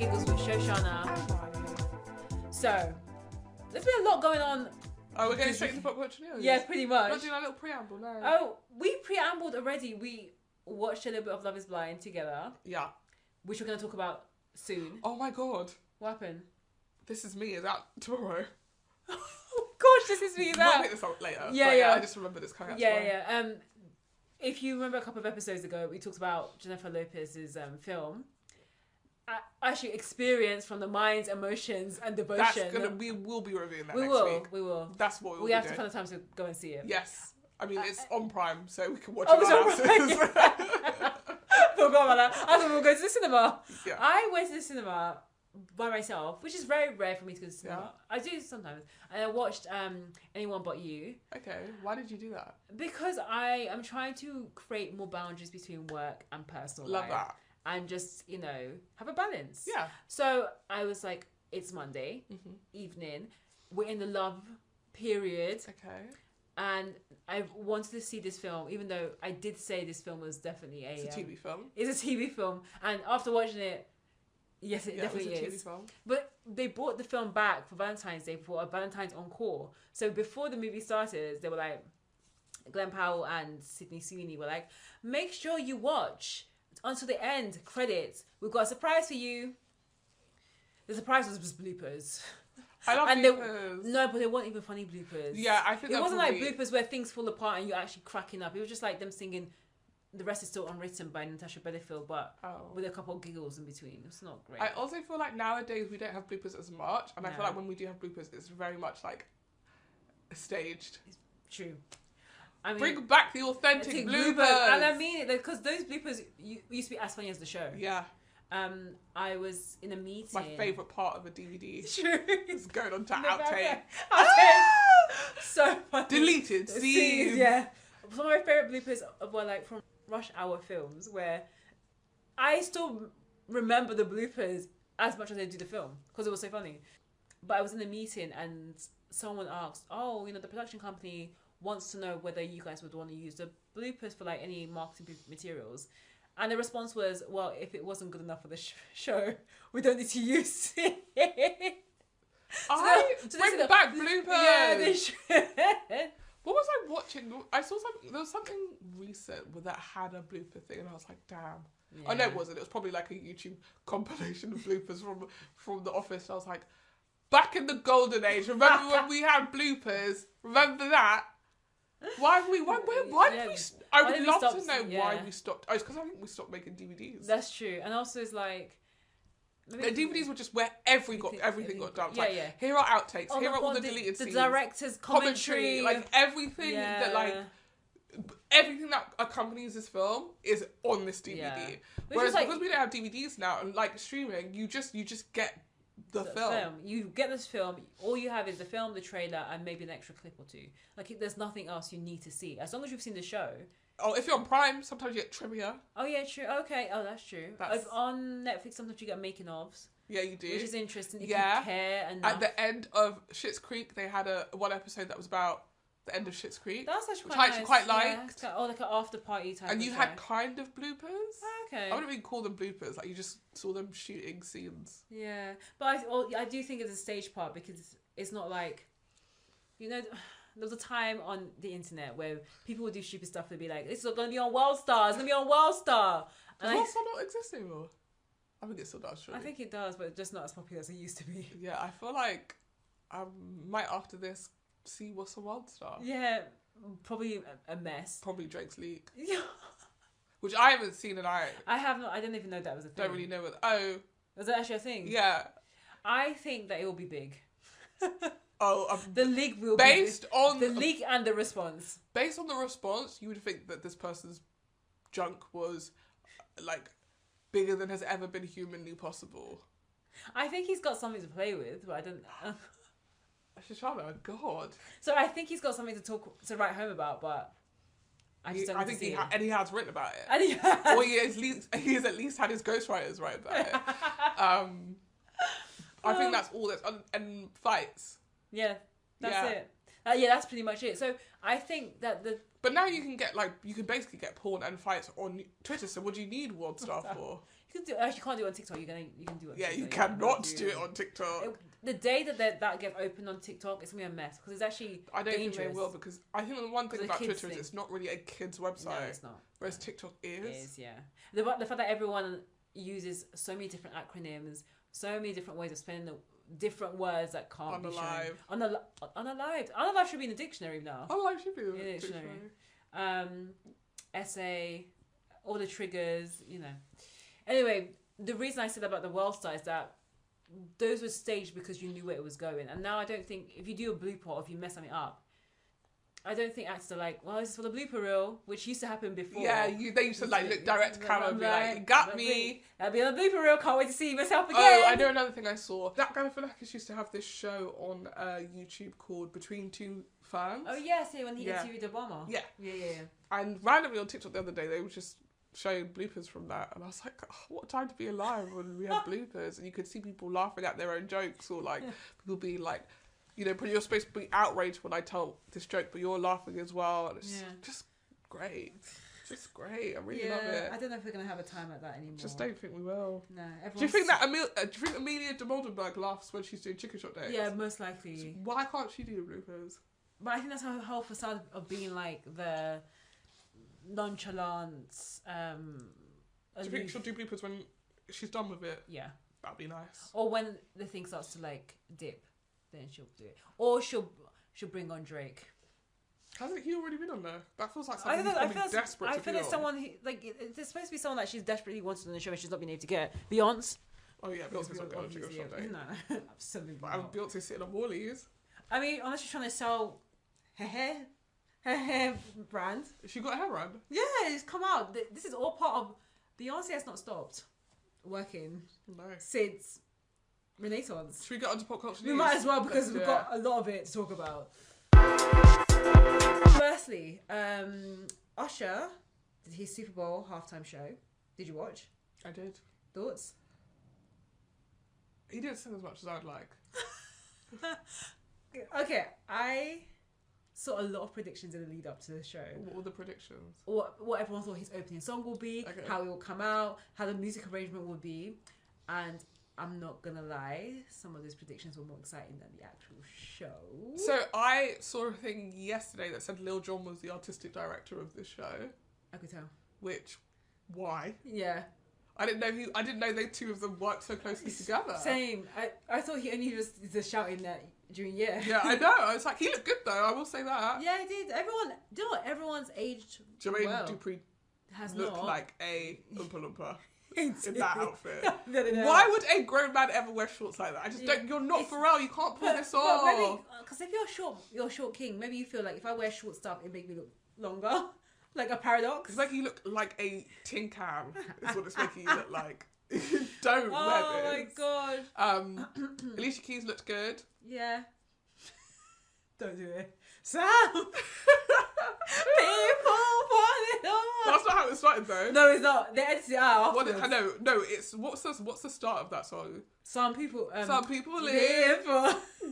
Giggles with Shoshana. So, there's been a lot going on. Oh, we're getting straight to pop culture news? Yeah, pretty much. Not doing a little preamble, no. Oh, we preambled already. We watched a little bit of Love is Blind together. Yeah. Which we're going to talk about soon. Oh my god. What happened? This Is Me is out tomorrow. Oh gosh, This Is Me is out. We'll pick this up later. Yeah. I just remember this coming out tomorrow. Yeah. If you remember a couple of episodes ago, we talked about Jennifer Lopez's film. Actually, experience from the minds, emotions, and devotion. We will be reviewing that next week. We will. That's what we have to find the time to go and see it. Yes. I mean, it's on Prime, so we can watch it on I forgot about that. I thought we were going to the cinema. Yeah. I went to the cinema by myself, which is very rare for me to go to the cinema. Yeah. I do sometimes. And I watched Anyone But You. Okay. Why did you do that? Because I am trying to create more boundaries between work and personal life. Love that. And just, have a balance. Yeah. So I was like, it's Monday evening. We're in the love period. Okay. And I wanted to see this film, even though I did say this film was definitely It's a TV film. It's a TV film. And after watching it, yes, it definitely is. is. TV film. But they brought the film back for Valentine's Day for a Valentine's Encore. So before the movie started, they were like, Glenn Powell and Sydney Sweeney were like, make sure you watch until the end credits. We've got a surprise for you. The surprise was just bloopers. I love bloopers. No, but they weren't even funny bloopers. Yeah, I think it wasn't like bloopers where things fall apart and you're actually cracking up. It was just like them singing The Rest Is Still Unwritten by Natasha Bedingfield, but with a couple of giggles in between. It's not great. I also feel like nowadays we don't have bloopers as much, and I feel like when we do have bloopers, it's very much like staged. It's true. I mean, bring back the authentic bloopers. And I mean it, because those bloopers used to be as funny as the show. Yeah. I was in a meeting. My favourite part of a DVD. True. Is going on to outtake. So funny. Deleted scenes. Yeah. Some of my favourite bloopers were like from Rush Hour films, where I still remember the bloopers as much as I do the film because it was so funny. But I was in a meeting and someone asked, the production company wants to know whether you guys would want to use the bloopers for like any marketing materials. And the response was, well, if it wasn't good enough for the show, we don't need to use it. Bring back bloopers. Yeah, they should. What was I watching? I saw something. There was something recent that had a blooper thing, and I was like, "Damn!" Yeah. Oh no, it wasn't. It was probably like a YouTube compilation of bloopers from The Office. And I was like, "Back in the golden age, remember when we had bloopers? Remember that? Why did we? I would love to know why we stopped. Oh, it's because I think we stopped making DVDs. That's true, and also it's like. The DVDs were just where everything got dumped. Here are outtakes. Here are all the deleted scenes. The director's commentary. Like everything everything that accompanies this film is on this DVD. Yeah. Whereas because we don't have DVDs now and like streaming, you just get the film. You get this film. All you have is the film, the trailer, and maybe an extra clip or two. Like there's nothing else you need to see as long as you've seen the show. Oh, if you're on Prime, sometimes you get trivia. Oh, yeah, true. Okay. Oh, that's true. On Netflix, sometimes you get making-ofs. Yeah, you do. Which is interesting if you care enough. At the end of Schitt's Creek, they had one episode that was about the end of Schitt's Creek. That's actually which I actually quite liked. Yeah, like an after-party type And you had kind of bloopers. Oh, okay. I wouldn't even call them bloopers. Like, you just saw them shooting scenes. Yeah. But I do think it's a stage part because it's not like... There was a time on the internet where people would do stupid stuff. They'd be like, "This is going to be on World Star. It's going to be on World Star." Does World Star not exist anymore? I think it still does. Surely. I think it does, but just not as popular as it used to be. Yeah, I feel like I might after this see what's on World Star. Yeah, probably a mess. Probably Drake's League. Yeah. Which I haven't seen, and I have not. I didn't even know that was a thing. Don't really know what. Oh, was that actually a thing? Yeah. I think that it will be big. The league will based on the league and the response. Based on the response, you would think that this person's junk was like bigger than has ever been humanly possible. I think he's got something to play with, but I don't. Shoshana, God. So I think he's got something to write home about, but I just don't. I think he has written about it. And he has. Or he has at least had his ghostwriters write about it. I think that's all that's and fights. Yeah, that's it. That's pretty much it. So I think that But now you can get you can basically get porn and fights on Twitter. So what do you need World Star for? Actually, you can't do it on TikTok. You can do it on TikTok. Yeah, you cannot do it on TikTok. The day that gets opened on TikTok, it's going to be a mess. Because it's actually I don't dangerous. think they will, because I think the one thing about Twitter thing. is it's not really a kid's website. No, it's not. Whereas TikTok is. It is, yeah. The fact that everyone uses so many different acronyms, so many different ways of spelling the different words that can't be shown. Unalive should be in the dictionary now. Unalive should be in the dictionary. Essay, all the triggers, you know. Anyway, the reason I said about the World Star is that those were staged because you knew where it was going. And now I don't think, if you do a blooper or if you mess something up, I don't think actors are like, well, this is for the blooper reel, which used to happen before. Yeah, they used to like look direct to camera and be like, you got me. That'll be on the blooper reel, can't wait to see myself again. Oh, I know another thing I saw. Zach Galifianakis used to have this show on YouTube called Between Two Ferns. Oh, yes, yeah, when he interviewed Obama. Yeah. Yeah. And randomly on TikTok the other day, they were just showing bloopers from that. And I was like, oh, what a time to be alive when we have bloopers. And you could see people laughing at their own jokes, or like people being like, you know, but you're supposed to be outraged when I tell this joke, but you're laughing as well. And it's just great. Just great. I really love it. I don't know if we're going to have a time like that anymore. Just don't think we will. No. Do you think that Amelia de Moldenberg laughs when she's doing Chicken Shop Days? Yeah, most likely. So why can't she do the bloopers? But I think that's her whole facade of being like the nonchalant. Do you think she'll do bloopers when she's done with it? Yeah. That'd be nice. Or when the thing starts to like dip, then she'll do it. Or she'll bring on Drake. Hasn't he already been on there? That feels like something he's probably desperate to be on. I feel like someone there's supposed to be someone that she's desperately wanted on the show and she's not been able to get. Beyonce. Oh yeah, Beyonce's not going on Chicken Shop Day. No, absolutely But not. Beyonce's sitting on Morley's. I mean, unless she's trying to sell her hair brand. She got a hair brand? Yeah, it's come out. This is all part of... Beyonce has not stopped working since Renaissance. Should we get onto pop culture news? We might as well, because we've got a lot of it to talk about. Firstly, Usher did his Super Bowl halftime show. Did you watch? I did. Thoughts? He didn't sing as much as I would like. Okay, I saw a lot of predictions in the lead up to the show. What were the predictions? What everyone thought his opening song will be, how it will come out, how the music arrangement will be, and I'm not gonna lie, some of those predictions were more exciting than the actual show. So I saw a thing yesterday that said Lil Jon was the artistic director of this show. I could tell. Why? Yeah. I didn't know they two of them worked so closely together. Same. I thought he only was just shouting that during year. Yeah, I know. I was like, he looked good though. I will say that. Yeah, he did. Do you know what? Everyone's aged Jermaine well. Dupri has looked not. like a Oompa Loompa in that outfit. No. Why would a grown man ever wear shorts like that? I just don't. You're not Pharrell. You can't pull this off. Maybe because if you're short king, maybe you feel like if I wear short stuff, it make me look longer, like a paradox. It's making you look like a tin can. Is what it's making you look like. Don't wear this. Oh my god. Alicia Keys looked good. Yeah. Don't do it. Sam! People want it all! That's not how it started though. No, it's not. They edited it out. I know. No, it's what's the start of that song? Some people live.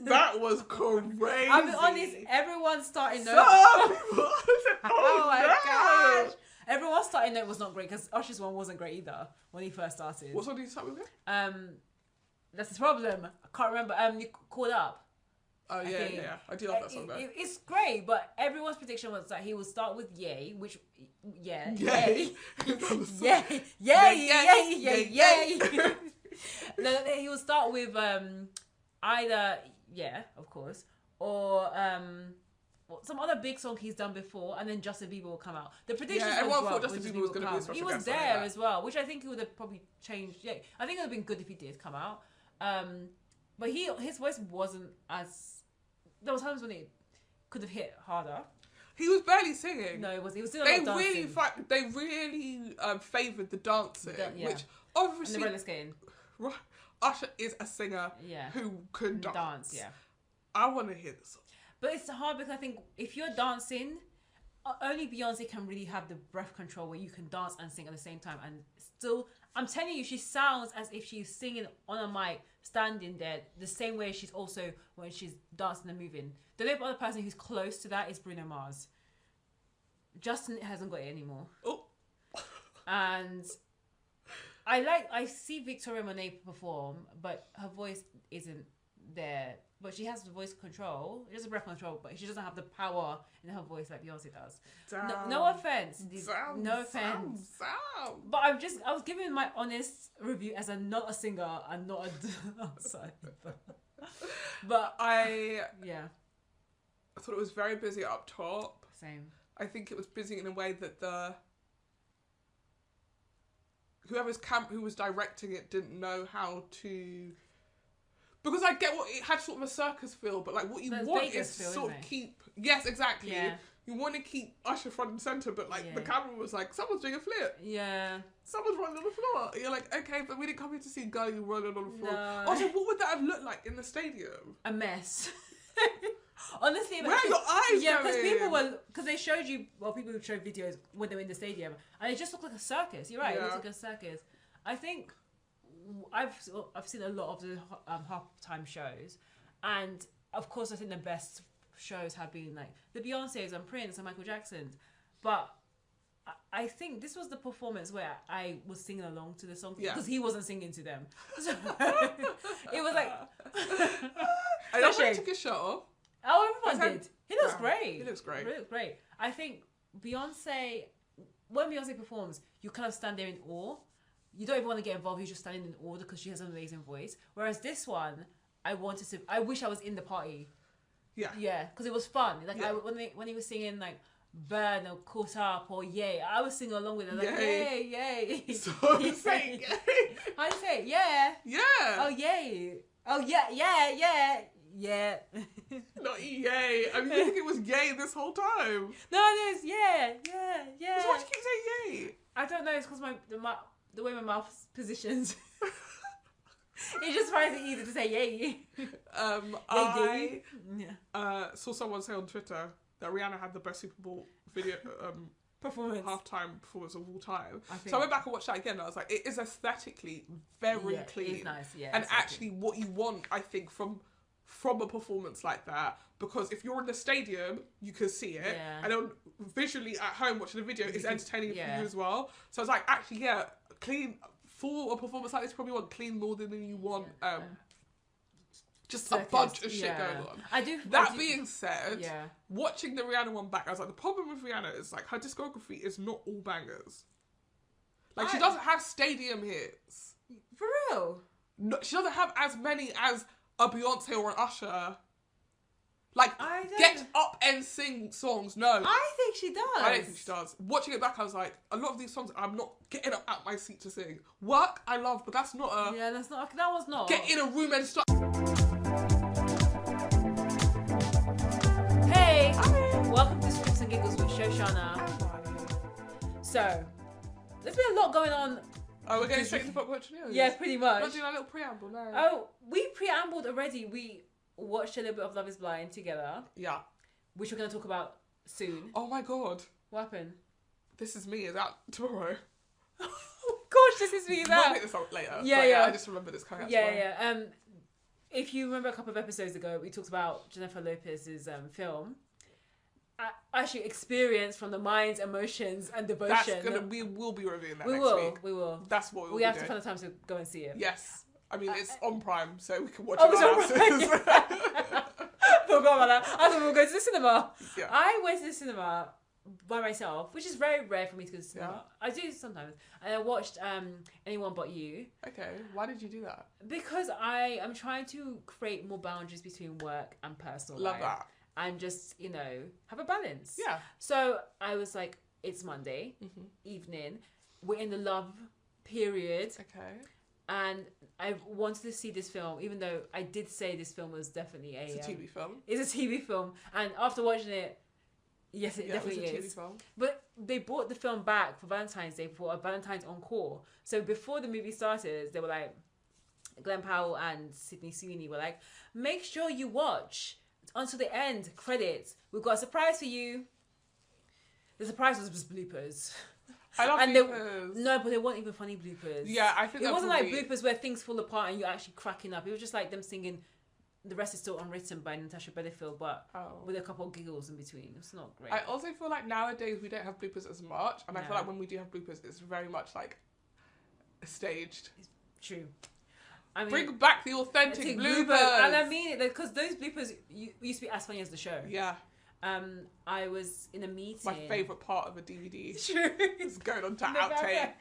That was crazy. I'll be honest, everyone's starting note. Some people. Oh my gosh. Everyone's starting note was not great because Usher's one wasn't great either when he first started. What song did you start with? That's the problem. I can't remember. You called up. Oh yeah. I do love that song though. It's great, but everyone's prediction was that he will start with Yay, which Yay. No, he will start with either of course, or some other big song he's done before, and then Justin Bieber will come out. The predictions everyone thought Justin Bieber was going to be a special He was guest there like as well, which I think he would have probably changed. Yeah, I think it would have been good if he did come out. But his voice wasn't as. There was times when it could have hit harder. He was barely singing. No, it was. He was still dancing. They really favoured the dancing, which obviously. And the roller skating. Usher is a singer who can dance. Yeah. I want to hear the song. But it's hard because I think if you're dancing, only Beyonce can really have the breath control where you can dance and sing at the same time. And still, I'm telling you, she sounds as if she's singing on a mic, standing there, the same way she's also when she's dancing and moving. The only other person who's close to that is Bruno Mars. Justin hasn't got it anymore. Oh. And I see Victoria Monet perform, but her voice isn't there. But she has the voice control. She has the breath control, but she doesn't have the power in her voice like Beyonce does. No offense. No offense. But I was giving my honest review as not a singer and not a dancer. But I thought it was very busy up top. Same. I think it was busy in a way that who was directing it didn't know how to. Because I get what it had sort of a circus feel, but like what you want is to sort of keep. Yes, exactly. Yeah. You want to keep Usher front and center, but like the camera was like, someone's doing a flip. Yeah. Someone's running on the floor. You're like, okay, but we didn't come here to see a girl running on the floor. No. Also, what would that have looked like in the stadium? A mess. Honestly, where are your eyes? Yeah, because they showed you. Well, people who showed videos when they were in the stadium, and it just looked like a circus. You're right. Yeah. It looked like a circus. I think I've seen a lot of the halftime shows, and of course, I think the best shows have been like the Beyoncé's and Prince and Michael Jackson's, but I think this was the performance where I was singing along to the song because he wasn't singing to them. So it was like I don't want to take a shot off. Oh, everyone did. He looks great. He looks great. He looks great. I think Beyonce, when Beyonce performs, you kind of stand there in awe. You don't even want to get involved. You're just standing in awe because she has an amazing voice. Whereas this one, I wish I was in the party. Yeah. Yeah, because it was fun. Like when he was singing like Burn or Caught Up or Yay, I was singing along with it. Like yay. So say yay. How do you say it? Yeah. Yeah. Oh yay. Oh yeah. Not yay. I mean, I think it was yay this whole time. No, it is yeah. So why do you keep saying yay? I don't know. It's because the way my mouth's positioned. It just finds it easy to say yay. I saw someone say on Twitter that Rihanna had the best Super Bowl video performance, halftime performance of all time. So I went back and watched that again, and I was like, it is aesthetically very clean. It's nice, and actually what you want, I think, from a performance like that, because if you're in the stadium, you can see it, and then visually at home watching the video is entertaining for you as well. So I was like, actually, clean for a performance like this. You probably want clean more than you want. Just circus, a bunch of shit going on. That being said, watching the Rihanna one back, I was like, the problem with Rihanna is like her discography is not all bangers. Like she doesn't have stadium hits. For real? No, she doesn't have as many as a Beyonce or an Usher. Like, get up and sing songs. No. I think she does. I don't think she does. Watching it back, I was like, a lot of these songs, I'm not getting up out my seat to sing. Work, I love, but that's not a... Yeah, that was not. Get in a room and start... Hey! Hi. Welcome to Scripts and Giggles with Shoshana. So, there's been a lot going on. Oh, we're going straight to pop culture news? Yeah, pretty much. We're not doing a little preamble, no. Oh, we preambled already. We watched a little bit of Love is Blind together. Yeah. Which we're going to talk about soon. Oh my god. What happened? This Is Me is out tomorrow. Oh gosh, This Is Me is out. We'll make this out later. Yeah. I just remember this coming out tomorrow. Yeah. If you remember a couple of episodes ago, we talked about Jennifer Lopez's film. Actually, experience from the minds, emotions, and devotion. We will be reviewing that next week. We will. That's what we have to find the time to go and see it. Yes. I mean, it's on Prime, so we can watch it on houses. Forgot about that. I thought we were going to the cinema. Yeah. I went to the cinema by myself, which is very rare for me to go to the cinema. Yeah. I do sometimes. And I watched Anyone But You. Okay. Why did you do that? Because I am trying to create more boundaries between work and personal life. Love that. And just, have a balance. Yeah. So I was like, it's Monday evening. We're in the love period. Okay. And I wanted to see this film, even though I did say this film was definitely It's a TV film. It's a TV film. And after watching it, yes, it definitely is. TV film. But they brought the film back for Valentine's Day for a Valentine's Encore. So before the movie started, they were like, Glenn Powell and Sydney Sweeney were like, make sure you watch until the end credits. We've got a surprise for you. The surprise was just bloopers. I love bloopers. No, but they weren't even funny bloopers. Yeah, I think it wasn't like bloopers where things fall apart and you're actually cracking up. It was just like them singing The Rest Is Still Unwritten by Natasha Bedingfield, but with a couple of giggles in between. It's not great. I also feel like nowadays we don't have bloopers as much, and I feel like when we do have bloopers, it's very much like staged. True. I mean, Bring back the authentic bloopers. And I mean it because those bloopers used to be as funny as the show. Yeah. I was in a meeting. My favourite part of a DVD. True. Is going on to outtake.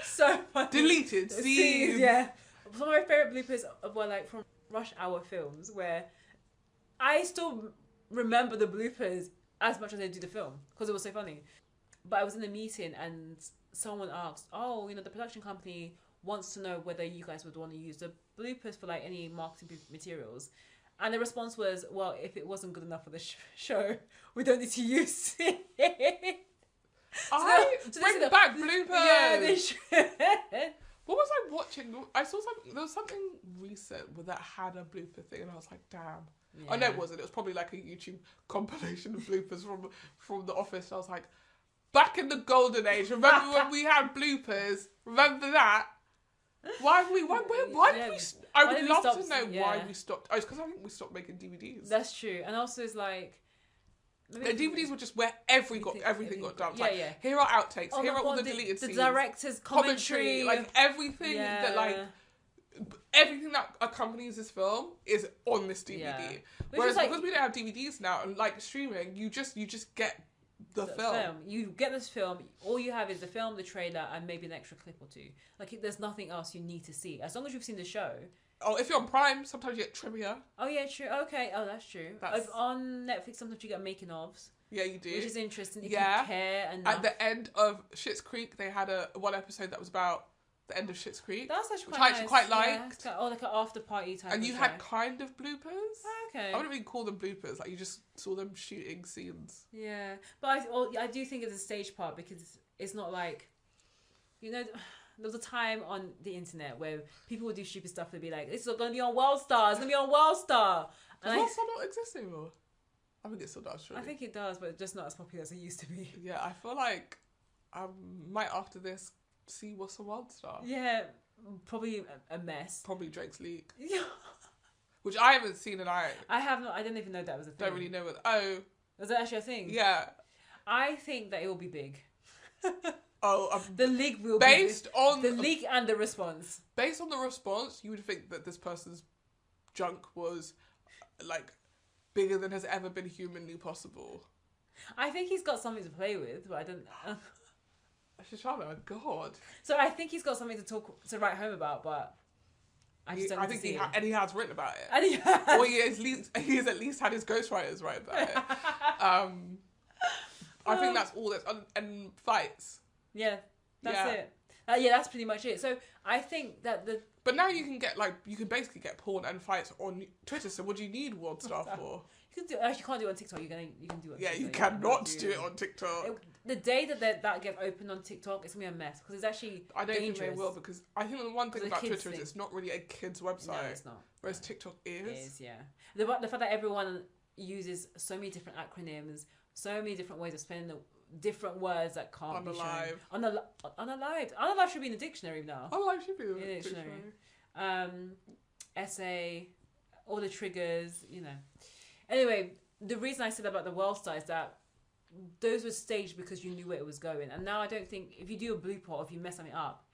So funny. Deleted scenes. Yeah. Some of my favourite bloopers were like from Rush Hour films where I still remember the bloopers as much as I do the film because it was so funny. But I was in a meeting and someone asked, "Oh, you know, the production company wants to know whether you guys would want to use the bloopers for like any marketing materials." And the response was, "Well, if it wasn't good enough for the show, we don't need to use it." Bring back bloopers. Yeah, they should. What was I watching? I saw something. There was something recent that had a blooper thing, and I was like, "Damn." Yeah. Oh no, it wasn't. It was probably like a YouTube compilation of bloopers from The Office. I was like, back in the golden age. Remember when we had bloopers? Remember that? Why did we? I would love to know why we stopped. Oh, it's because I think we stopped making DVDs. That's true, and also it's like. The DVDs were just where everything got dumped. Like, here are outtakes. Here are all the deleted scenes. The director's commentary. Like everything everything that accompanies this film is on this DVD. Yeah. Whereas because we don't have DVDs now and like streaming, you just get the film. You get this film. All you have is the film, the trailer, and maybe an extra clip or two. Like there's nothing else you need to see as long as you've seen the show. Oh, if you're on Prime, sometimes you get trivia. Oh, yeah, true. Okay. Oh, that's true. On Netflix, sometimes you get making ofs. Yeah, you do. Which is interesting if you care enough. At the end of Schitt's Creek, they had one episode that was about the end of Schitt's Creek. That's actually quite nice. Which I actually quite liked. Yeah, like an after party type And you had kind of bloopers. Oh, okay. I wouldn't even call them bloopers. Like, you just saw them shooting scenes. Yeah. But I do think it's a stage part because it's not like, you know... There was a time on the internet where people would do stupid stuff. They'd be like, "This is going to be on World Star. It's going to be on World Star." Does World Star not exist anymore? I think it still does. Surely. I think it does, but just not as popular as it used to be. Yeah, I feel like I might after this see what's on World Star. Yeah, probably a mess. Probably Drake's Leak. Yeah. Which I haven't seen, and I have not. I didn't even know that was a thing. Don't really know what. Oh, was that actually a thing? Yeah. I think that it will be big. The leak will based be on the leak and the response. Based on the response, you would think that this person's junk was like bigger than has ever been humanly possible. I think he's got something to play with, but I don't. Shoshana, God. So I think he's got something to write home about, but I just don't. He has written about it, and or he has at least had his ghostwriters write about it. I think that's all. And fights. Yeah, that's it. Yeah, that's pretty much it. So I think that But now you can basically get porn and fights on Twitter. So what do you need World Star for? You can't do it on TikTok. You can do it. Yeah, you cannot do it on TikTok. The day that gets opened on TikTok, it's gonna be a mess because it's actually. I don't dangerous. think they will because I think the one thing about Twitter is it's not really a kid's website. No, it's not. Whereas TikTok is. It is, yeah. The fact that everyone uses so many different acronyms, so many different ways of spelling the different words that can't be shown. Unalive. Unalive should be in the dictionary now. Unalive should be in the dictionary. Essay, all the triggers, you know. Anyway, the reason I said about the World Star is that those were staged because you knew where it was going. And now I don't think, if you do a blooper or if you mess something up,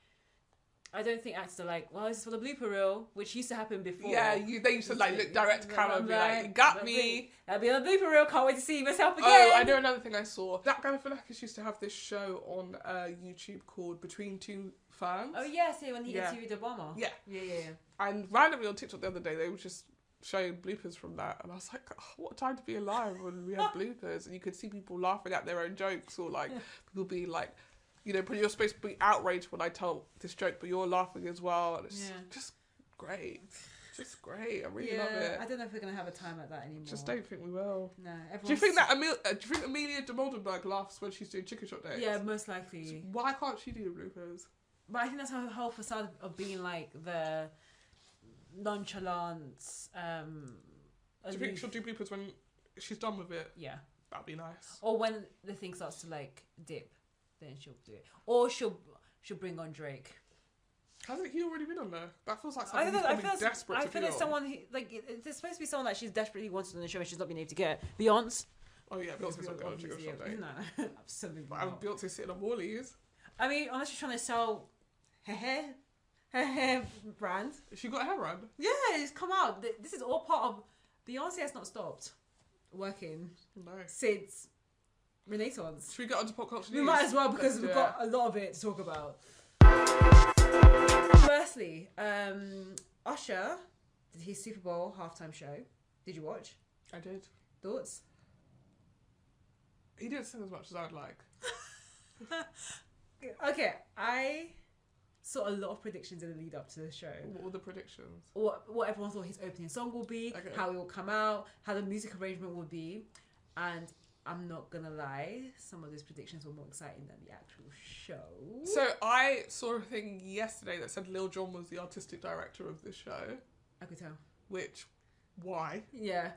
I don't think actors are like, well, this is for the blooper reel, which used to happen before. Yeah, they used to look direct to camera and be like, you got me. I'll be on the blooper reel, can't wait to see myself again. Oh, I know another thing I saw. That Galifianakis used to have this show on YouTube called Between Two Ferns. Oh, yes, when he interviewed Obama. Yeah. Yeah. And randomly on TikTok the other day, they were just showing bloopers from that. And I was like, oh, what a time to be alive when we had bloopers. And you could see people laughing at their own jokes or like people being like, you know, but you're supposed to be outraged when I tell this joke, but you're laughing as well. And it's just great. Just great. I really love it. I don't know if we're going to have a time like that anymore. Just don't think we will. No. Do you think Amelia de Moldenberg laughs when she's doing Chicken Shop Days? Yeah, most likely. Why can't she do the bloopers? But I think that's her whole facade of being like the nonchalant. Do you think she'll do bloopers when she's done with it? Yeah. That'd be nice. Or when the thing starts to like dip. Then she'll do it, or she'll bring on Drake. Hasn't he already been on there? That feels like something he's desperate to be on. I feel like someone it's supposed to be someone that she's desperately wanted on the show and she's not been able to get. Beyonce. Oh yeah, Beyonce's not going on Chicken Shop Day. No, absolutely not. Beyonce sitting on Wally's. I mean, unless you're trying to sell hair brand. She got a hair run. Yeah, it's come out. This is all part of Beyonce has not stopped working since Renaissance. Should we get onto pop culture news? We might as well because we've got a lot of it to talk about. Firstly, Usher did his Super Bowl halftime show. Did you watch? I did. Thoughts? He didn't sing as much as I'd like. Okay, I saw a lot of predictions in the lead up to the show. What were the predictions? What everyone thought his opening song will be, how it will come out, how the music arrangement will be, and I'm not gonna lie, some of those predictions were more exciting than the actual show. So I saw a thing yesterday that said Lil Jon was the artistic director of this show. I could tell. Why? Yeah.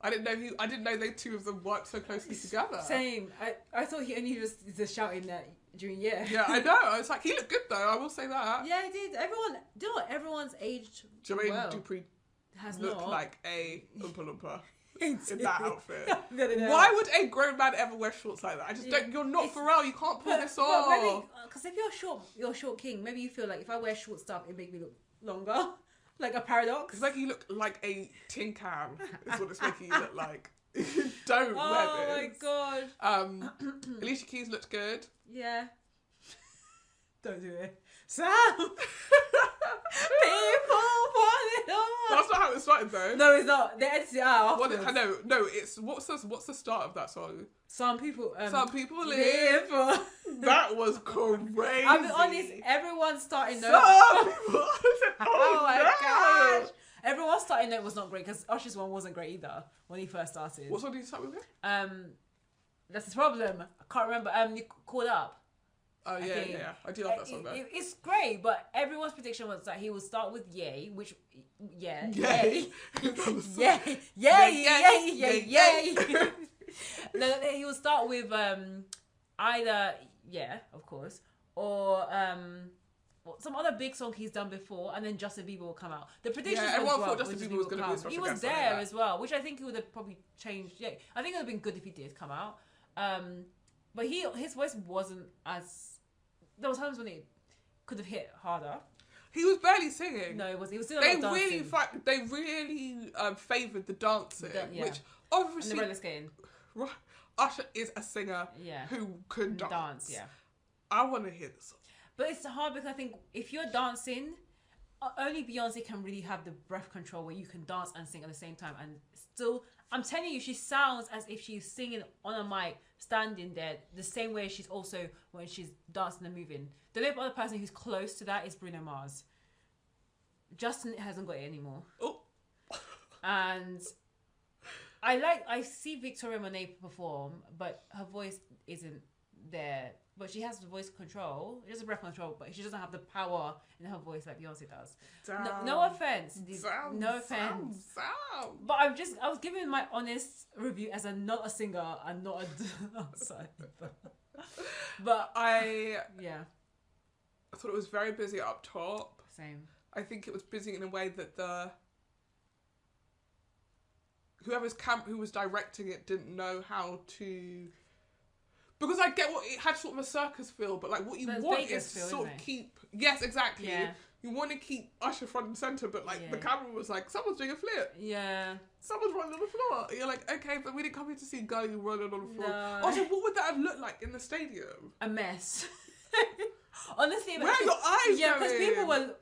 I didn't know the two of them worked so closely together. Same. I thought he only was just shouting that during year. Yeah, I know. I was like, he looked good though. I will say that. Yeah, he did. Everyone's aged Jermaine well. Dupri has looked not. like a Oompa Loompa in that outfit. No. Why would a grown man ever wear shorts like that? I just don't. You're not Pharrell. You can't pull this off. Maybe because if you're a short king, maybe you feel like if I wear short stuff, it make me look longer, like a paradox. It's like you look like a tin can. Is what it's making you look like. Don't wear this. Oh my god. Alicia Keys looked good. Yeah. Don't do it. Sam! People want it all. That's not how it started though. No, it's not. They edited it out. No. It's what's the start of that song? Some people live. That was crazy. I'll be honest. Everyone's starting note. Some people. Oh my gosh. Everyone's starting note was not great because Usher's one wasn't great either when he first started. What song did you start with? That's the problem. I can't remember. You called up. Oh yeah. I do love that song though. It's great, but everyone's prediction was that he would start with Yay, which Yay. Yay. No, he will start with either of course, or some other big song he's done before, and then Justin Bieber will come out. The predictions everyone thought Justin Bieber was going to be a special He was guest there as well, which I think he would have probably changed. Yeah, I think it would have been good if he did come out. But his voice wasn't as. There was times when it could have hit harder. He was barely singing. No, it wasn't. He was still dancing. They really favoured the dancing, which obviously. And the roller skating. Usher is a singer who can dance. Yeah. I want to hear the song. But it's hard because I think if you're dancing, only Beyonce can really have the breath control where you can dance and sing at the same time. And still, I'm telling you, she sounds as if she's singing on a mic, standing there, the same way she's also when she's dancing and moving. The only other person who's close to that is Bruno Mars. Justin hasn't got it anymore. Oh. And I see Victoria Monet perform, but her voice isn't there. But she has the voice control. She has the breath control, but she doesn't have the power in her voice like Beyonce does. No offense. No offense. But I was giving my honest review as not a singer and not a dancer. But I thought it was very busy up top. Same. I think it was busy in a way that who was directing it didn't know how to. Because I get what it had sort of a circus feel, but like what you want is to sort of keep. Yes, exactly. Yeah. You want to keep Usher front and center, but like the camera was like, someone's doing a flip. Yeah. Someone's running on the floor. You're like, okay, but we didn't come here to see a guy running on the floor. No. Also, what would that have looked like in the stadium? A mess. Honestly, where are your eyes? Yeah,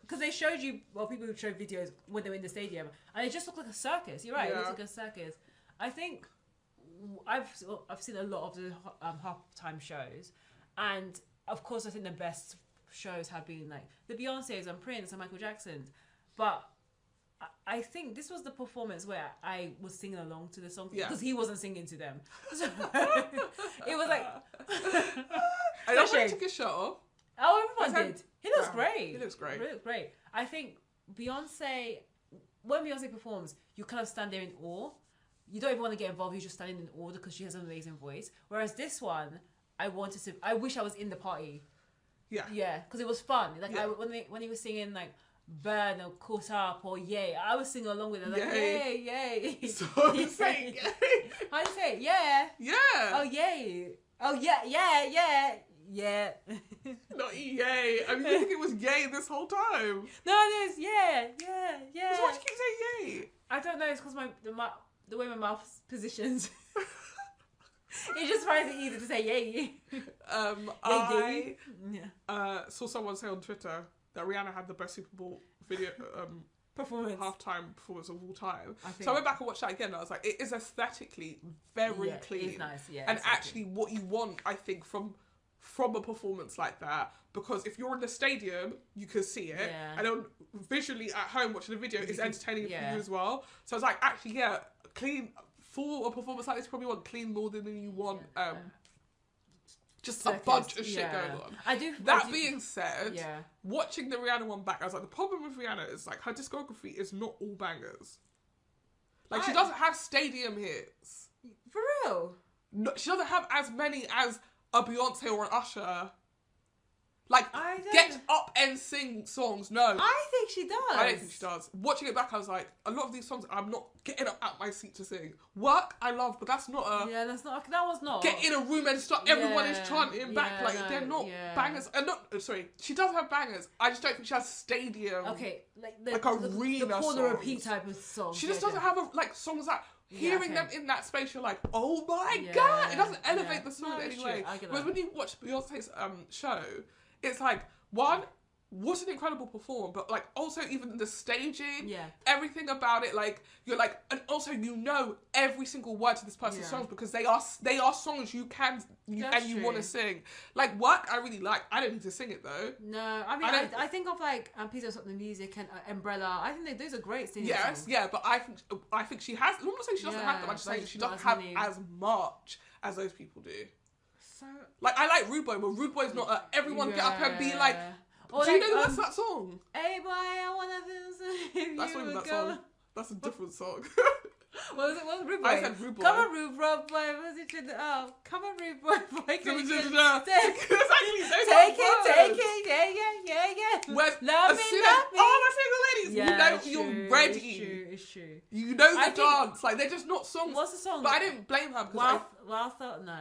because they showed you. Well, people who showed videos when they were in the stadium, and it just looked like a circus. You're right. Yeah. It looked like a circus. I think. I've seen a lot of the halftime shows, and of course I think the best shows have been like the Beyoncé's and Prince and Michael Jackson's, but I think this was the performance where I was singing along to the song because he wasn't singing to them. So it was like I don't want to take his shirt off. Oh, everyone did. He looks great. He looks great. He looks great. I think Beyonce, when Beyonce performs, you kind of stand there in awe. You don't even want to get involved. You're just standing in awe because she has an amazing voice. Whereas this one, I wish I was in the party. Yeah. Yeah, because it was fun. Like when he was singing like "Burn" or "Caught Up" or "Yay," I was singing along with it. Like yay. So I'm saying yay. How do you say it? Yeah. Yeah. Oh yay. Oh yeah. No, not yay. I mean, you think it was yay this whole time. No, it is. Yeah. So why do you keep saying yay? I don't know. It's because the way my mouth positions. It's just finds it easy to say yay. I saw someone say on Twitter that Rihanna had the best Super Bowl video performance, halftime performance of all time. So I went back and watched that again. And I was like, it is aesthetically very clean. It's nice, yeah. And actually, what you want, I think, from a performance like that, because if you're in the stadium, you can see it, and then visually at home watching the video is entertaining for you as well. So I was like, actually, clean. For a performance like this, you probably want clean more than you want just a bunch of shit going on. That being said, watching the Rihanna one back, I was like, the problem with Rihanna is like her discography is not all bangers. Like she doesn't have stadium hits. For real? No, she doesn't have as many as a Beyonce or an Usher. Like, get up and sing songs. No. I think she does. I don't think she does. Watching it back, I was like, a lot of these songs, I'm not getting up out my seat to sing. Work, I love, but that's not a... Yeah, that was not... Get in a room and start, everyone is chanting back. Like, they're not bangers. Sorry, she does have bangers. I just don't think she has stadium. Okay, like arena the Call the songs. Repeat type of song. She just doesn't have, songs that... Hearing them in that space, you're like, oh my God! It doesn't elevate the song in any way. Whereas when you watch Beyonce's show, it's like, one, what an incredible performer, but like also even the staging, everything about it, like you're like, and also you know every single word to this person's songs because they are songs you want to sing. Like Work, I really like. I don't need to sing it though. No, I mean I think of like Please Don't Stop the Music and Umbrella. I think those are great singing songs. Yeah, but I think she has. I'm not saying she doesn't have them. I'm just saying she doesn't have as much as those people do. So, like I like Rude Boy, but Rude Boy's not everyone get up and be like, do you know that's that song? Hey boy, I wanna feel that's not even that song. That's a different song. What was it? What was Rude Boy? I said Rude Boy. Come on, Rude Boy. Was it? Come on, Rude Boy. Take it. Yeah. Love me. Oh, my single ladies. Yeah, you're ready. It's true. You know the dance. Like they're just not songs. What's the song? But I didn't blame her because Wild Thought. No.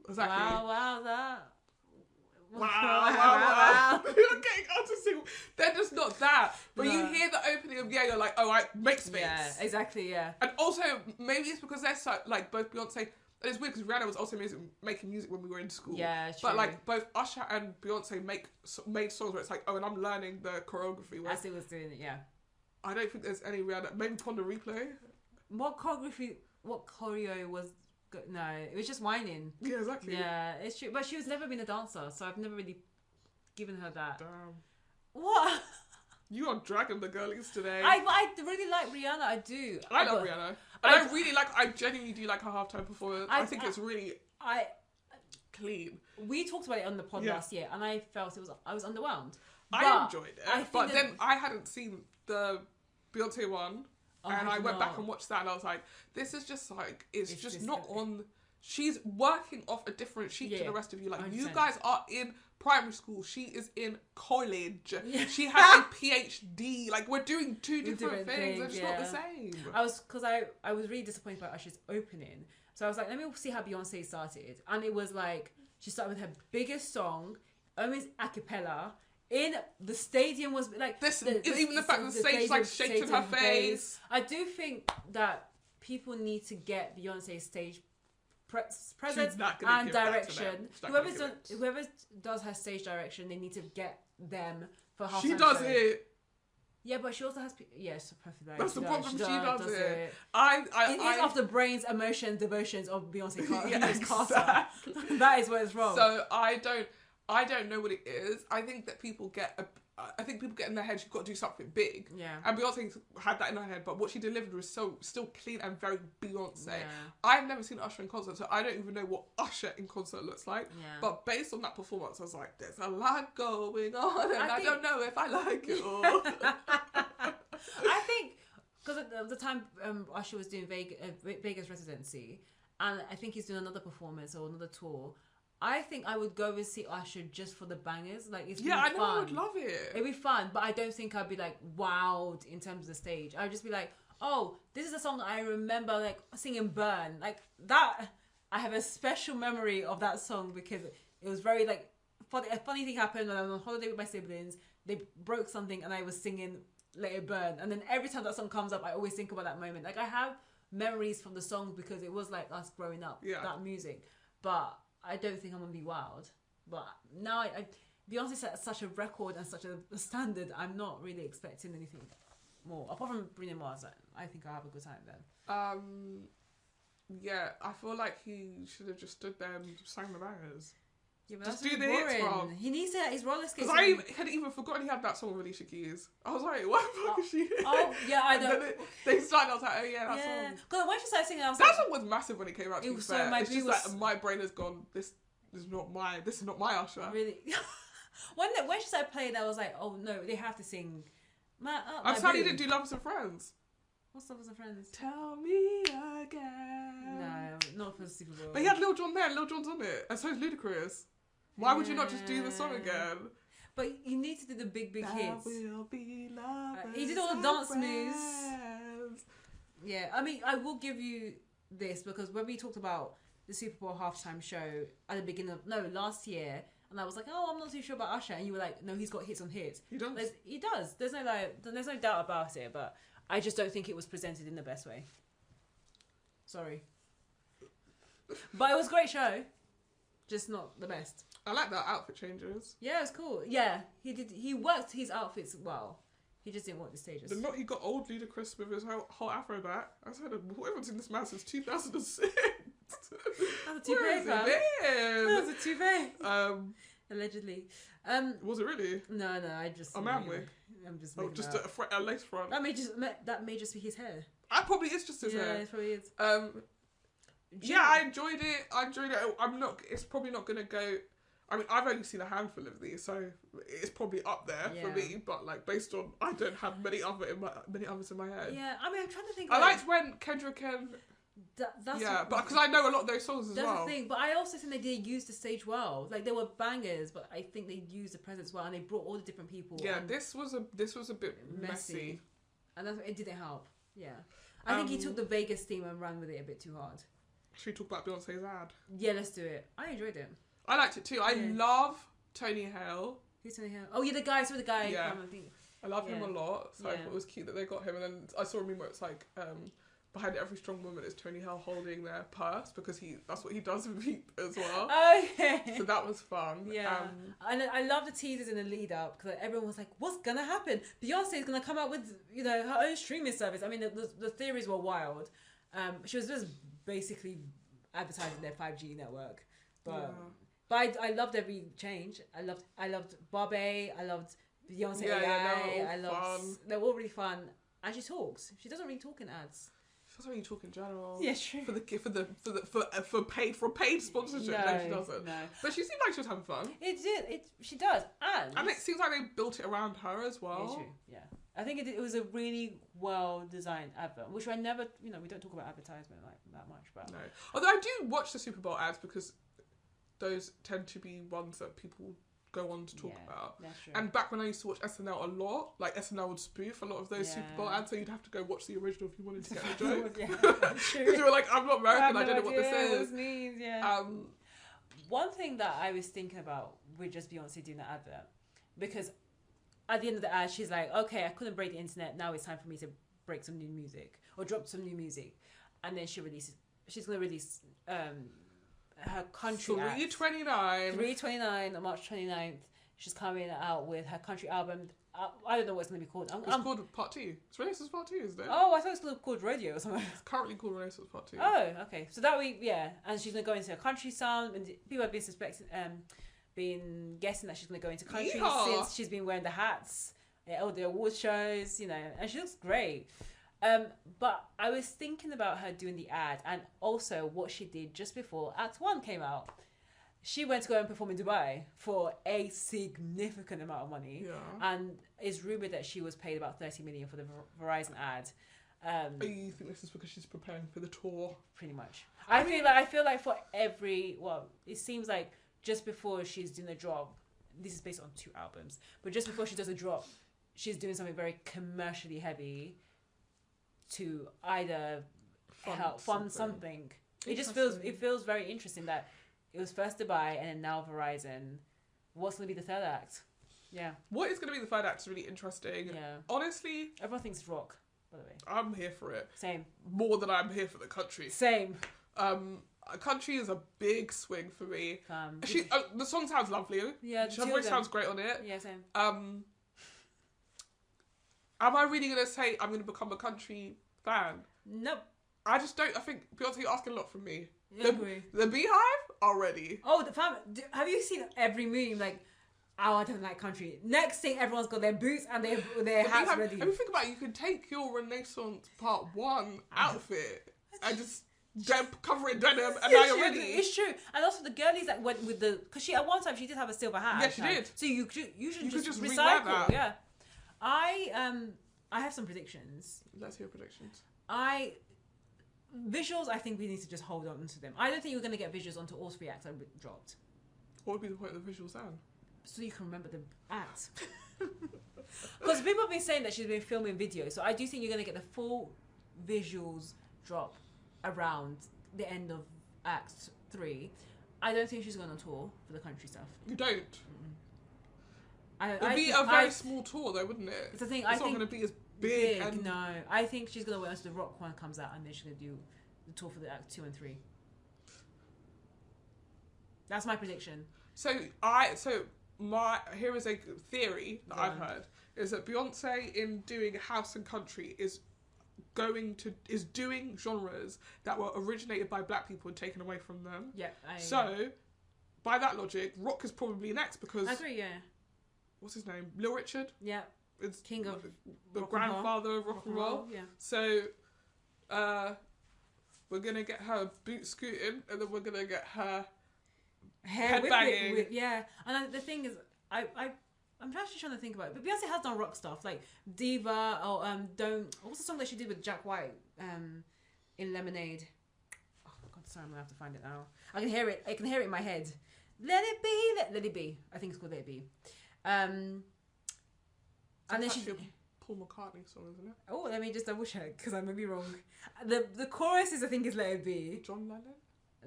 Exactly. Wow, that. Wow. You're getting out to sing. They're just not that. But you hear the opening of you're like, oh, right, make space. Yeah, exactly, yeah. And also, maybe it's because they're so, like, both Beyonce, and it's weird because Rihanna was also making music when we were in school. Yeah, true. But, like, both Usher and Beyonce made songs where it's like, oh, and I'm learning the choreography. As he was doing it, yeah. I don't think there's any Rihanna. Maybe Ponder Replay. What choreo was... No, it was just whining. Yeah, exactly. Yeah, it's true. But she was never been a dancer, so I've never really given her that. Damn. What? You are dragging the girlies today. I really like Rihanna. I do. I love Rihanna. I genuinely do like her halftime performance. I think it's really clean. We talked about it on the pod last year, and I felt I was underwhelmed. I enjoyed it, but then I hadn't seen the Beyonce one. And I went back and watched that and I was like, this is just like, it's just not on... She's working off a different sheet to the rest of you. Like, 100%. You guys are in primary school. She is in college. Yeah. She has a PhD. Like, we're doing two different things. They're just not the same. I was really disappointed by Usher's opening. So I was like, let me see how Beyonce started. And it was like, she started with her biggest song, almost a cappella. In the stadium was like even the fact that the stage like shaking her face. I do think that people need to get Beyonce's stage presence and direction. Whoever does her stage direction, they need to get them for half. She does it. Yeah, but she also has. Yes, perfect. That's the problem. She does it. It is of the brains, emotions, devotions of Beyonce Carter. That is where it's wrong. So I don't know what it is. I think that people get in their head she's got to do something big. Yeah. And Beyonce had that in her head, but what she delivered was still clean and very Beyonce. Yeah. I've never seen Usher in concert, so I don't even know what Usher in concert looks like. Yeah. But based on that performance, I was like, there's a lot going on, and I don't know if I like it all. I think because at the time Usher was doing Vegas residency, and I think he's doing another performance or another tour. I think I would go and see Usher just for the bangers. Like, it's really fun. I would love it. It'd be fun, but I don't think I'd be like wowed in terms of the stage. I'd just be like, oh, this is a song I remember like singing Burn. Like that, I have a special memory of that song because it was very like a funny thing happened when I was on holiday with my siblings. They broke something and I was singing Let It Burn. And then every time that song comes up, I always think about that moment. Like, I have memories from the songs because it was like us growing up, that music. But I don't think I'm going to be wild. But now Beyonce set such a record and such a standard, I'm not really expecting anything more. Apart from Bruno Mars, I think I'll have a good time then. Yeah, I feel like he should have just stood there and sang the bangers. Yeah, but just that's do the boring. hits, bro. He needs to his roller skates. Because I had even forgotten he had that song with Alicia Keys. I was like, what the fuck is she? Oh, yeah, I know. They started, I was like, oh yeah, that song. Because when she started singing, I was that like... song was massive when it came out, to be fair. It's just like, my brain has gone, this is not my Usher. Really? when she started playing, I was like, oh no, they have to sing... I'm sad he didn't do Lovers and Friends. What's Lovers and Friends? Tell me again. No, not for the Super Bowl. But he had Lil Jon there, and Lil Jon's on it. And so is Ludacris. Why would you not just do the song again? But you need to do the big hits. Will be he did all the dance moves. Yeah, I mean, I will give you this because when we talked about the Super Bowl halftime show at the beginning of last year, and I was like, oh, I'm not too sure about Usher, and you were like, no, he's got hits on hits. He does. He does. There's no doubt about it, but I just don't think it was presented in the best way. Sorry, but it was a great show, just not the best. I like that outfit changes. Yeah, it was cool. Yeah, he did. He worked his outfits well. He just didn't work the stages. He got old Ludacris with his whole afro back. I said, whoever's seen this man since 2006. That's a toupee, fam. That was a toupee. Allegedly. Was it really? No, I just... I'm just just a lace front. That may just be his hair. That probably is just his hair. Yeah, it probably is. Yeah, I enjoyed it. It's probably not going to go... I mean, I've only seen a handful of these, so it's probably up there for me. But like, based on, I don't have many others in my head. Yeah, I mean, I'm trying to think. I liked when Kendrick and that's but because I know a lot of those songs as well. That's the thing. But I also think they did use the stage well. Like, they were bangers, but I think they used the presence well, and they brought all the different people. Yeah, this was a bit messy, and it didn't help. Yeah, I think he took the Vegas theme and ran with it a bit too hard. Should we talk about Beyonce's ad? Yeah, let's do it. I enjoyed it. I liked it too. I love Tony Hale. Who's Tony Hale? Oh yeah, the guy. Yeah. I love him a lot. So I thought it was cute that they got him. And then I saw a meme where it's like, behind every strong woman is Tony Hale holding their purse because that's what he does with Veep as well. Oh yeah. So that was fun. Yeah. And I love the teasers in the lead up because everyone was like, "What's gonna happen? Beyonce is gonna come out with her own streaming service." I mean, the theories were wild. She was just basically advertising their 5G network, but. But I loved every change. I loved Bobby. I loved Beyonce AI. They're all really fun. And she talks. She doesn't really talk in ads. She doesn't really talk in general. Yeah, true. For paid sponsorship. No, she doesn't. No. But she seemed like she was having fun. She does. And it seems like they built it around her as well. Yeah, true. Yeah. I think it was a really well designed advert, which I never, we don't talk about advertisement like that much, but no. Although I do watch the Super Bowl ads because those tend to be ones that people go on to talk about. That's true. And back when I used to watch SNL a lot, like SNL would spoof a lot of those Super Bowl ads, so you'd have to go watch the original if you wanted to get the joke. Because you were like, I'm not American, I don't know what this is. What this means, yeah. One thing that I was thinking about with just Beyonce doing the advert, because at the end of the ad, she's like, okay, I couldn't break the internet, now it's time for me to break some new music, or drop some new music. And then she's going to release her country 3/29 on March 29th. She's coming out with her country album. I don't know what it's going to be called. It's called Part 2. It's Renaissance Part 2, isn't it? Oh, I thought it was called Radio or something. It's currently called Renaissance Part 2. Oh, okay. So that week, and she's going to go into a country sound, and people have been guessing that she's going to go into country since she's been wearing the hats at all the award shows, and she looks great. But I was thinking about her doing the ad and also what she did just before Act 1 came out. She went to go and perform in Dubai for a significant amount of money. Yeah. And it's rumoured that she was paid about 30 million for the Verizon ad. You think this is because she's preparing for the tour? Pretty much. I feel like for it seems like just before she's doing a drop, this is based on 2 albums, but just before she does a drop, she's doing something very commercially heavy to either fund something. It feels very interesting that it was first Dubai and then now Verizon, what's going to be the third act? Yeah. What is going to be the third act is really interesting. Yeah. Honestly, everyone thinks it's rock, by the way. I'm here for it. Same. More than I'm here for the country. Same. Country is a big swing for me. The song sounds lovely. Yeah, her voice sounds great on it. Yeah, same. Am I really going to say I'm going to become a country fan? Nope. I just don't. I think Beyonce, you're asking a lot from me. Yeah, I agree. The Beehive already. Oh, the fam. Have you seen every meme? Like, oh, I don't like country. Next thing, everyone's got their boots and their hats ready. If you think about it, you can take your Renaissance Part 1 outfit and just cover it in denim, and now you're ready. It's true. And also the girlies that went with the, because she at one time she did have a silver hat. Yeah, she did. So you should just recycle recycle. that. Yeah. I have some predictions. Let's hear predictions. Visuals, I think we need to just hold on to them. I don't think we're going to get visuals until all 3 acts are dropped. What would be the point of the visuals then? So you can remember the act. Because people have been saying that she's been filming videos, so I do think you're going to get the full visuals drop around the end of Act 3. I don't think she's going on tour for the country stuff. You don't? Mm-mm. It'd be a very small tour though, wouldn't it? It's the thing, it's not going to be as big. And... No, I think she's going to wait until the rock one comes out and then she's going to do the tour for the Act 2 and 3. That's my prediction. Here is a theory that I've heard, is that Beyonce in doing house and country is doing genres that were originated by black people and taken away from them. Yeah. By that logic, rock is probably next because I agree. Yeah. What's his name? Lil Richard. Yeah. It's King of the grandfather of rock and roll. Yeah. So, we're gonna get her boot scooting, and then we're gonna get her hair banging. Yeah. And the thing is, I'm actually trying to think about it. But Beyonce has done rock stuff like Diva or what's the song that she did with Jack White in Lemonade? Oh God, sorry, I'm gonna have to find it now. I can hear it in my head. Let it be, let it be. I think it's called Let It Be. And then she. Paul McCartney song, isn't it? Oh, let me just double check because I may be wrong. The chorus is, I think, is Let It Be. John Lennon.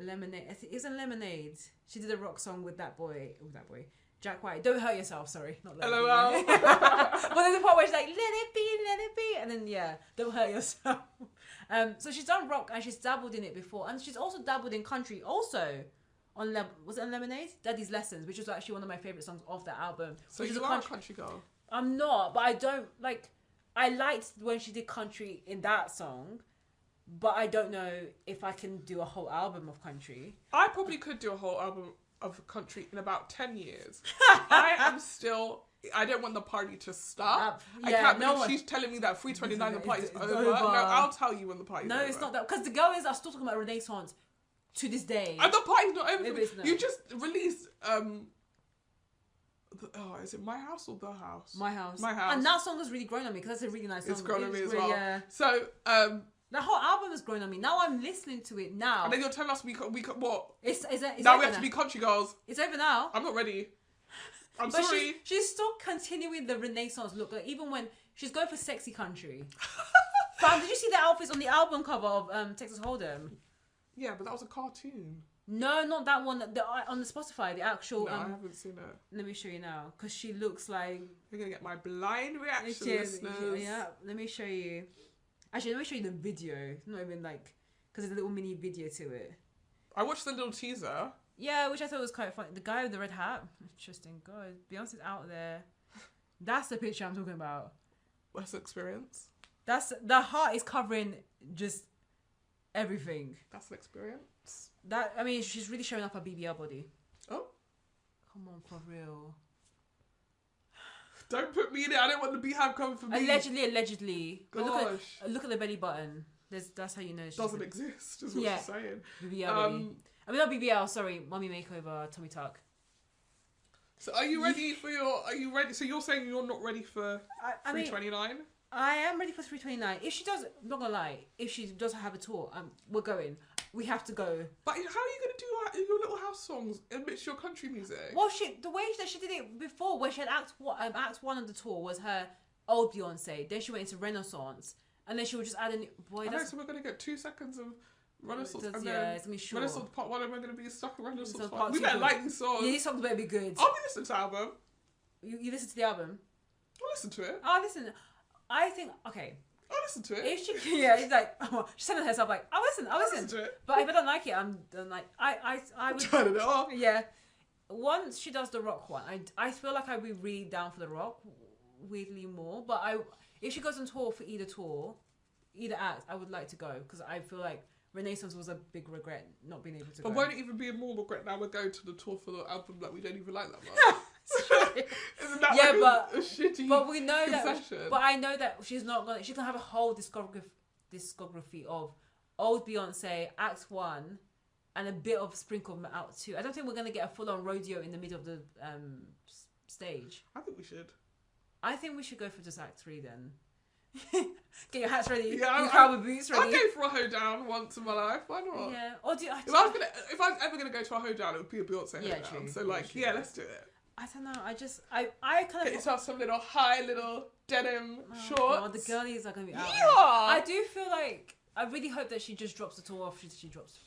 Lemonade. It isn't Lemonade. She did a rock song with that boy. Jack White. Don't hurt yourself. Sorry, not Let LOL. It Be. Well, there's a part where she's like, let it be, and then don't hurt yourself. So she's done rock and she's dabbled in it before, and she's also dabbled in country. Also, was it on Lemonade? Daddy's Lessons, which was actually one of my favorite songs off that album. So you are a country girl. I'm not, but I don't like. I liked when she did country in that song, but I don't know if I can do a whole album of country. I probably could do a whole album of country in about 10 years. I don't want the party to stop. I can't believe she's telling me that 329 the party's over. No, I'll tell you when the party's over. No, it's not that. Because the girls are still talking about Renaissance to this day. And the party's not over. Maybe you just released... is it My House or The House? My House. My House. And that song has really grown on me because that's a really nice song. It's grown on me as really, well. Yeah. So, the whole album has grown on me. Now I'm listening to it now. And then you're telling us we what? It's now we have to be country girls. It's over now. I'm not ready. I'm but sorry. She's still continuing the Renaissance look. Like, even when she's going for sexy country. Fam, did you see the outfits on the album cover of Texas Hold'em? Yeah, but that was a cartoon. No, not that one. On the Spotify, the actual. No, I haven't seen it. Let me show you now, because she looks like. You're gonna get my blind reaction, listeners. Yeah, let me show you. Actually, let me show you the video. It's not even like, because there's a little mini video to it. I watched the little teaser. Yeah, which I thought was quite funny. The guy with the red hat. Interesting. God, Beyonce's out there. That's the picture I'm talking about. What's the experience? The heart is covering just everything. That's an experience. She's really showing off her BBL body. Oh. Come on, for real. Don't put me in it. I don't want the Beehive coming for me. Allegedly. Gosh. Look at the belly button. That's how you know she doesn't exist, is what she's saying. BBL baby. Not BBL, sorry. Mommy makeover, tummy tuck. So are you ready? So you're saying you're not ready for 329? I am ready for 329. If she does, I'm not gonna lie, if she does have a tour, we're going. We have to go. But how are you going to do your little house songs amidst your country music? Well, the way that she did it before, where she had Act 1 of the tour was her old Beyonce. Then she went into Renaissance. And then she would just add in... So we're going to get 2 seconds of Renaissance. It's And gonna then be short. Renaissance part 1, am I going to be stuck in Renaissance Renaissance part? part We 2 better good. like these songs. Yeah, these songs better be good. I'll be listening to the album. You listen to the album? I'll listen to it. Oh, listen. I think, okay. I'll listen to it. If she, yeah, it's like, she's telling herself, like, I'll listen. to it. But if I don't like it, I'm like, I would. Turn it off. Yeah. Once she does the rock one, I feel like I'd be really down for the rock, weirdly more. But if she goes on tour for either act, I would like to go because I feel like Renaissance was a big regret not being able to go. But won't it even be a more regret now we're going to the tour for the album that we don't even like that much? Isn't that yeah, like but a shitty but we know concession? that. But I know that she's gonna have a whole discography of old Beyonce, Act 1, and a bit of sprinkle of Act 2. I don't think we're gonna get a full on rodeo in the middle of the stage. I think we should. I think we should go for just Act 3 then. Get your hats ready. Yeah, your cowboy boots ready. I'll go for a hoedown once in my life. Why not? Yeah. Or do if I was ever gonna go to a hoedown, it would be a Beyonce hoedown. True. So like, true. yeah, let's do it. I don't know. I kind of Get yourself some little denim shorts. God, the girlies are gonna be out. Yeah. I do feel like I really hope that she just drops the tour off. She drops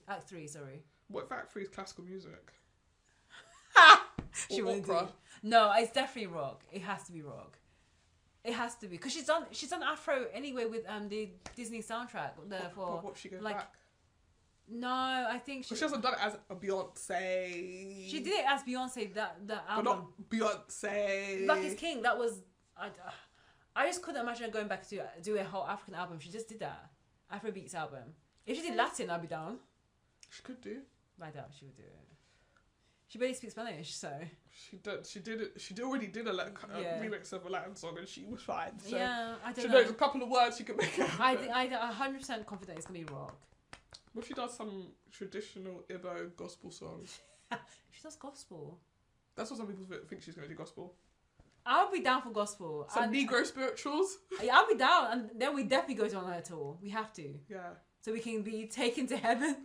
Act 3. Sorry. What if Act 3 is classical music? She wouldn't do opera. it. No, it's definitely rock. It has to be rock. It has to be because she's done Afro anyway with the Disney soundtrack. But what if she goes like, back? No, I think But she hasn't done it as a Beyonce. She did it as Beyonce that But album. not Beyonce. Black is King. That was I just couldn't imagine her going back to do a whole African album. She just did that Afrobeats album. If she did Latin, I'd be down. She could do. I doubt she would do it. She barely speaks Spanish, so She did it. She already did a remix of a Latin song, and she was fine. So yeah, I don't she know. knows a couple of words she can make out. I think I'm 100% confident it's gonna be rock. What if she does some traditional Igbo gospel songs? She does gospel. That's what some people think she's going to do gospel. I'll be down for gospel. Some Negro spirituals. Yeah, I'll be down, and then we definitely go on her tour. We have to. Yeah. So we can be taken to heaven.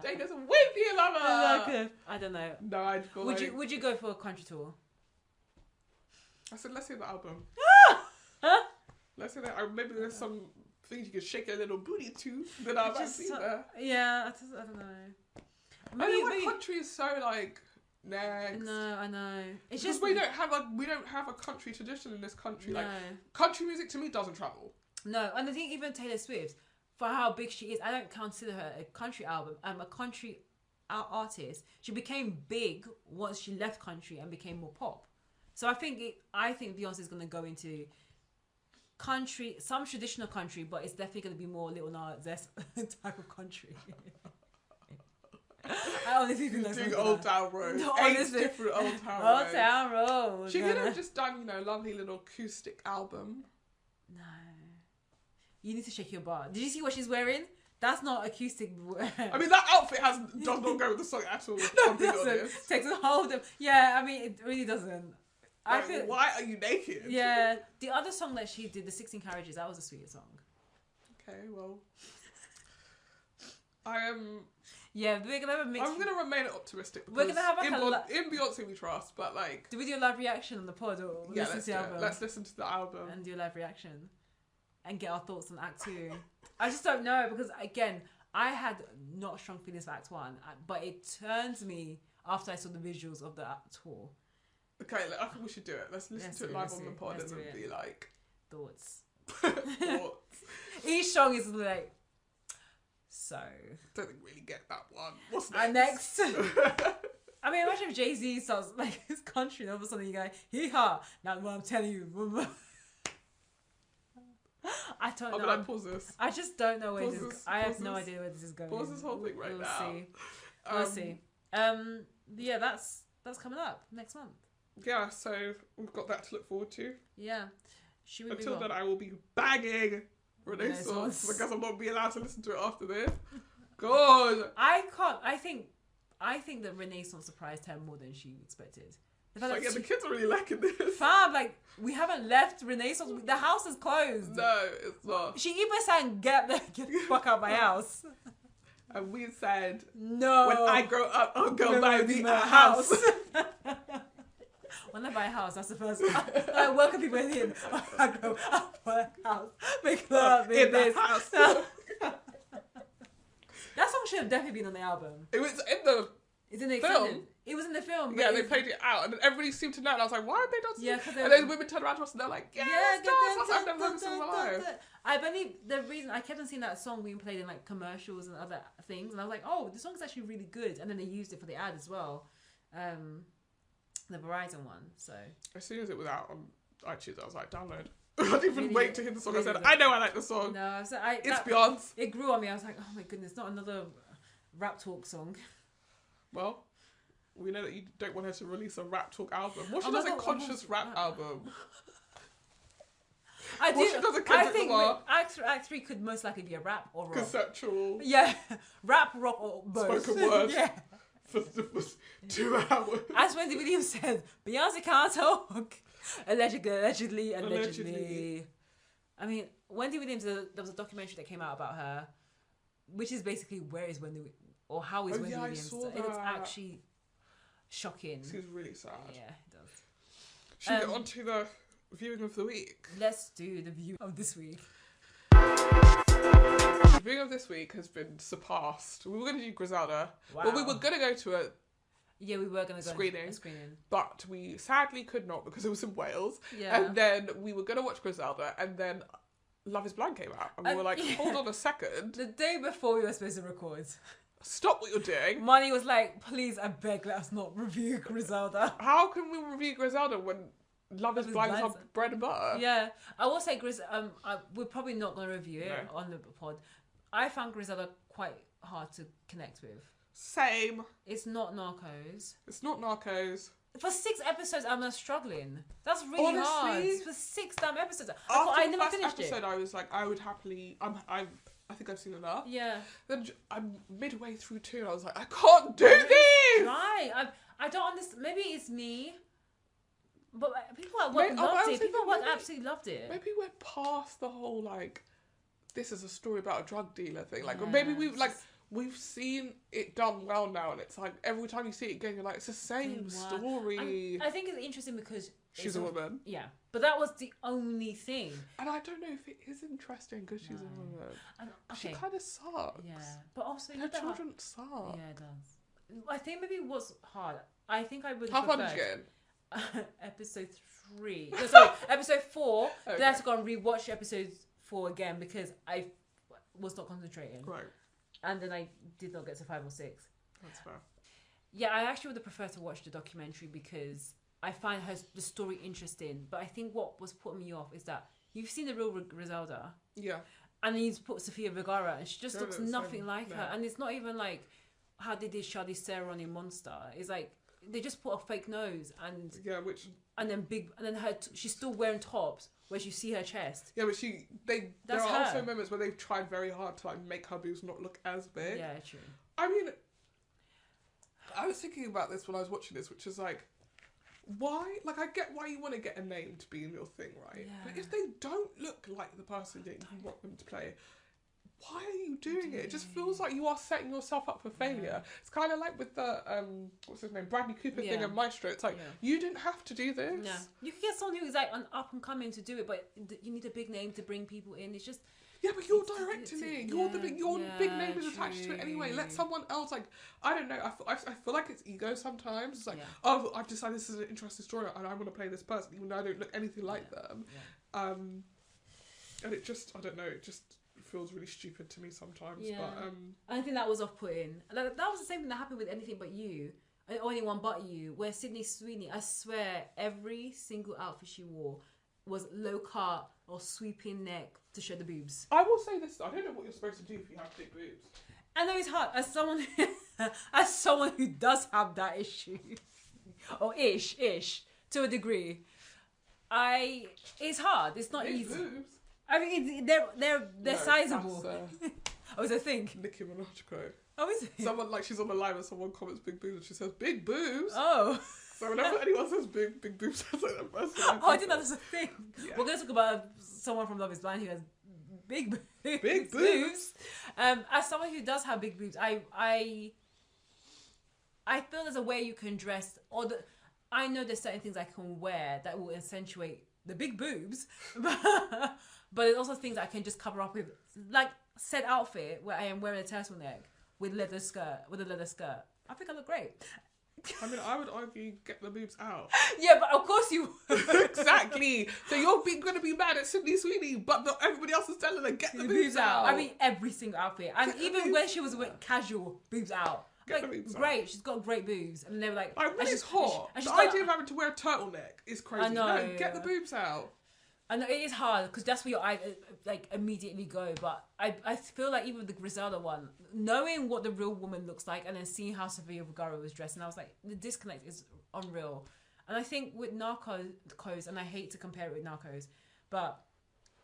Take us with you, lover. I don't know. No, I'd go. Would you go for a country tour? I said, let's hear the album. Let's hear that. Maybe there's some things you can shake a little booty to that I might see there. Yeah, I don't know. Maybe country is so like next. No, I know. It's because just we don't have a country tradition in this country. No. Like country music to me doesn't travel. No, and I think even Taylor Swift, for how big she is, I don't consider her a country a country artist. She became big once she left country and became more pop. So I think Beyonce's gonna go into country, some traditional country, but it's definitely gonna be more Lil Nas X type of country. I honestly think that's doing Old Town Road. No, 8 honestly. different Old Town Old Roads. Town Road. She could have just done, lovely little acoustic album. No. You need to shake your butt. Did you see what she's wearing? That's not acoustic. I mean, that outfit does not go with the song at all. No, it doesn't. Takes a hold of. Yeah, I mean, it really doesn't. I feel. Why are you naked? Yeah, the other song that she did, the 16 Carriages, that was a sweet song. Okay, well, I am. Yeah, we're gonna have a mix. I'm gonna remain optimistic. We're gonna have in Beyonce we trust, but like. Do we do a live reaction on the pod or Yeah, listen to the album? Let's listen to the album and do a live reaction, and get our thoughts on Act 2. I just don't know because again, I had not strong feelings for Act 1, but it turns me after I saw the visuals of the tour. Okay, I think we should do it. Let's listen to it live on the pod and be like thoughts. Thoughts. Each song is like so. Don't think we really get that one. What's next? I mean, imagine if Jay-Z starts like his country and all of a sudden you go, hee-haw, now what I'm telling you. I don't know. I'm gonna pause this. I just don't know where this is. I have no idea where this is going. Pause this whole thing right now. We'll see. Yeah, that's coming up next month. Yeah, so we've got that to look forward to. Yeah. Until then, I will be bagging Renaissance because I'm not being allowed to listen to it after this. God. I can't. I think that Renaissance surprised her more than she expected. The kids are really liking this. Fam, we haven't left Renaissance. The house is closed. No, it's not. She even sang, get the fuck out of my house. And we said, no. when I grow up, I'll go buy me a house. When I buy a house, that's the first. I welcome people in. I go, I buy a house, make love in this house. That song should have definitely been on the album. It was in the It's in the film. extended. It was in the film. Yeah, they played it out, and then everybody seemed to know. And I was like, "Why are they not?" Yeah, because and then women turned around to us, and they're like, "Yeah, it's dance." I've never heard this in my life. I believe the reason I kept on seeing that song being played in like commercials and other things, and I was like, "Oh, the song's actually really good." And then they used it for the ad as well, the Verizon one. So As soon as it was out on iTunes, I was like, "Download." I didn't even Really- wait to hear the song. I really said, good. "I know I like the song. no, so It's Beyonce." It grew on me. I was like, "Oh my goodness, not another rap talk song." Well, we know that you don't want her to release a rap talk album. What if she Oh my does a God, conscious rap album? I What do. she does a I Kendrick think Lamar? Act 3 could most likely be a rap or rock. Conceptual Yeah, rap, rock, or both. spoken word Yeah. for 2 hours. As Wendy Williams said, Beyonce can't talk. Allegedly. Allegedly. I mean, Wendy Williams, there was a documentary that came out about her, which is basically where is Wendy, or how is Oh, Wendy yeah, I Williams? saw And it's that. actually shocking. This is really sad. Yeah, it does. Should we get on to the viewing of the week? Let's do the view of this week. The viewing of this week has been surpassed. We were going to do Griselda. Wow. Well, we were going to go to it, Yeah, we were going to go Screening. a screening. but we sadly could not because it was in Wales. Yeah. And then we were going to watch Griselda, and then Love is Blind came out. And we were like, yeah. hold on a second. The day before we were supposed to record, Stop what you're doing. Money was like, please, I beg, let us not review Griselda. How can we review Griselda when Love is Blind is our bread and butter? Yeah, I will say we're probably not going to review it on the pod. I found Griselda quite hard to connect with. Same. It's not Narcos. It's not Narcos. For 6 episodes, I'm struggling. That's really hard. Honestly, For 6 damn episodes. After I the never first finished episode, it. I was like, I would happily. I think I've seen enough. Yeah. Then I'm midway through 2, and I was like, I can't do this. Right. I don't understand. Maybe it's me. But people at work Maybe- loved I it. was People at work thinking absolutely loved it. Maybe we're past the whole like, this is a story about a drug dealer thing. Like, Yeah, maybe we've it's like. just- We've seen it done well now, and it's like every time you see it again, you're like, it's the same story. I think it's interesting because She's a woman. Yeah, but that was the only thing. And I don't know if it is interesting because she's a woman. She Okay. kind of sucks. Yeah, but also Her children suck. Yeah, it does. I think maybe it was hard. I think I would. How far did you get in? Episode 3. No, sorry, episode 4. Okay. Then I had to go and rewatch episode 4 again because I was not concentrating. Right. And then I did not get to 5 or 6. That's fair. Yeah, I actually would have preferred to watch the documentary because I find the story interesting. But I think what was putting me off is that you've seen the real Griselda. Yeah. And then you put Sofia Vergara and she just No, looks no, nothing same. like No. her. And it's not even like how they did Charlize Theron in Monster. It's like they just put a fake nose and Yeah, which. then she's still wearing tops where you see her chest. Yeah, but there That's are her. also moments where they've tried very hard to like make her boobs not look as big. Yeah, true. I mean, I was thinking about this when I was watching this, which is like, why? Like, I get why you want to get a name to be in your thing, right? Yeah. But if they don't look like the person that you want them to play, why are you doing it? It just feels like you are setting yourself up for failure. Yeah. It's kind of like with the what's his name, Bradley Cooper thing Yeah. and Maestro. It's like you didn't have to do this. Yeah, you could get someone who's like an up and coming to do it, but you need a big name to bring people in. It's just Yeah, but you're directing it. You're the big name is attached to it anyway. true. Let someone else, like, I don't know. I feel like it's ego sometimes. It's like, Yeah. oh, I've decided this is an interesting story and I want to play this person, even though I don't look anything like them. Yeah. And it just, I don't know, it just feels really stupid to me sometimes. Yeah. But I think that was off-putting. That was the same thing that happened with Anything But You, or Anyone But You, where Sydney Sweeney, I swear, every single outfit she wore was low cut or sweeping neck to show the boobs. I will say this: I don't know what you're supposed to do if you have big boobs. I know it's hard as someone who does have that issue, or ish to a degree. It's hard. It's not Big easy. boobs. I mean, they're No, sizable. that's, Oh, is it a thing? Nicki Minaj quote. Oh, is it? Someone like she's on the live and someone comments big boobs and she says big boobs. Oh. So whenever anyone says big boobs, that's like the first thing Oh, I didn't know that's a thing. Yeah. We're going to talk about someone from Love Is Blind who has big Big boobs. As someone who does have big boobs, I feel there's a way you can dress, or I know there's certain things I can wear that will accentuate the big boobs, but there's also things I can just cover up with, like said outfit where I am wearing a turtleneck with a leather skirt. I think I look great. I mean, I would argue get the boobs out. Yeah, but of course you Exactly. So you're going to be mad at Sydney Sweeney, but everybody else is telling her get the boobs out. I mean, every single outfit, and even when she was casual, boobs out. Get like, the boobs great, she's got great boobs, and they were like, when it's hot, the idea of having to wear a turtleneck is crazy. I know. No, get the boobs out. I know it is hard because that's where your eyes like immediately go. But I feel like even with the Griselda one, knowing what the real woman looks like and then seeing how Sofia Vergara was dressed, and I was like, the disconnect is unreal. And I think with Narcos, and I hate to compare it with Narcos, but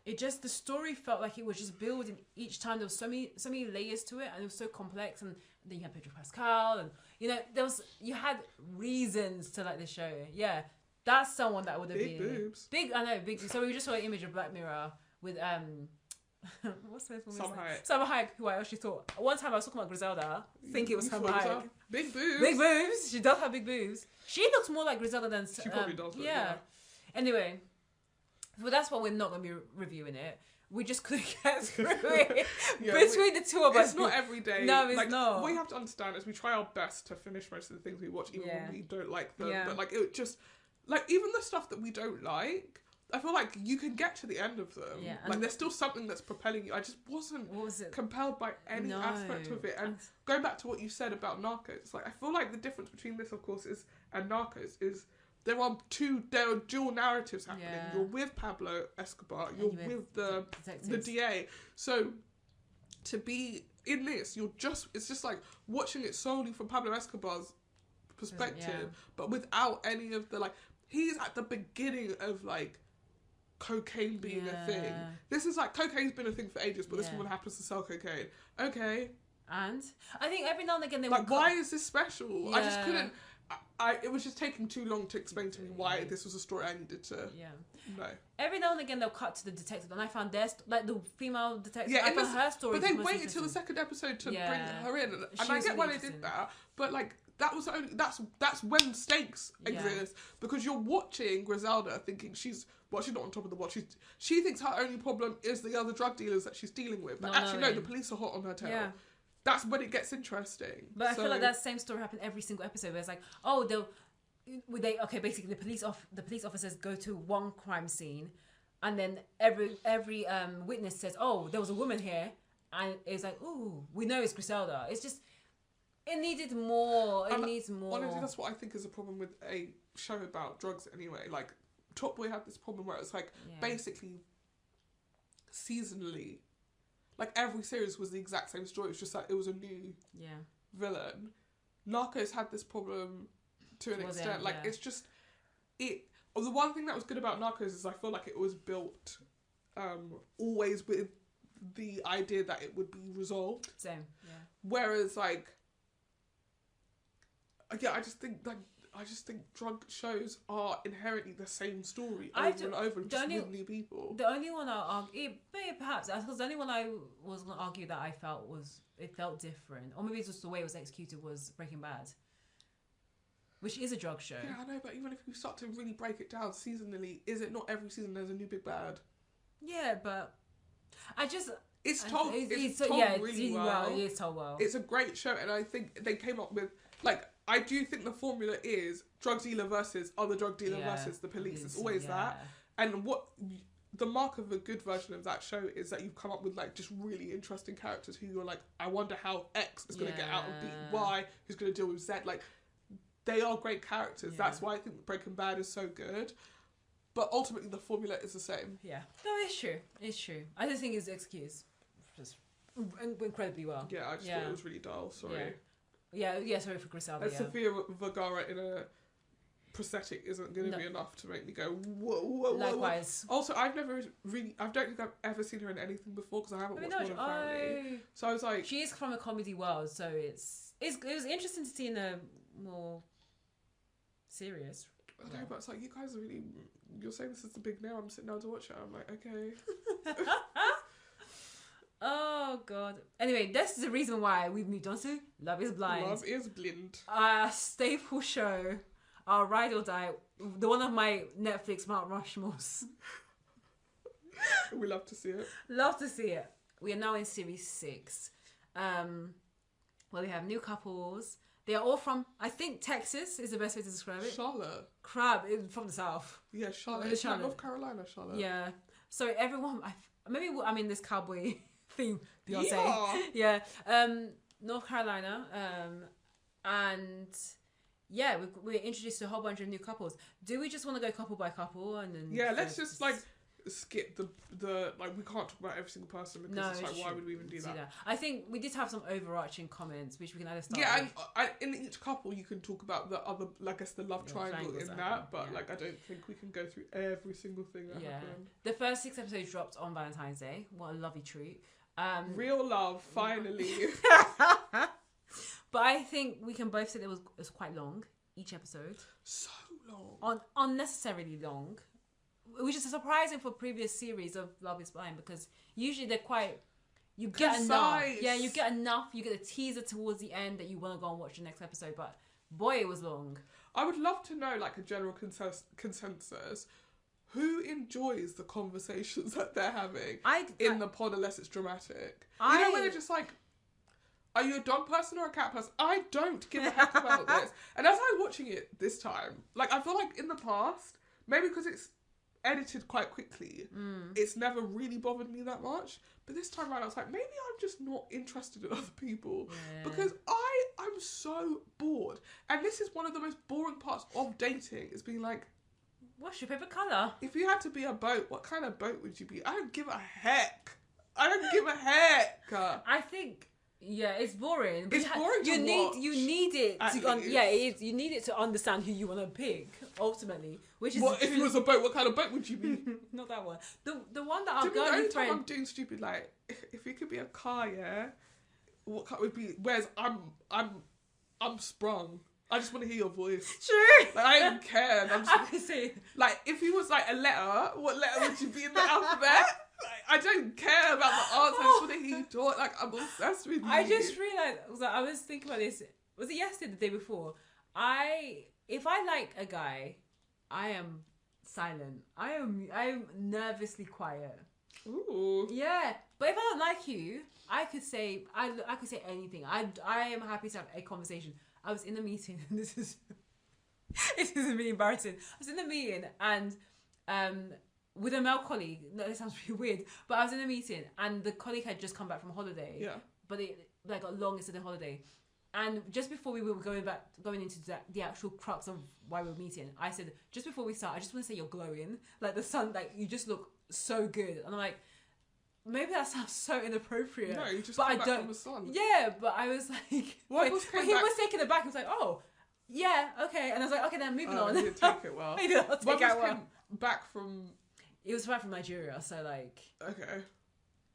it just, the story felt like it was just building each time. There was so many layers to it, and it was so complex. And then you had Pedro Pascal, and you had reasons to like the show. Yeah. That's someone that would have been boobs. Big. I know, big. So we just saw an image of Black Mirror with what's the woman's name? Salma Hayek, who I actually thought one time I was talking about Griselda, think it was Salma Hayek. Big boobs. Big boobs. She does have big boobs. She looks more like Griselda than she probably does. Yeah. Anyway, well, that's why we're not going to be reviewing it. We just couldn't get through it between the two of us. It's not every day. No, it's not. What you have to understand is we try our best to finish most of the things we watch, even when we don't like them. Yeah. But like it just, like even the stuff that we don't like, I feel like you can get to the end of them. Yeah, like there's still something that's propelling you. I just wasn't compelled by any aspect of it. And going back to what you said about Narcos, like I feel like the difference between this, of course, and Narcos is there are dual narratives happening. Yeah. You're with Pablo Escobar. You're with the DA. So to be in this, it's just like watching it solely from Pablo Escobar's perspective, but without any of the he's at the beginning of cocaine being a thing. This is cocaine's been a thing for ages, but this woman happens to sell cocaine. Okay. And I think every now and again they why is this special? Yeah. I just couldn't. It was just taking too long to explain to me why this was a story I needed to know. Every now and again they'll cut to the detective, and I found the female detective. I found her story. But they waited till the second episode to bring her in, and I get why they did that. But that was only that's when stakes exist, because you're watching Griselda thinking she's not on top of the world. She thinks her only problem is the other drug dealers that she's dealing with, but no, the police are hot on her tail. Yeah. That's when it gets interesting. But I feel like that same story happened every single episode where it's basically the police officers go to one crime scene, and then every witness says, oh, there was a woman here, and it's like, ooh, we know it's Griselda. It's just, it needed more. It needs more. Honestly, that's what I think is a problem with a show about drugs anyway. Top Boy had this problem where it's basically seasonally, every series was the exact same story. It's just it was a new villain. Narcos had this problem to an extent. It's just the one thing that was good about Narcos is I feel like it was built always with the idea that it would be resolved. Same, yeah. Whereas I just think drug shows are inherently the same story over and over, just with new people. The only one I'll argue, perhaps, because the only one I was going to argue that I felt it felt different, or maybe it's just the way it was executed, was Breaking Bad, which is a drug show. Yeah, I know, but even if you start to really break it down seasonally, is it not every season there's a new big bad? Yeah, but it's told really well. It is told well. It's a great show, and I think they came up with I do think the formula is drug dealer versus other drug dealer versus the police. It's always that. And what the mark of a good version of that show is that you've come up with just really interesting characters who you're I wonder how X is going to get out of B, Y, who's going to deal with Z. They are great characters. Yeah. That's why I think Breaking Bad is so good. But ultimately, the formula is the same. Yeah. No, it's true. It's true. I just think it's executed just incredibly well. Yeah, I just thought it was really dull. Sorry. Yeah, sorry for Griselda. Sofia Vergara in a prosthetic isn't going to be enough to make me go, whoa. Likewise. Also, I don't think I've ever seen her in anything before, because I haven't watched Modern Family. So I was like... She is from a comedy world, so it was interesting to see in a more serious... I know, but it's you guys are really... You're saying this is the big nail, I'm sitting down to watch it. I'm like, okay. Oh god. Anyway, that's the reason why we've moved on to Love is Blind. Love is Blind. A staple show. our ride or die, the one of my Netflix Mount Rushmores. We love to see it. Love to see it. We are now in series 6, where we have new couples. They are all from, I think, Texas is the best way to describe it. Charlotte. Crab is from the south. Yeah, Charlotte. It's Like North Carolina, Charlotte. Yeah. So everyone, this cowboy theme, Beyonce. Yeah. North Carolina. And yeah, we're introduced to a whole bunch of new couples. Do we just want to go couple by couple and then? Yeah, let's just like skip the like we can't talk about every single person because it's like why would we even do that? I think we did have some overarching comments which we can either start. Yeah, with. and in each couple you can talk about the other, like I guess the love triangle in that, but like I don't think we can go through every single thing that happened. The first 6 episodes dropped on Valentine's Day. What a lovely treat. Real love, finally. But I think we can both say it was quite long, each episode. So long. Unnecessarily long. Which is surprising for previous series of Love is Blind because usually they're quite... You get enough. Yeah, you get enough. You get a teaser towards the end that you want to go and watch the next episode. But boy, it was long. I would love to know like a general consensus. Who enjoys the conversations that they're having in the pod unless it's dramatic? You know when they're just like... Are you a dog person or a cat person? I don't give a heck about this. And as I'm watching it this time, like I feel like in the past, maybe because it's edited quite quickly, it's never really bothered me that much. But this time around, I was like, maybe I'm just not interested in other people because I'm so bored. And this is one of the most boring parts of dating is being like, what's your favourite colour? If you had to be a boat, what kind of boat would you be? I don't give a heck. I don't give a heck. I think... Yeah, it's boring. It's boring to watch. You need it to it is. You need it to understand who you want to pick ultimately. Which is if you was a boat, what kind of boat would you be? Not that one. The one that our girl friend. The only time I'm doing stupid, like if you could be a car, what car would be? Whereas I'm sprung. I just want to hear your voice. True. Like, I don't care. I'm just, I can see. Like if you was like a letter, what letter would you be in the alphabet? Like, I don't care about the answer. I just want to hear you talk. Like, I'm obsessed with you. I just realised, I was thinking about this. Was it yesterday, the day before? If I like a guy, I am silent. I am nervously quiet. Ooh. Yeah, but if I don't like you, I could say anything. I am happy to have a conversation. I was in a meeting. This is really embarrassing. I was in a meeting and with a male colleague. No, that sounds really weird. But I was in a meeting and the colleague had just come back from holiday. Yeah. But they like a long extended holiday. And just before we were going into the actual crux of why we were meeting, I said, just before we start, I just want to say you're glowing. Like the sun, like you just look so good. And I'm like, maybe that sounds so inappropriate. No, you just come back from the sun. Yeah, but I was like, he was taken aback. He was like, oh, yeah, okay. And I was like, okay, then moving on. He didn't take it well. He didn't take it well. Back from... He was back from Nigeria, so like... Okay.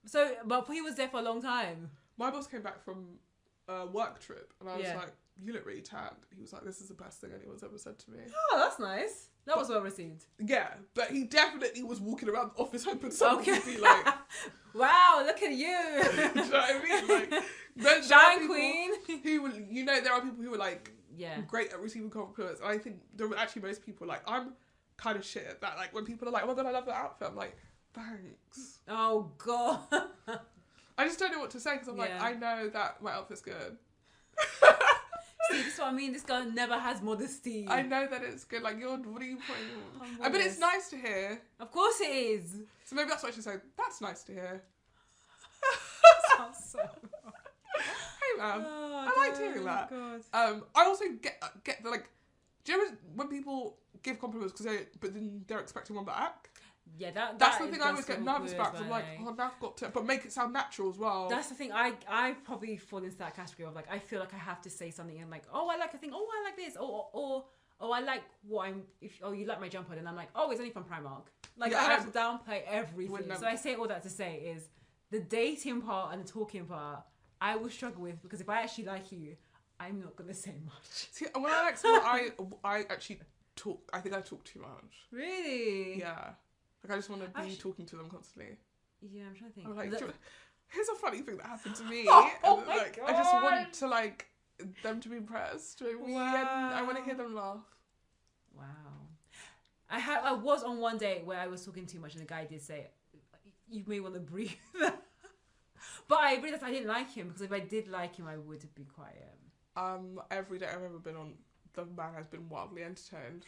So, but he was there for a long time. My boss came back from a work trip, and I was like, you look really tanned. He was like, this is the best thing anyone's ever said to me. Oh, that's nice. That was well received. Yeah, but he definitely was walking around the office hoping someone would be like... Wow, look at you. Do you know what I mean? Like, Shine queen. Who will, you know, there are people who are like great at receiving compliments. And I think there are actually most people like, I'm kind of shit at that. Like when people are like, oh my God, I love that outfit. I'm like, thanks. Oh God. I just don't know what to say because I'm like, I know that my outfit's good. See, this is what I mean. This girl never has modesty. I know that it's good. Like, what are you putting? But it's nice to hear. Of course it is. So maybe that's what I should say. That's nice to hear. Sounds so... Hey, man. Oh, I liked hearing that. God. I also get the, like, do you ever, when people give compliments but then they're expecting one back? Yeah, that's the thing I always get nervous about. I'm like, oh, now I've got to, but make it sound natural as well. That's the thing. I probably fall into that category of like, I feel like I have to say something and like, oh, I like a thing. Oh, I like this. Or I like what I'm. You like my jumper, then I'm like, oh, it's only from Primark. Like I have to downplay everything. So I say all that to say is the dating part and the talking part, I will struggle with because if I actually like you, I'm not gonna say much. See, when I like someone, I actually talk. I think I talk too much. Really? Yeah. Like, I just want to be talking to them constantly. Yeah, I'm trying to think. I'm like, here's a funny thing that happened to me. Oh my like, God. I just want to, like, them to be impressed with me. Wow. And I want to hear them laugh. Wow. I was on one date where I was talking too much and the guy did say, you may want to breathe. But I realized I didn't like him, because if I did like him, I would be quiet. Every date I've ever been on, the man has been wildly entertained.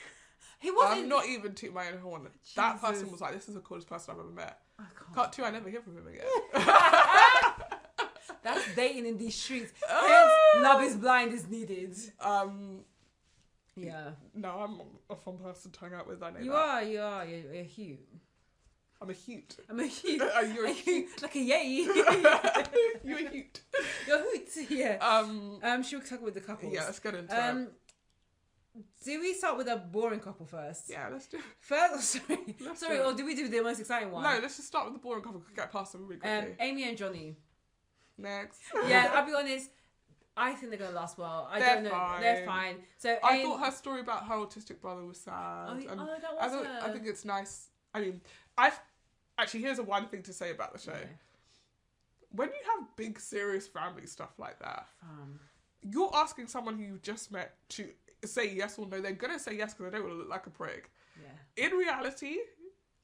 He wasn't. I'm not even tooting my own horn. That person was like, this is the coolest person I've ever met. Cut to, I never hear from him again. That's dating in these streets. Hence, love is blind is needed. Yeah. No, I'm a fun person to hang out with. I know you that. are. You're a hoot. I'm a hoot. I'm a hoot. You're a hoot. Like a yay. You're a hoot. You're a hoot. Yeah. Should we talk with the couples? Yeah, let's get into it. Do we start with a boring couple first? Yeah, let's do it. First, sorry, do it. or do we do the most exciting one? No, let's just start with the boring couple. Get past them really quickly. Amy and Johnny. Next. Yeah, I'll be honest. I think they're gonna last well. They're don't know. fine. They're fine. So I thought her story about her autistic brother was sad. That was I think it's nice. I mean, actually, here's a one thing to say about the show. Yeah. When you have big, serious family stuff like that, you're asking someone who you've just met to say yes or no. They're gonna say yes because they don't want to look like a prick. Yeah. In reality,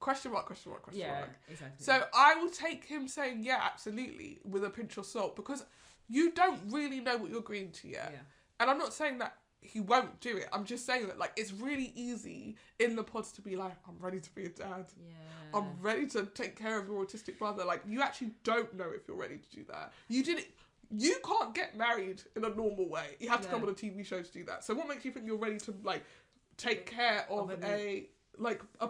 question mark. Yeah, exactly. So I will take him saying yeah, absolutely, with a pinch of salt, because you don't really know what you're agreeing to yet. Yeah. And I'm not saying that he won't do it. I'm just saying that, like, it's really easy in the pods to be like, I'm ready to be a dad. Yeah. I'm ready to take care of your autistic brother. Like, you actually don't know if you're ready to do that. You can't get married in a normal way. You have to come on a TV show to do that. So what makes you think you're ready to, like, take care of a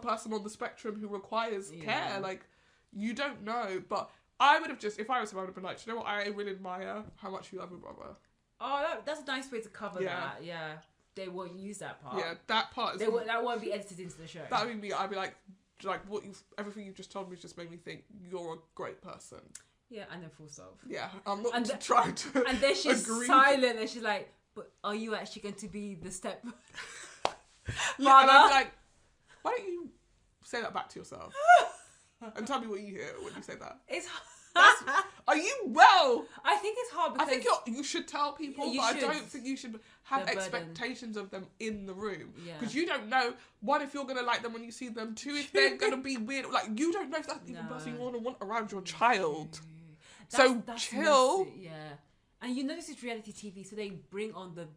person on the spectrum who requires care? Like, you don't know. But I would have just, if I was him, I would have been like, you know what? I really admire how much you love your brother. Oh, that's a nice way to cover that. Yeah. They won't use that part. Yeah, that part is... that won't be edited into the show. That would be me. I'd be like everything you've just told me just made me think you're a great person. Yeah, and then full stop. Yeah, I'm not trying to And then she's agree. silent and she's like, but are you actually going to be the step and I'd be like, why don't you say that back to yourself? And tell me what you hear when you say that. Are you well? I think it's hard because... I think you should tell people, but I don't think you should have expectations of them in the room. Because you don't know, one, if you're going to like them when you see them, two, if they're going to be weird. Like, you don't know if that's even the person you want around your child. That's chill. Messy, yeah. And you know this is reality TV, so they bring on the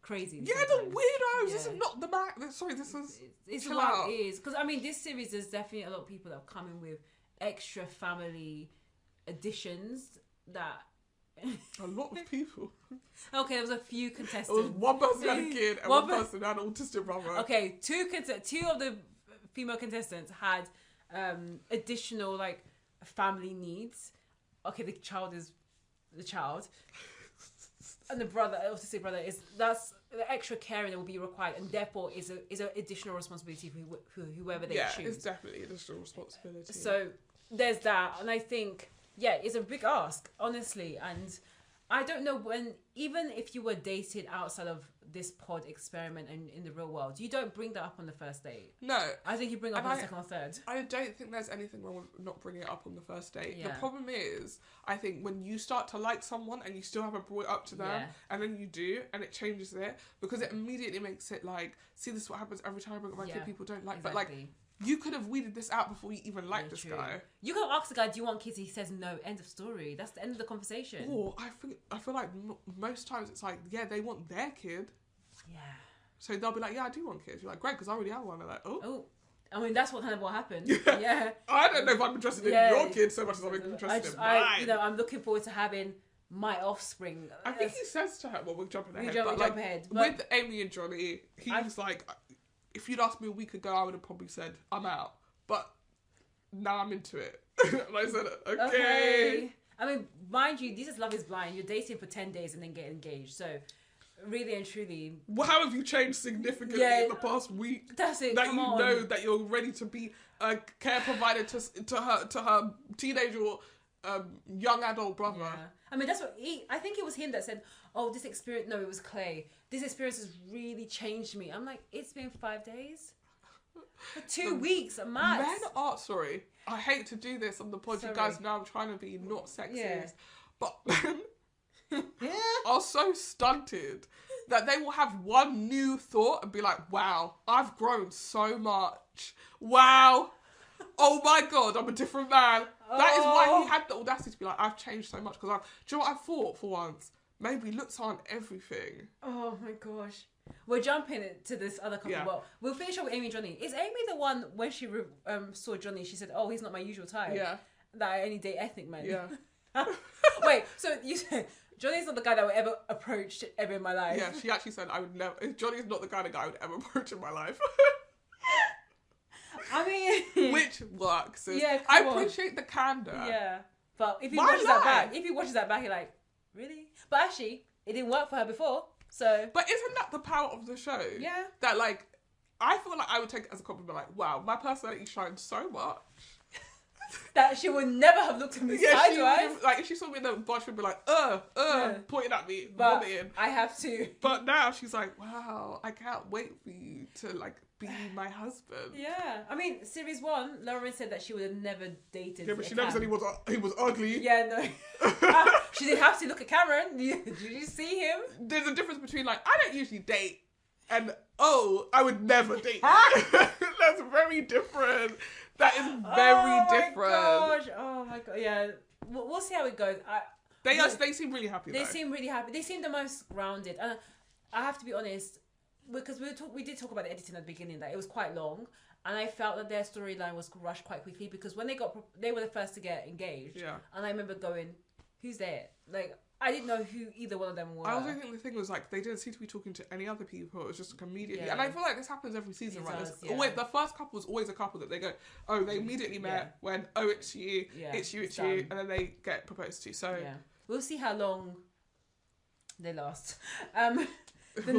crazy. Yeah, sometimes. The weirdos. Yeah. This is not the back. Sorry, this is... It's what it is. Because, I mean, this series, there's definitely a lot of people that have come in with extra family additions that... A lot of people. Okay, there was a few contestants. There was one person had a kid and one person had an autistic brother. Okay, two of the female contestants had additional, like, family needs. Okay, the child is the child. And the autistic brother that's the extra caring that will be required, and therefore is an additional responsibility for whoever they choose. Yeah, it's definitely additional responsibility. So there's that, and I think it's a big ask, honestly, and I don't know even if you were dated outside of this pod experiment and in the real world, you don't bring that up on the first date. No. I think you bring it up on the second or third. I don't think there's anything wrong with not bringing it up on the first date. Yeah. The problem is, I think when you start to like someone and you still haven't brought it up to them, and then you do, and it changes it, because it immediately makes it like, see, this is what happens every time I bring up my kid, people don't like, but like, you could have weeded this out before you even liked this guy. You could have asked the guy, do you want kids? He says no, end of story. That's the end of the conversation. Or I feel like most times it's like, they want their kid. Yeah. So they'll be like, I do want kids. You're like, great, because I already have one. They're like, oh. I mean, that's what happened. Yeah. I don't know if I'm interested in your kid so much as I'm interested in mine. I'm looking forward to having my offspring. I think he says to her, well, we're jumping ahead. Jump ahead. With Amy and Johnny, he was like, if you'd asked me a week ago, I would have probably said, I'm out. But now I'm into it. And I said, okay. I mean, mind you, this is Love is Blind. You're dating for 10 days and then get engaged. So, really and truly... Well, how have you changed significantly in the past week? That's it, that know that you're ready to be a care provider to her teenage or young adult brother. Yeah. I mean, that's what I think it was him that said, this experience... No, it was Clay. This experience has really changed me. I'm like, it's been 5 days? For 2 weeks, a month. Men are... Sorry, I hate to do this on the pod. You guys know I'm trying to be not sexist. But men are so stunted that they will have one new thought and be like, wow, I've grown so much. Wow. Oh my God, I'm a different man. That is why he had the audacity to be like, I've changed so much. Because do you know what I thought for once? Maybe looks aren't everything. Oh my gosh. We're jumping to this other couple. Yeah. Well, we'll finish up with Amy and Johnny. Is Amy the one, when she saw Johnny, she said, oh, he's not my usual type? Yeah. That I only date ethnic men? Yeah. Wait, so you said Johnny's not the guy that would ever approach ever in my life? Yeah, she actually said, I would never... Johnny's not the kind of guy I would ever approach in my life. I mean... Which works. Yeah, I appreciate the candor. Yeah. But if he Why watches that lie? back, you're like, really? But actually, it didn't work for her before, so... But isn't that the power of the show? Yeah. That, like, I feel like I would take it as a compliment, like, wow, my personality shines so much. That she would never have looked at me sideways. Like, if she saw me in the bar, she'd be like, pointing at me, but vomiting. I have to. But now she's like, wow, I can't wait for you to, like, be my husband. Yeah. I mean, series 1, Lauren said that she would have never dated. Yeah, but she never said he was ugly. Yeah, no. She did have to look at Cameron. Did you see him? There's a difference between, like, I don't usually date and, I would never date. That's very different. That is very different. Oh my gosh. Yeah. We'll see how it goes. They seem really happy, They though. seem really happy. They seem the most grounded. And I have to be honest, because we did talk about the editing at the beginning, that it was quite long. And I felt that their storyline was rushed quite quickly because when they were the first to get engaged. Yeah. And I remember going, who's there? Like, I didn't know who either one of them were. I also think the thing was, like, they didn't seem to be talking to any other people. It was just, like, immediately. Yeah. And I feel like this happens every season, It right? does, Always, the first couple is always a couple that they go, they immediately met when, it's you, it's you, it's you. And then they get proposed to. So yeah. We'll see how long they last. We'll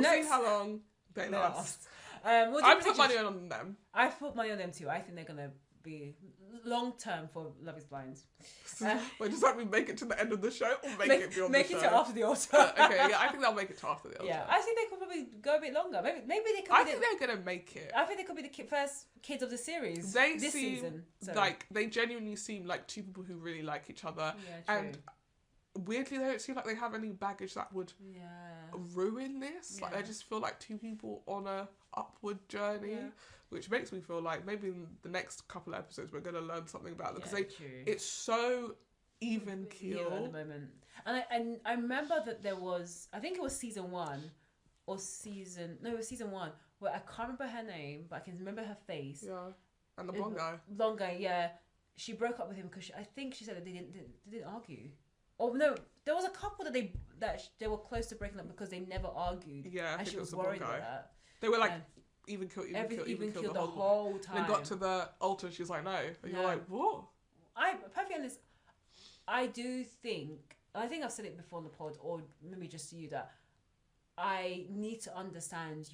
see how long they last. I put money on them. I put money on them too. I think they're going to be long term for Love is Blind. Wait, does that mean make it to the end of the show or make it beyond the show? Make it to after the altar. Okay, yeah, I think they'll make it to after the altar. Yeah, I think they could probably go a bit longer. Maybe they could. I think they're gonna make it. I think they could be the first kids of the series this season. So. Like they genuinely seem like two people who really like each other. Yeah, true. And weirdly, they don't seem like they have any baggage that would ruin this. Like, I just feel like two people on a upward journey, which makes me feel like maybe in the next couple of episodes we're going to learn something about them because it's so even keel at the moment. And I remember that there was, I think it was season 1 or season 1 where I can't remember her name, but I can remember her face. Yeah, and the blonde guy. Blonde guy, yeah. She broke up with him because I think she said that they didn't argue. Oh no, there was a couple that they were close to breaking up because they never argued. Yeah, I and think she it was was the worried blonde guy. about that. They were like even kill the whole time. Then got to the altar. She's like, no. And you're like, what? I'm perfectly honest. I do think, I think I've said it before on the pod, or maybe just to you, that I need to understand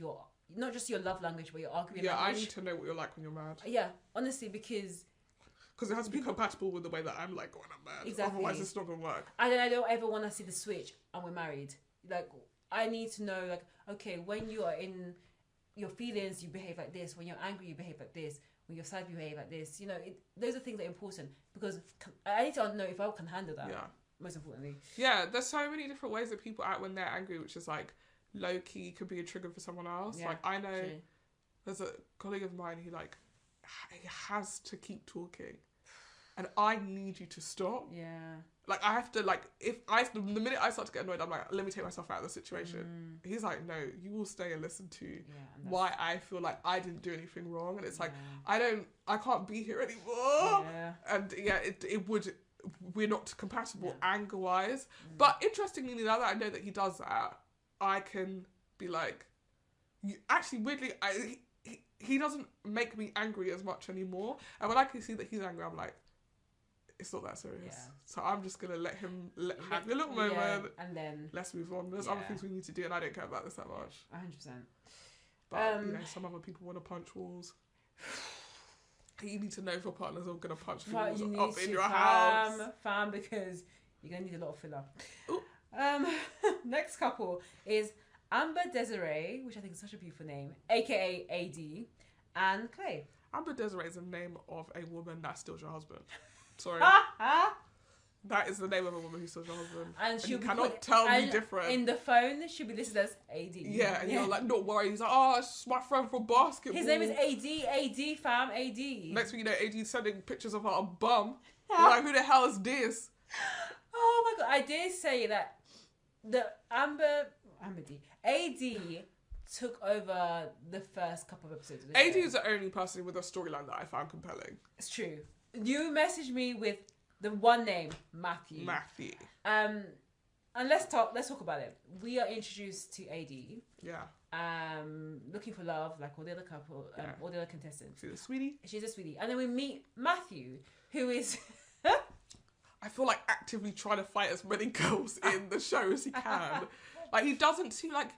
not just your love language, but your argument language. I need to know what you're like when you're mad. Yeah, honestly, because it has to be compatible with the way that I'm like when I'm mad. Exactly. Otherwise, it's not gonna work. And then I don't ever want to see the switch and we're married. Like, I need to know, like, okay, when you are in your feelings, you behave like this. When you're angry, you behave like this. When you're sad, you behave like this. You know, those are things that are important because I need to know if I can handle that. Yeah. Most importantly. Yeah, there's so many different ways that people act when they're angry, which is like low key could be a trigger for someone else. Yeah, like I know true. There's a colleague of mine who like he has to keep talking, and I need you to stop. Yeah. Like I have to the minute I start to get annoyed, I'm like, let me take myself out of the situation. He's like, no, you will stay and listen to why I feel like I didn't do anything wrong, and it's like I can't be here anymore. Yeah. And we're not compatible anger wise. But interestingly, now that I know that he does that, I can be like, weirdly, he doesn't make me angry as much anymore. And when I can see that he's angry, I'm like, it's not that serious. Yeah. So I'm just going to let him have a little moment. And then let's move on. There's other things we need to do and I don't care about this that much. 100%. But, some other people want to punch walls. You need to know if your partner's all going to punch walls up in your house. Fam, because you're going to need a lot of filler. Next couple is Amber Desiree, which I think is such a beautiful name, aka AD, and Clay. Amber Desiree is the name of a woman that steals your husband. Sorry. That is the name of a woman who stole your husband. And you cannot tell me different. In the phone, she'll be listed as AD. Yeah, and you're like, not worried. He's like, oh, it's my friend from basketball. His name is AD fam, AD. Next thing you know, AD's sending pictures of her on bum. You're like, who the hell is this? Oh my god, I did say that the AD took over the first couple of episodes of the AD show. is the only person with a storyline that I found compelling. It's true. You messaged me with the one name, Matthew. And let's talk about it. We are introduced to AD. Yeah. Looking for love, like all the other couple, all the other contestants. She's a sweetie. She's a sweetie. And then we meet Matthew, who is... I feel like actively trying to fight as many girls in the show as he can. Like, he doesn't seem like...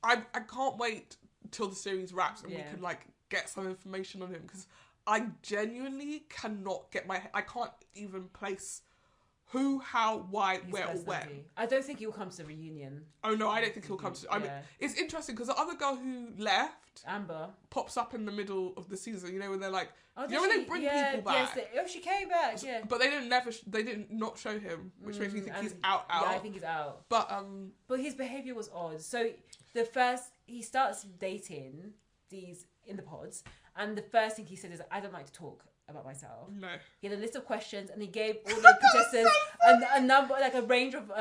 I can't wait till the series wraps and we can, like, get some information on him, because I genuinely cannot get I can't even place who, how, why, where, or when. I don't think he'll come to the reunion. Oh, no, I don't think he'll come to... I mean, it's interesting, because the other girl who left... Amber. Pops up in the middle of the season, you know, when they're like... Oh, you know when they bring people back? Yes, she came back, yeah. But they didn't not show him, which makes me think he's out. Yeah, I think he's out. But his behaviour was odd. So he starts dating these in the pods, and the first thing he said is, I don't like to talk about myself. No. He had a list of questions, and he gave all the contestants a number, like a range of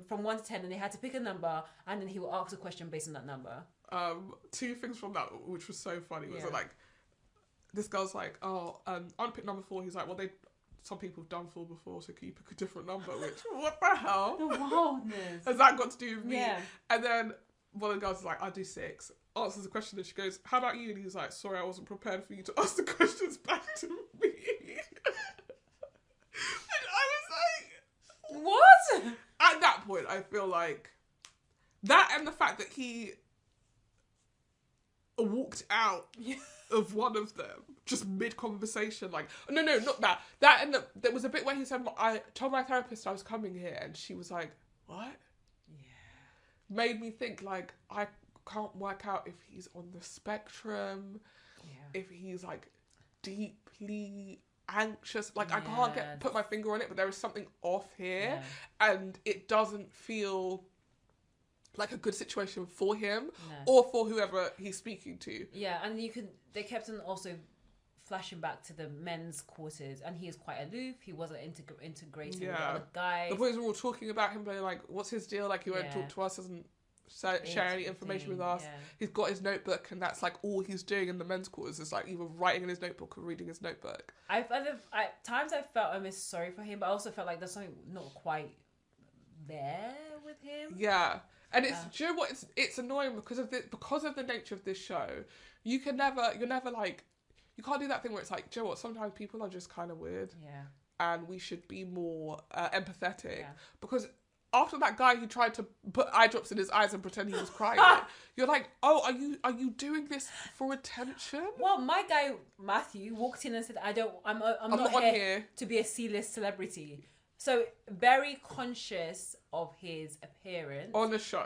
from 1 to 10, and they had to pick a number, and then he would ask a question based on that number. Two things from that which was so funny was that, like, this girl's like, oh, I want to pick number 4. He's like, well, some people have done 4 before, so can you pick a different number? Which, what the hell? The wildness. Has that got to do with me? Yeah. And then one of the girls is like, I'll do 6. Answers the question, and she goes, how about you? And he's like, sorry, I wasn't prepared for you to ask the questions back to me. And I was like... What? At that point, I feel like... That and the fact that he walked out of one of them just mid-conversation, like, no, not that. That and there was a bit where he said, I told my therapist I was coming here, and she was like, what? Yeah. Made me think, like, I can't work out if he's on the spectrum, if he's, like, deeply anxious. Like, I can't put my finger on it, but there is something off here, and it doesn't feel... like a good situation for him or for whoever he's speaking to. Yeah, and they kept on also flashing back to the men's quarters, and he is quite aloof. He wasn't integrating with other guys. The boys were all talking about him, being like, what's his deal? Like, he won't talk to us, doesn't share any information with us. He's got his notebook, and that's like all he's doing in the men's quarters is like either writing in his notebook or reading his notebook. At times I felt almost sorry for him, but I also felt like there's something not quite there with him. Yeah. And do you know what? It's annoying because of the nature of this show. You're never like, you can't do that thing where it's like, do you know what? Sometimes people are just kind of weird. Yeah. And we should be more empathetic. Yeah. Because after that guy who tried to put eye drops in his eyes and pretend he was crying, you're like, oh, are you doing this for attention? Well, my guy Matthew walked in and said, I'm not here to be a C-list celebrity. So very conscious of his appearance on the show,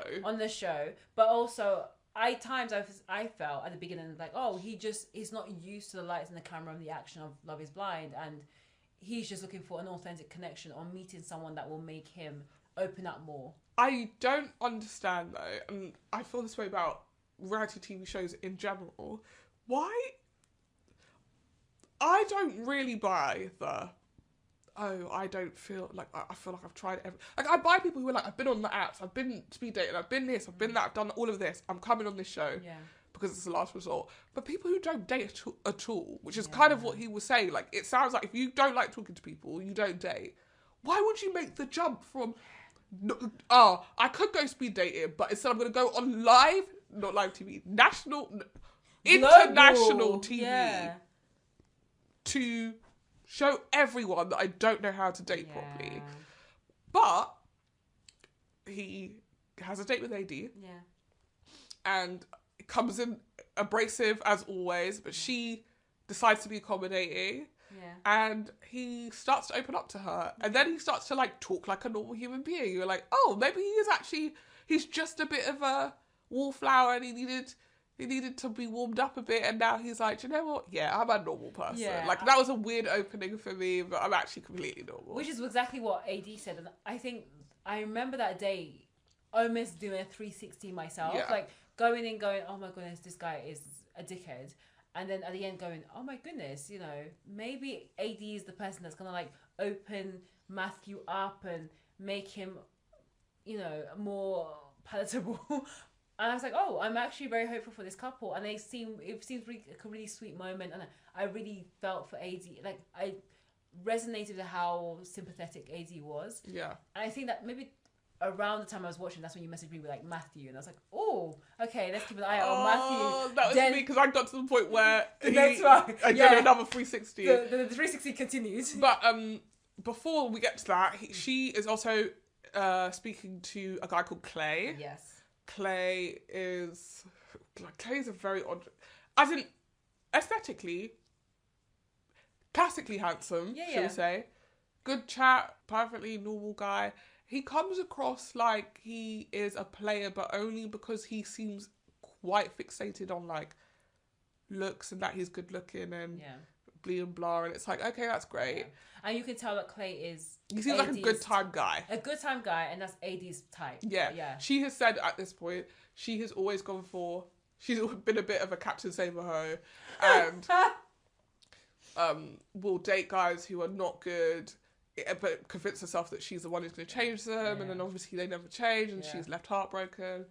but also I felt at the beginning like, oh, he's not used to the lights and the camera and the action of Love Is Blind, and he's just looking for an authentic connection or meeting someone that will make him open up more. I don't understand though, and I feel this way about reality TV shows in general. Why? I don't really buy I don't feel like I feel like I've tried everything. Like, I buy people who are like, I've been on the apps, I've been speed dating, I've been this, I've been that, I've done all of this, I'm coming on this show because it's the last resort. But people who don't date at all, which is kind of what he was saying, like, it sounds like if you don't like talking to people, you don't date. Why would you make the jump from, I could go speed dating, but instead I'm going to go on not live TV, international TV to show everyone that I don't know how to date properly. But he has a date with AD. Yeah. And it comes in abrasive as always, but she decides to be accommodating. Yeah. And he starts to open up to her. And then he starts to like talk like a normal human being. You're like, oh, maybe he's just a bit of a wallflower and he needed he needed to be warmed up a bit, and now he's like, do you know what? Yeah, I'm a normal person. Yeah. Like, that was a weird opening for me, but I'm actually completely normal. Which is exactly what AD said. And I think I remember that day almost doing a 360 myself. Yeah. Like, going in, going, oh my goodness, this guy is a dickhead. And then at the end going, oh my goodness, you know, maybe AD is the person that's going to, like, open Matthew up and make him, you know, more palatable. And I was like, oh, I'm actually very hopeful for this couple. And it seems really, like a really sweet moment. And I really felt for AD. Like, I resonated with how sympathetic AD was. Yeah. And I think that maybe around the time I was watching, that's when you messaged me with, like, Matthew. And I was like, oh, okay, let's keep an eye out on Matthew. That was me, because I got to the point where That's right. I did another 360. The 360 continues. But before we get to that, she is also speaking to a guy called Clay. Yes. Clay is a very odd, as in aesthetically, classically handsome, should we say. Good chat, perfectly normal guy. He comes across like he is a player, but only because he seems quite fixated on, like, looks and that he's good looking and blah and blah. And it's like, okay, that's great. Yeah. And you can tell that Clay is... He seems like a good time guy. A good time guy, and that's AD's type. Yeah. She has said at this point, she has always gone for... She's been a bit of a Captain Save-A-Ho, and will date guys who are not good, but convince herself that she's the one who's going to change them, and then obviously they never change, and she's left heartbroken.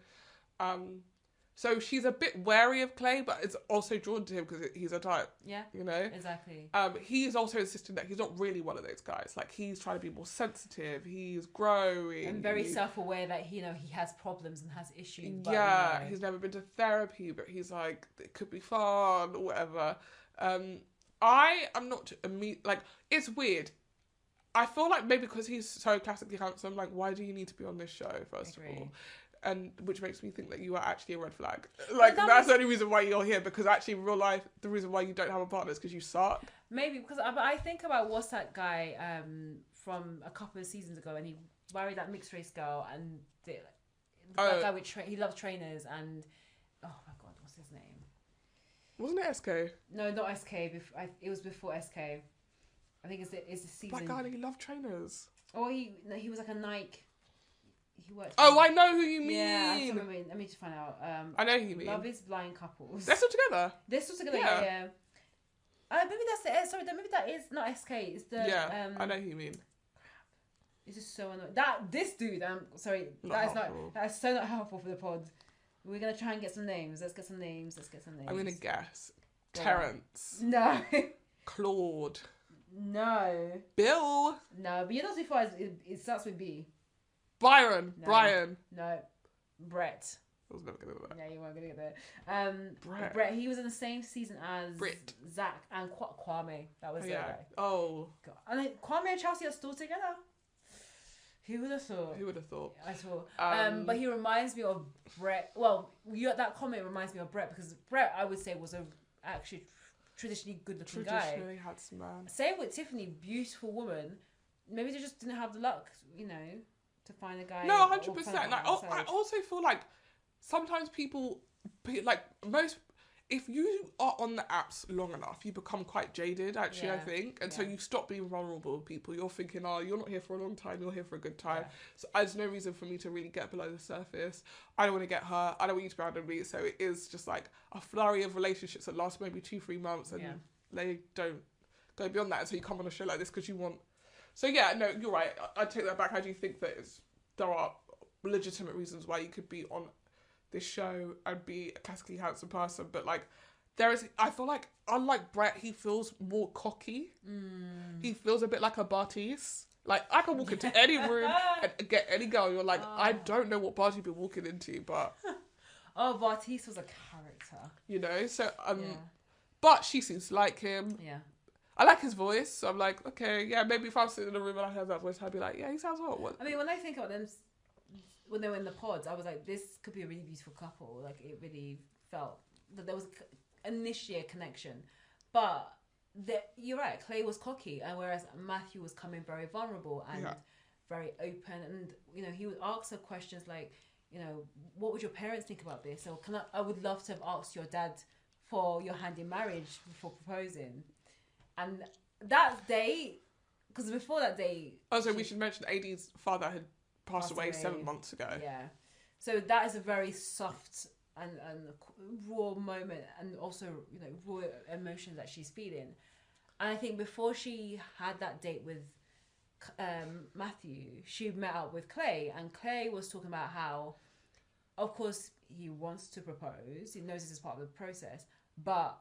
So she's a bit wary of Clay, but is also drawn to him because he's a type. Yeah, you know? Exactly. He's also insisting that he's not really one of those guys. Like, he's trying to be more sensitive. He's growing. And very self-aware that, you know, he has problems and has issues. But, he's never been to therapy, but he's like, it could be fun or whatever. I am not... Like, it's weird. I feel like maybe because he's so classically handsome, like, why do you need to be on this show, first of all? And which makes me think that you are actually a red flag. Like, that's the only reason why you're here, because actually in real life, the reason why you don't have a partner is because you suck. Maybe, because I think about what's that guy from a couple of seasons ago, and he married that mixed race girl, and that guy with he loves trainers, and oh my god, what's his name? Wasn't it SK? No, not SK. It was before SK. I think it's the season. That guy, he loved trainers. Oh, he was like a Nike. He worked. I know who you mean. Yeah, I remember. Let me just find out. I know who you mean. Love is Blind couples. They're still together. Yeah. Maybe that's the. Sorry, maybe that is not SK. It's the. Yeah, I know who you mean. It's just so annoying. This dude. Sorry, that is so not helpful for the pod. We're gonna try and get some names. Let's get some names. I'm gonna guess. Terrence. No. Claude. No. Bill. No, but you're not too far. It starts with B. Byron. No. Brian. No. Brett. I was never going to get that. Yeah, you weren't going to get there. Brett. He was in the same season as Brit. Zach and Kwame. That was the guy. Oh. God. And then Kwame and Chelsea are still together. Who would have thought? I saw. But he reminds me of Brett. Well, that comment reminds me of Brett, because Brett, I would say, was actually traditionally good-looking guy. Traditionally handsome man. Same with Tiffany, beautiful woman. Maybe they just didn't have the luck, you know, to find a guy. No, 100%. Like, I also feel like sometimes people, like, if you are on the apps long enough, you become quite jaded, actually, I think. And so you stop being vulnerable with people. You're thinking, you're not here for a long time, you're here for a good time. Yeah. So there's no reason for me to really get below the surface. I don't want to get hurt. I don't want you to be around me. So it is just like a flurry of relationships that last maybe 2-3 months, and they don't go beyond that. And so you come on a show like this because you want... So yeah, no, you're right. I take that back. I do think that there are legitimate reasons why you could be on this show and be a classically handsome person, but like I feel like, unlike Brett, he feels more cocky. He feels a bit like a Bartiz. Like, I can walk into any room and get any girl, you're like, I don't know what Barty be walking into, but Bartiz was a character, you know. So but she seems to like him. I like his voice, so I'm like, okay, yeah, maybe if I was sitting in a room and I heard that voice, I'd be like, yeah, he sounds hot. What? I mean, when I think about them when they were in the pods, I was like, this could be a really beautiful couple. Like, it really felt that there was initially a connection. But you're right, Clay was cocky, and whereas Matthew was coming very vulnerable and very open. And, you know, he would ask her questions like, what would your parents think about this? Or I would love to have asked your dad for your hand in marriage before proposing. And that day, because before that day... Also, we should mention AD's father had passed away 7 months ago. Yeah. So that is a very soft and raw moment, and also, raw emotions that she's feeling. And I think before she had that date with Matthew, she met up with Clay, and Clay was talking about how, of course, he wants to propose. He knows this is part of the process, but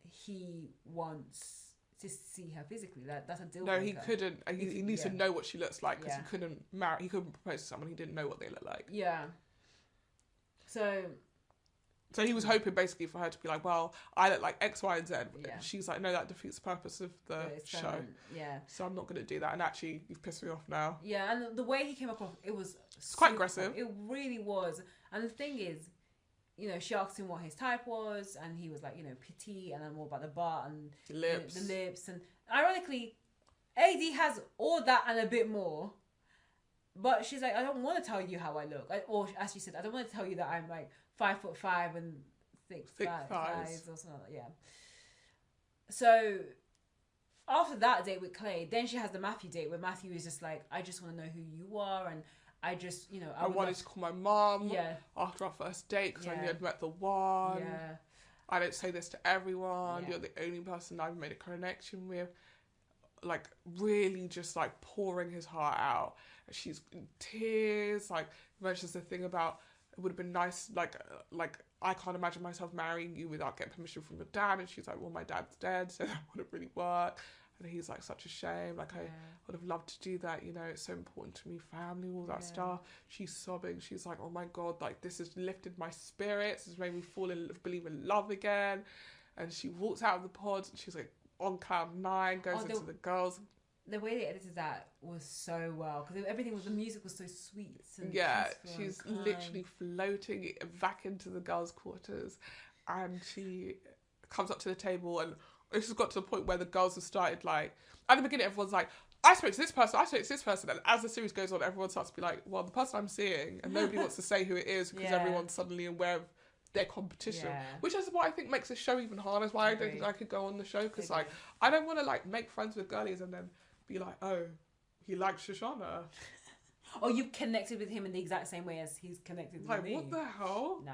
he wants to see her physically. That's a deal breaker. No, he couldn't. He needs to know what she looks like, because he couldn't propose to someone he didn't know what they look like. Yeah. So he was hoping basically for her to be like, well, I look like X, Y, and Z. Yeah. She's like, no, that defeats the purpose of the show. Yeah. So I'm not going to do that. And actually, you've pissed me off now. Yeah, and the way he came across, it was... It's quite aggressive. It really was. And the thing is, she asked him what his type was, and he was like, petite, and then more about the butt and the lips. The lips. And ironically, AD has all that and a bit more. But she's like, I don't want to tell you how I look. Or as she said, I don't want to tell you that I'm like 5'5" and thick thighs or something like that. Yeah. So after that date with Clay, then she has the Matthew date where Matthew is just like, I just want to know who you are, and I just, I wanted to call my mum after our first date because I knew I'd met the one. Yeah. I don't say this to everyone. Yeah. You're the only person I've made a connection with. Like, really just like pouring his heart out. She's in tears. Like, mentions the thing about it would have been nice. Like I can't imagine myself marrying you without getting permission from your dad. And she's like, well, my dad's dead, so that wouldn't really work. And he's like, such a shame. Like, I would have loved to do that. It's so important to me, family, all that stuff. She's sobbing. She's like, oh my God, like, this has lifted my spirits. It's made me believe in love again. And she walks out of the pod. And she's like on cloud 9, goes into the girls. The way they edited that was so well, because the music was so sweet. And she's literally floating back into the girls' quarters, and she comes up to the table, and it's just got to the point where the girls have started, like, at the beginning everyone's like, I spoke to this person, and as the series goes on, everyone starts to be like, well, the person I'm seeing, and nobody wants to say who it is because everyone's suddenly aware of their competition, which is what I think makes the show even harder. Is why I don't think I could go on the show, because like, I don't want to like make friends with girlies and then be like, oh, he likes Shoshana. Or you connected with him in the exact same way as he's connected with me. What the hell? Nah.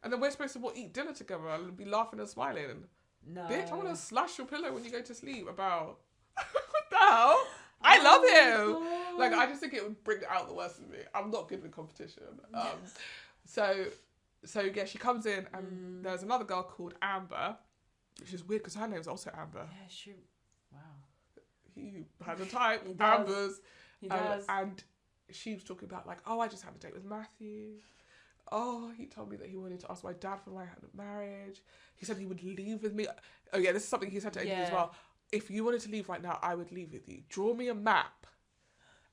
And then we're supposed to eat dinner together and be laughing and smiling. No. Bitch, I want to slash your pillow when you go to sleep about... What the hell? I love him. God. Like, I just think it would bring out the worst in me. I'm not good with competition. So yeah, she comes in, and there's another girl called Amber, which is weird because her name's also Amber. Yeah, she... Wow. He has a type, He does. Amber's. He does. And she was talking about like, oh, I just had a date with Matthew. Oh, he told me that he wanted to ask my dad for my hand in marriage. He said he would leave with me. Oh yeah, this is something he said to AD as well. If you wanted to leave right now, I would leave with you. Draw me a map,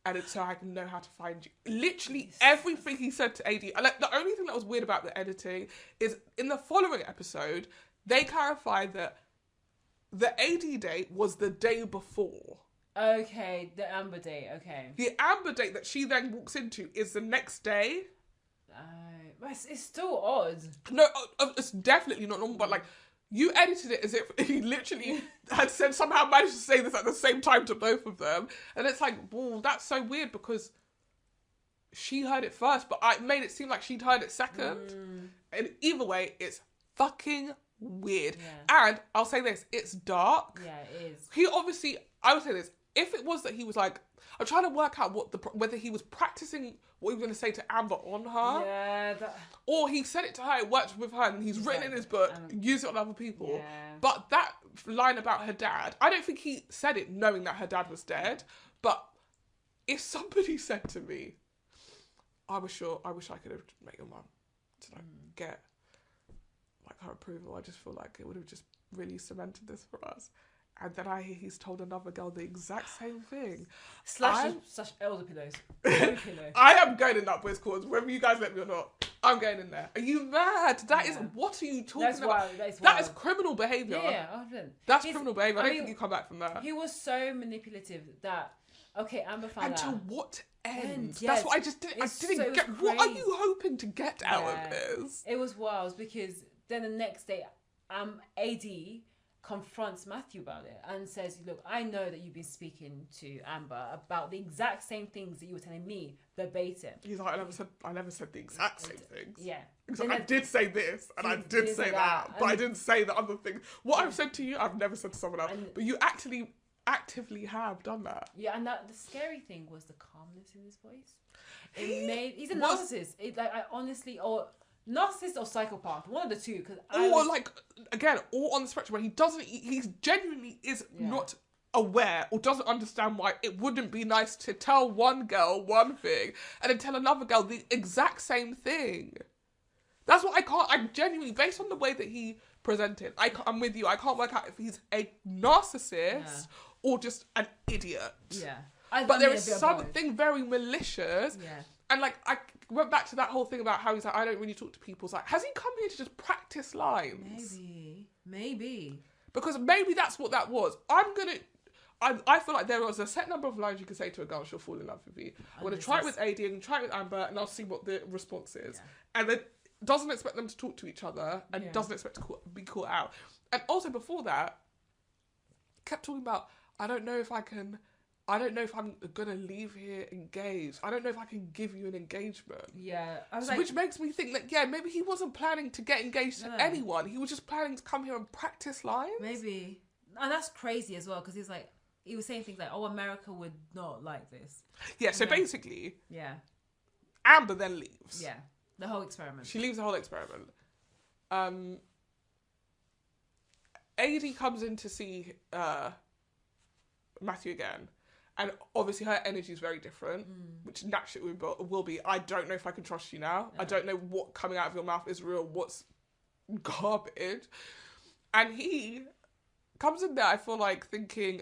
and so I can know how to find you. Literally everything he said to AD. Like, the only thing that was weird about the editing is in the following episode, they clarified that the AD date was the day before. Okay, the Amber date, okay. The Amber date that she then walks into is the next day. But it's still odd. No, it's definitely not normal, but like, you edited it as if he literally had said, somehow managed to say this at the same time to both of them. And it's like, well, that's so weird because she heard it first, but I made it seem like she'd heard it second. And either way, it's fucking weird. Yeah. And I'll say this, it's dark. Yeah, it is. He obviously, I would say this, if it was that he was like, I'm trying to work out whether he was practicing what he was going to say to Amber on her. Yeah. Or he said it to her, it worked with her, and he's written in his book, use it on other people. Yeah. But that line about her dad, I don't think he said it knowing that her dad was dead. But if somebody said to me, I wish I could have met your mum to like get like her approval. I just feel like it would have just really cemented this for us. And then I hear he's told another girl the exact same thing. Slash elder pillows. I am going in that boys' cause, whether you guys let me or not. I'm going in there. Are you mad? That is, what are you talking about? That is criminal behaviour. Yeah, 100%. That's criminal behaviour. I don't think you come back from that. He was so manipulative that, okay, Amber found out. And to what end. Yes. That's what I just didn't. I didn't get. What are you hoping to get out of this? It was wild because then the next day, AD confronts Matthew about it and says, "Look, I know that you've been speaking to Amber about the exact same things that you were telling me verbatim." He's like, I never said the exact same things. Yeah. I did say this and I did say that, but I didn't say the other thing. What I've said to you, I've never said to someone else. But you actively have done that. Yeah, and the scary thing was the calmness in his voice. He's a narcissist. I honestly, or narcissist or psychopath, one of the two. All on the spectrum where he genuinely is not aware or doesn't understand why it wouldn't be nice to tell one girl one thing and then tell another girl the exact same thing. That's what I genuinely, based on the way that he presented, I'm with you. I can't work out if he's a narcissist or just an idiot. Yeah. But there is something very malicious. Yeah. And I went back to that whole thing about how he's like, I don't really talk to people. It's like, has he come here to just practice lines? Maybe. Because maybe that's what that was. I feel like there was a set number of lines you can say to a girl, she'll fall in love with you. I'm going to try it with AD and try it with Amber, and I'll see what the response is. Yeah. And then doesn't expect them to talk to each other and doesn't expect to be caught out. And also before that, kept talking about, I don't know if I'm going to leave here engaged. I don't know if I can give you an engagement. Yeah. Which makes me think that, maybe he wasn't planning to get engaged to anyone. He was just planning to come here and practice lines. Maybe. And that's crazy as well, because he was saying things like, oh, America would not like this. Yeah, so basically... Yeah. Amber then leaves. Yeah. The whole experiment. She leaves the whole experiment. AD comes in to see Matthew again. And obviously her energy is very different, which naturally will be, I don't know if I can trust you now. I don't know what coming out of your mouth is real, what's garbage. And he comes in there, I feel like, thinking,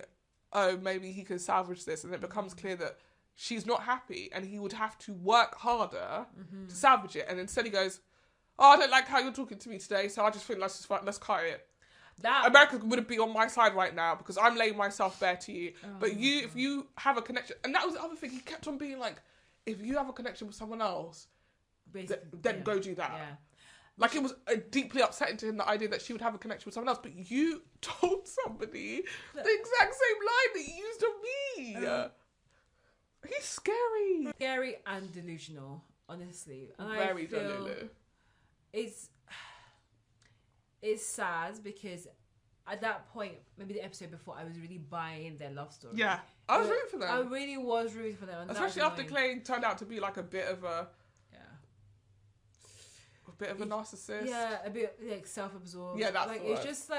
oh, maybe he can salvage this. And it becomes clear that she's not happy and he would have to work harder to salvage it. And instead he goes, oh, I don't like how you're talking to me today, so I just think let's cut it. America wouldn't be on my side right now because I'm laying myself bare to you. But if you have a connection... And that was the other thing. He kept on being like, if you have a connection with someone else, then go do that. Yeah. It was deeply upsetting to him, the idea that she would have a connection with someone else. But you told somebody the exact same line that you used on me. He's scary. Scary and delusional, honestly. And very delulu. It's sad because at that point, maybe the episode before, I was really buying their love story. Yeah, I was rooting for them. I really was rooting for them. Especially after Clay turned out to be a bit of a... A bit of a narcissist. Yeah, a bit self-absorbed. Yeah, that's it's just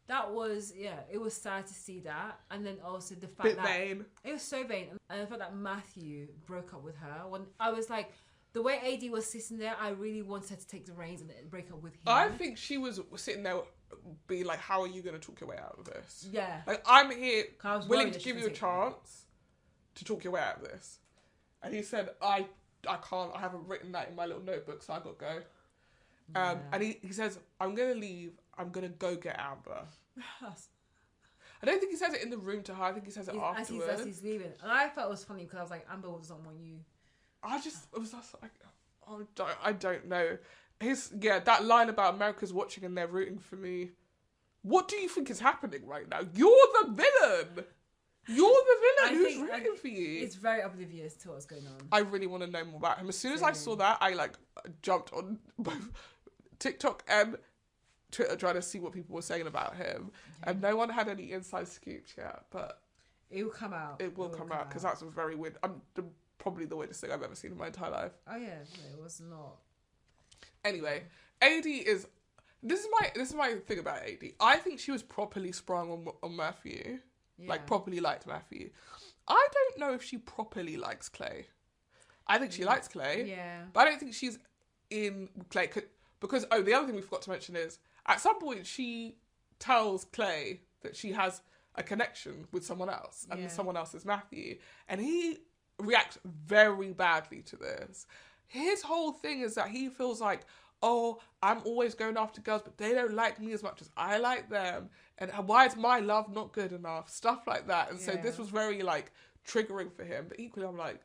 that was, it was sad to see that. And then also the fact that... vain. It was so vain. And the fact that Matthew broke up with her, when I was like... The way AD was sitting there, I really wanted her to take the reins and break up with him. I think she was sitting there being like, how are you going to talk your way out of this? Yeah. I'm here willing to give you a chance to talk your way out of this. And he said, I can't, I haven't written that in my little notebook, so I got to go. And he says, I'm going to leave, I'm going to go get Amber. I don't think he says it in the room to her, I think he says it afterwards. As he's leaving. And I thought it was funny because I was like, Amber doesn't want you. I was just like, I don't know. That line about America's watching and they're rooting for me. What do you think is happening right now? You're the villain. Who's rooting for you? It's very oblivious to what's going on. I really want to know more about him. As soon as I saw that, I jumped on both TikTok and Twitter trying to see what people were saying about him. Okay. And no one had any inside scoops yet, but it will come out. It will come out because that's a very weird. Probably the weirdest thing I've ever seen in my entire life. Oh yeah, no, it was not. Anyway, AD is. This is my thing about AD. I think she was properly sprung on Matthew, properly liked Matthew. I don't know if she properly likes Clay. I think she likes Clay. Yeah. But I don't think she's in Clay because the other thing we forgot to mention is at some point she tells Clay that she has a connection with someone else, and someone else is Matthew, and he reacts very badly to this. His whole thing is that he feels like, oh, I'm always going after girls, but they don't like me as much as I like them, and why is my love not good enough? Stuff like that. And so this was very triggering for him. But equally, I'm like,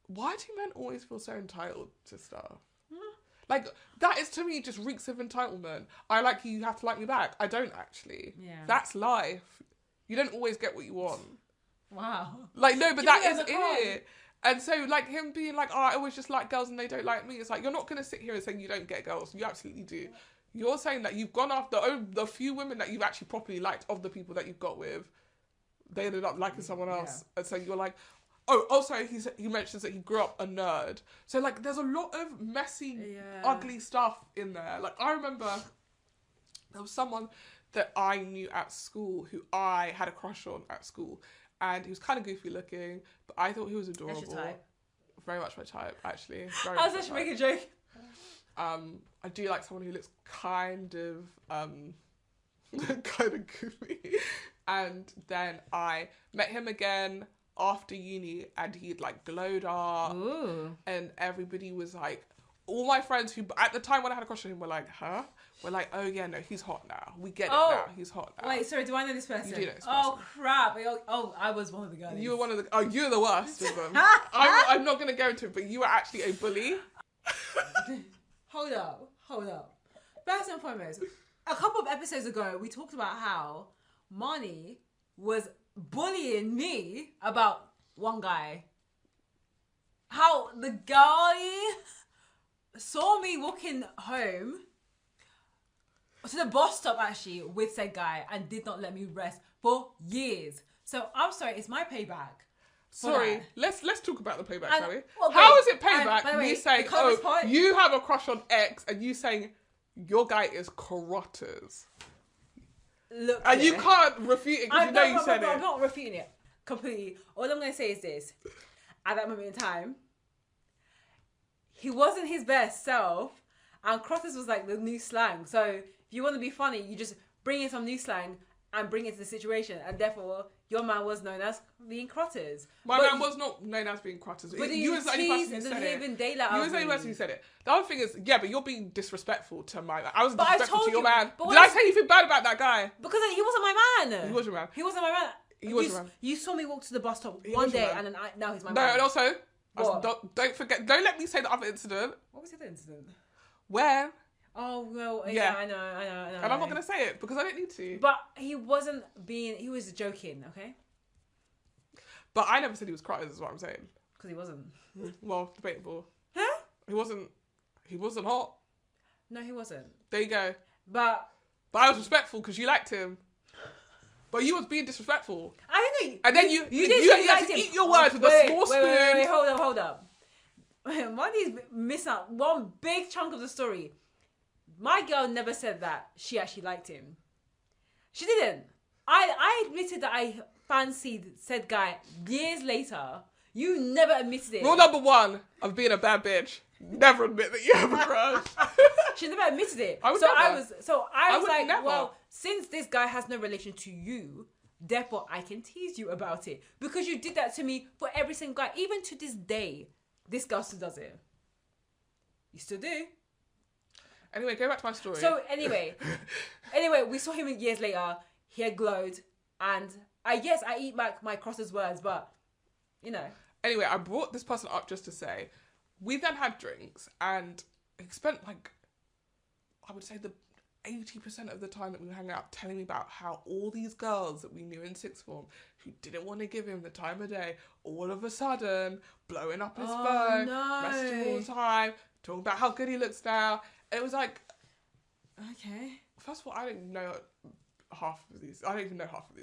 why do men always feel so entitled to stuff? Like, that is, to me, just reeks of entitlement. I like you, you have to like me back. I don't actually. Yeah. That's life. You don't always get what you want. Wow. Like, no, but Give that me is a card. it. And so, like, him being like, oh, I always just like girls and they don't like me. It's like, you're not going to sit here and say you don't get girls. You absolutely do. You're saying that you've gone after the few women that you've actually properly liked of the people that you've got with. They ended up liking someone else. Yeah. And so you're like, oh, also, he mentions that he grew up a nerd. So, like, there's a lot of messy, ugly stuff in there. Like, I remember there was someone that I knew at school who I had a crush on at school. And he was kind of goofy looking, but I thought he was adorable. That's your type. Very much my type, actually. I was actually making a joke. I do like someone who looks kind of goofy. And then I met him again after uni, and he'd like glowed up. Ooh. And everybody was like, all my friends who at the time when I had a crush on him were like, huh? We're like, oh yeah, no, he's hot now. We get it now. He's hot now. Wait, sorry, do I know this person? You do know this person. Oh crap! I was one of the girls. You were one of the. Oh, you're the worst of them. I'm not gonna go into it, but you were actually a bully. Hold up. First and foremost, a couple of episodes ago, we talked about how Marnie was bullying me about one guy. How the guy saw me walking home to the bus stop actually with said guy and did not let me rest for years. So I'm sorry, it's my payback. Sorry, let's talk about the payback, shall we? Well, how is it payback? Me saying, oh, you have a crush on X, and you saying your guy is carotters. Look, and you can't refute it because you know you said it. I'm not refuting it completely. All I'm going to say is this. At that moment in time, he wasn't his best self, and carotters was like the new slang. So if you want to be funny, you just bring in some new slang and bring it to the situation, and therefore your man was known as being carotters. My man was not known as being carotters. But you was the only person who said it. You was the only person who said it. The other thing is, yeah, but you're being disrespectful to my man. I was disrespectful to your man. Did I say anything bad about that guy? Because he wasn't my man. He was your man. He wasn't my man. He was your man. You saw me walk to the bus stop one day, and then now he's my man. No, and also, don't forget, don't let me say the other incident. What was the other incident? Where? Oh, well, yeah, I know. And I'm not going to say it because I don't need to. But he wasn't he was joking, okay? But I never said he was carotters, is what I'm saying. Because he wasn't. Well, debatable. Huh? He wasn't hot. No, he wasn't. There you go. But I was respectful because you liked him. But you was being disrespectful. I don't know. And then you had to eat your words with a small spoon. Wait, hold up. Marnie's missing out one big chunk of the story. My girl never said that she actually liked him. She didn't. I admitted that I fancied said guy years later. You never admitted it. Rule number one of being a bad bitch: never admit that you have a crush. She never admitted it. I was like, never. Well, since this guy has no relation to you, therefore I can tease you about it because you did that to me for every single guy. Even to this day, this girl still does it. You still do. Anyway, go back to my story. So anyway, we saw him years later. He had glowed, and I eat back my crosses words, but you know. Anyway, I brought this person up just to say, we then had drinks, and he spent like, I would say the 80% of the time that we were hanging out telling me about how all these girls that we knew in sixth form who didn't want to give him the time of day, all of a sudden blowing up his phone, messaging all the time, talking about how good he looks now. It was like, okay. First of all, I don't even know half of these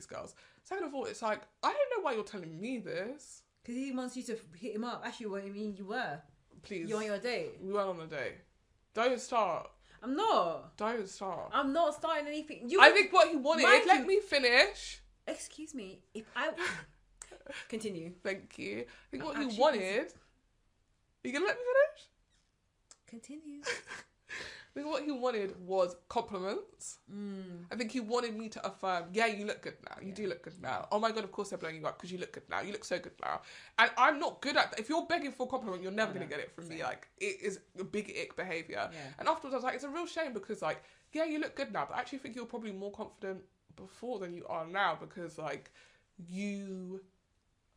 girls. Second of all, it's like, I don't know why you're telling me this. Because he wants you to hit him up. Actually, what I mean, you were. Please. You're on your date. We went on a date. Don't start. I'm not. Don't start. I'm not starting anything. I think what he wanted, let me finish. Excuse me. If I... Continue. Thank you. I think what he wanted... Are you going to let me finish? Continue. I think what he wanted was compliments. I think he wanted me to affirm, yeah, you look good now. You do look good now. Oh my God, of course they're blowing you up because you look good now. You look so good now. And I'm not good at that. If you're begging for a compliment, you're never going to get it from me. Like, it is a big ick behaviour. Yeah. And afterwards I was like, it's a real shame because like, yeah, you look good now. But I actually think you're probably more confident before than you are now because like, you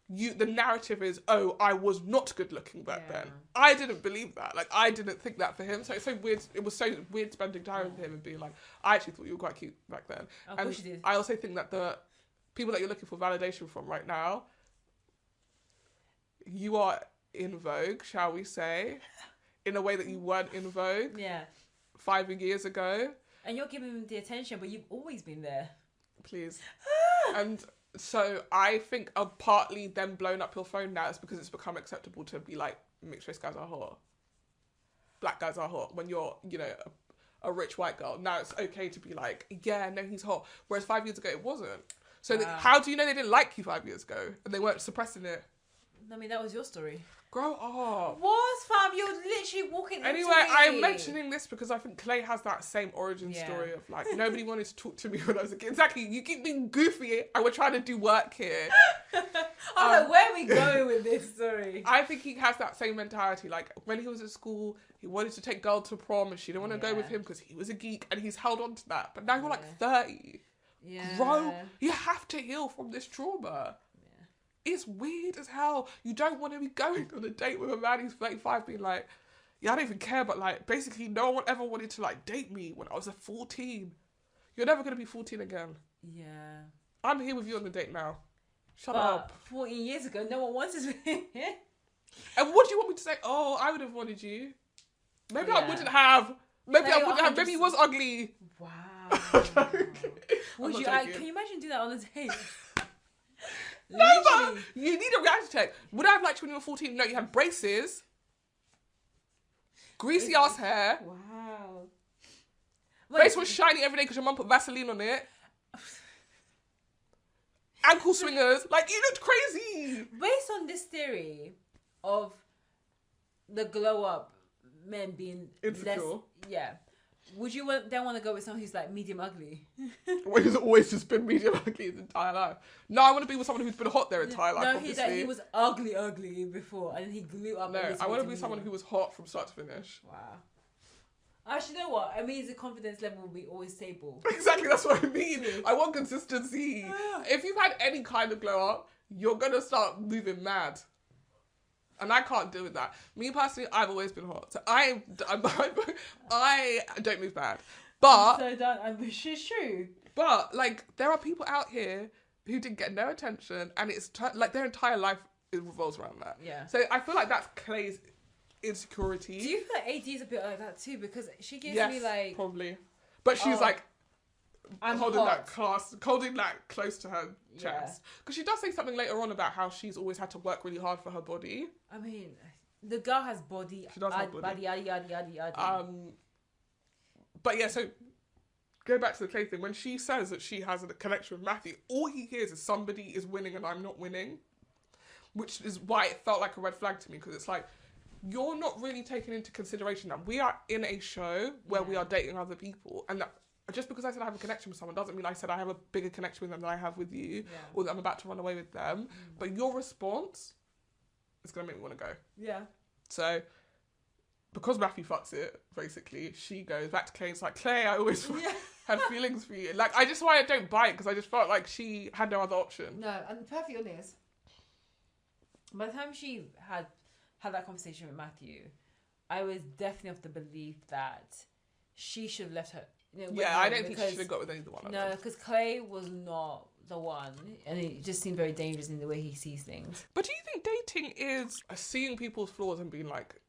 the narrative is, oh, I was not good looking back then. I didn't believe that. Like, I didn't think that for him. So it's so weird. It was so weird spending time with him and being like, I actually thought you were quite cute back then. Of course you did. I also think that the people that you're looking for validation from right now, you are in vogue, shall we say, in a way that you weren't in vogue 5 years ago. And you're giving him the attention, but you've always been there. Please. And so I think partly them blowing up your phone now is because it's become acceptable to be like, mixed race guys are hot. Black guys are hot. When you're, you know, a rich white girl. Now it's okay to be like, yeah, no, he's hot. Whereas 5 years ago, it wasn't. So how do you know they didn't like you 5 years ago? And they weren't suppressing it? I mean, that was your story. Grow up. What, fam? You're literally walking into Anyway, I'm mentioning this because I think Clay has that same origin story of like, nobody wanted to talk to me when I was a kid. Exactly. You keep being goofy and we're trying to do work here. I was like, where are we going with this story? I think he has that same mentality. Like, when he was at school, he wanted to take girl to prom and she didn't want to go with him because he was a geek, and he's held on to that. But now you're like 30. Yeah. Bro, you have to heal from this trauma. It's weird as hell. You don't want to be going on a date with a man who's 35 being like, yeah, I don't even care, but like, basically no one ever wanted to like date me when I was 14. You're never going to be 14 again. Yeah. I'm here with you on the date now. Shut up. 14 years ago, no one wanted me. And what do you want me to say? Oh, I would have wanted you. Maybe I wouldn't have. Maybe I wouldn't have. Maybe he was ugly. Wow. Would you? Can you imagine doing that on a date? Never. You need a reality check. Would I have liked you when you were 14? No, you had braces, greasy ass hair. Wow. Face was shiny every day because your mum put Vaseline on it. Ankle swingers. Like, you looked crazy. Based on this theory of the glow up men being insecure. Would you then want to go with someone who's like medium ugly? Well, he's always just been medium ugly his entire life. No, I want to be with someone who's been hot their entire life. No, he was ugly before, and then he grew up. No, I want to be someone who was hot from start to finish. Wow. Actually, you know what? I mean, the confidence level will be always stable. Exactly, that's what I mean. I want consistency. If you've had any kind of glow up, you're gonna start moving mad. And I can't deal with that. Me personally, I've always been hot. So I don't move bad. But I'm so done. And she's true. But like, there are people out here who didn't get no attention, and it's like their entire life revolves around that. Yeah. So I feel like that's Clay's insecurity. Do you feel like AD is a bit like that too? Because she gives me like probably, but she's like. I'm holding hot. holding that close to her chest. Because she does say something later on about how she's always had to work really hard for her body. I mean, the girl has body. She does have body. Yada. But yeah, so go back to the Clay thing. When she says that she has a connection with Matthew, all he hears is somebody is winning and I'm not winning. Which is why it felt like a red flag to me. Because it's like, you're not really taking into consideration that we are in a show where we are dating other people. And that just because I said I have a connection with someone doesn't mean I said I have a bigger connection with them than I have with you, or that I'm about to run away with them. But your response is going to make me want to go. Yeah. So, because Matthew fucks it, basically, she goes back to Clay and it's like, Clay, I always had feelings for you. Like, I just why I don't buy it, because I just felt like she had no other option. No, and perfectly honest, by the time she had that conversation with Matthew, I was definitely of the belief that she should have left her. I don't think she should have got with either one of them. No, because Clay was not the one, and it just seemed very dangerous in the way he sees things. But do you think dating is seeing people's flaws and being like,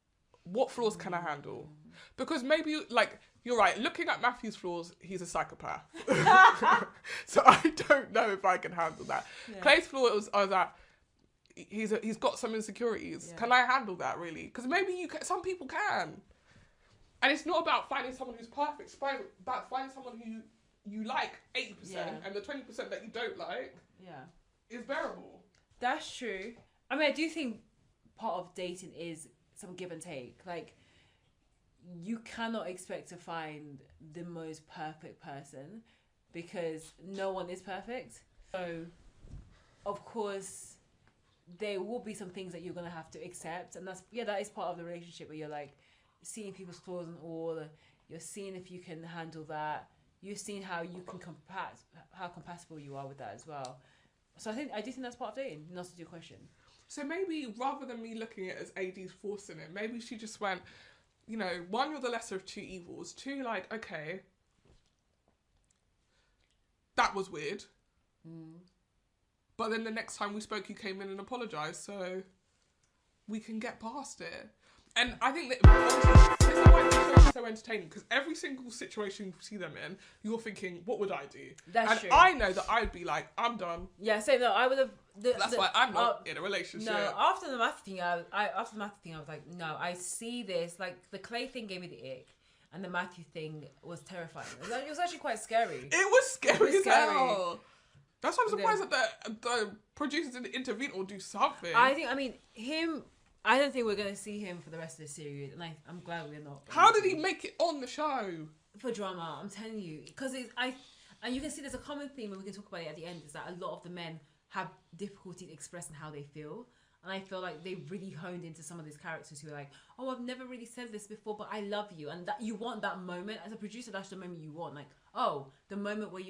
what flaws can I handle? Because maybe, like, you're right, looking at Matthew's flaws, he's a psychopath. So I don't know if I can handle that. Yeah. Clay's flaws are that he's got some insecurities. Yeah. Can I handle that, really? Because maybe some people can. And it's not about finding someone who's perfect. It's about finding someone who you like 80% and the 20% that you don't like is bearable. That's true. I mean, I do think part of dating is some give and take. Like, you cannot expect to find the most perfect person because no one is perfect. So, of course, there will be some things that you're going to have to accept. And that is part of the relationship where you're like, seeing people's flaws and all, you're seeing if you can handle that. You're seeing how you can how compatible you are with that as well. So I do think that's part of dating. Not to do a question. So maybe rather than me looking at it as AD's forcing it, maybe she just went, you know, one, you're the lesser of two evils. Two, like, okay, that was weird. But then the next time we spoke, you came in and apologised, so we can get past it. And I think that this is why the show is so entertaining, because every single situation you see them in, you're thinking, what would I do? That's true. I know that I'd be like, I'm done. Yeah, same. No, I would have. That's why I'm not in a relationship. No, after the Matthew thing, I was like, no, I see this. Like, the Clay thing gave me the ick, and the Matthew thing was terrifying. It was actually quite scary. It was scary as hell. That's why I'm surprised that the producers didn't intervene or do something. I don't think we're going to see him for the rest of the series, and I'm glad we're not. How did he make it on the show? For drama, I'm telling you. Because and you can see there's a common theme, and we can talk about it at the end, is that a lot of the men have difficulty expressing how they feel. And I feel like they really honed into some of these characters who are like, oh, I've never really said this before, but I love you. And that you want that moment. As a producer, that's the moment you want. Like, oh, the moment where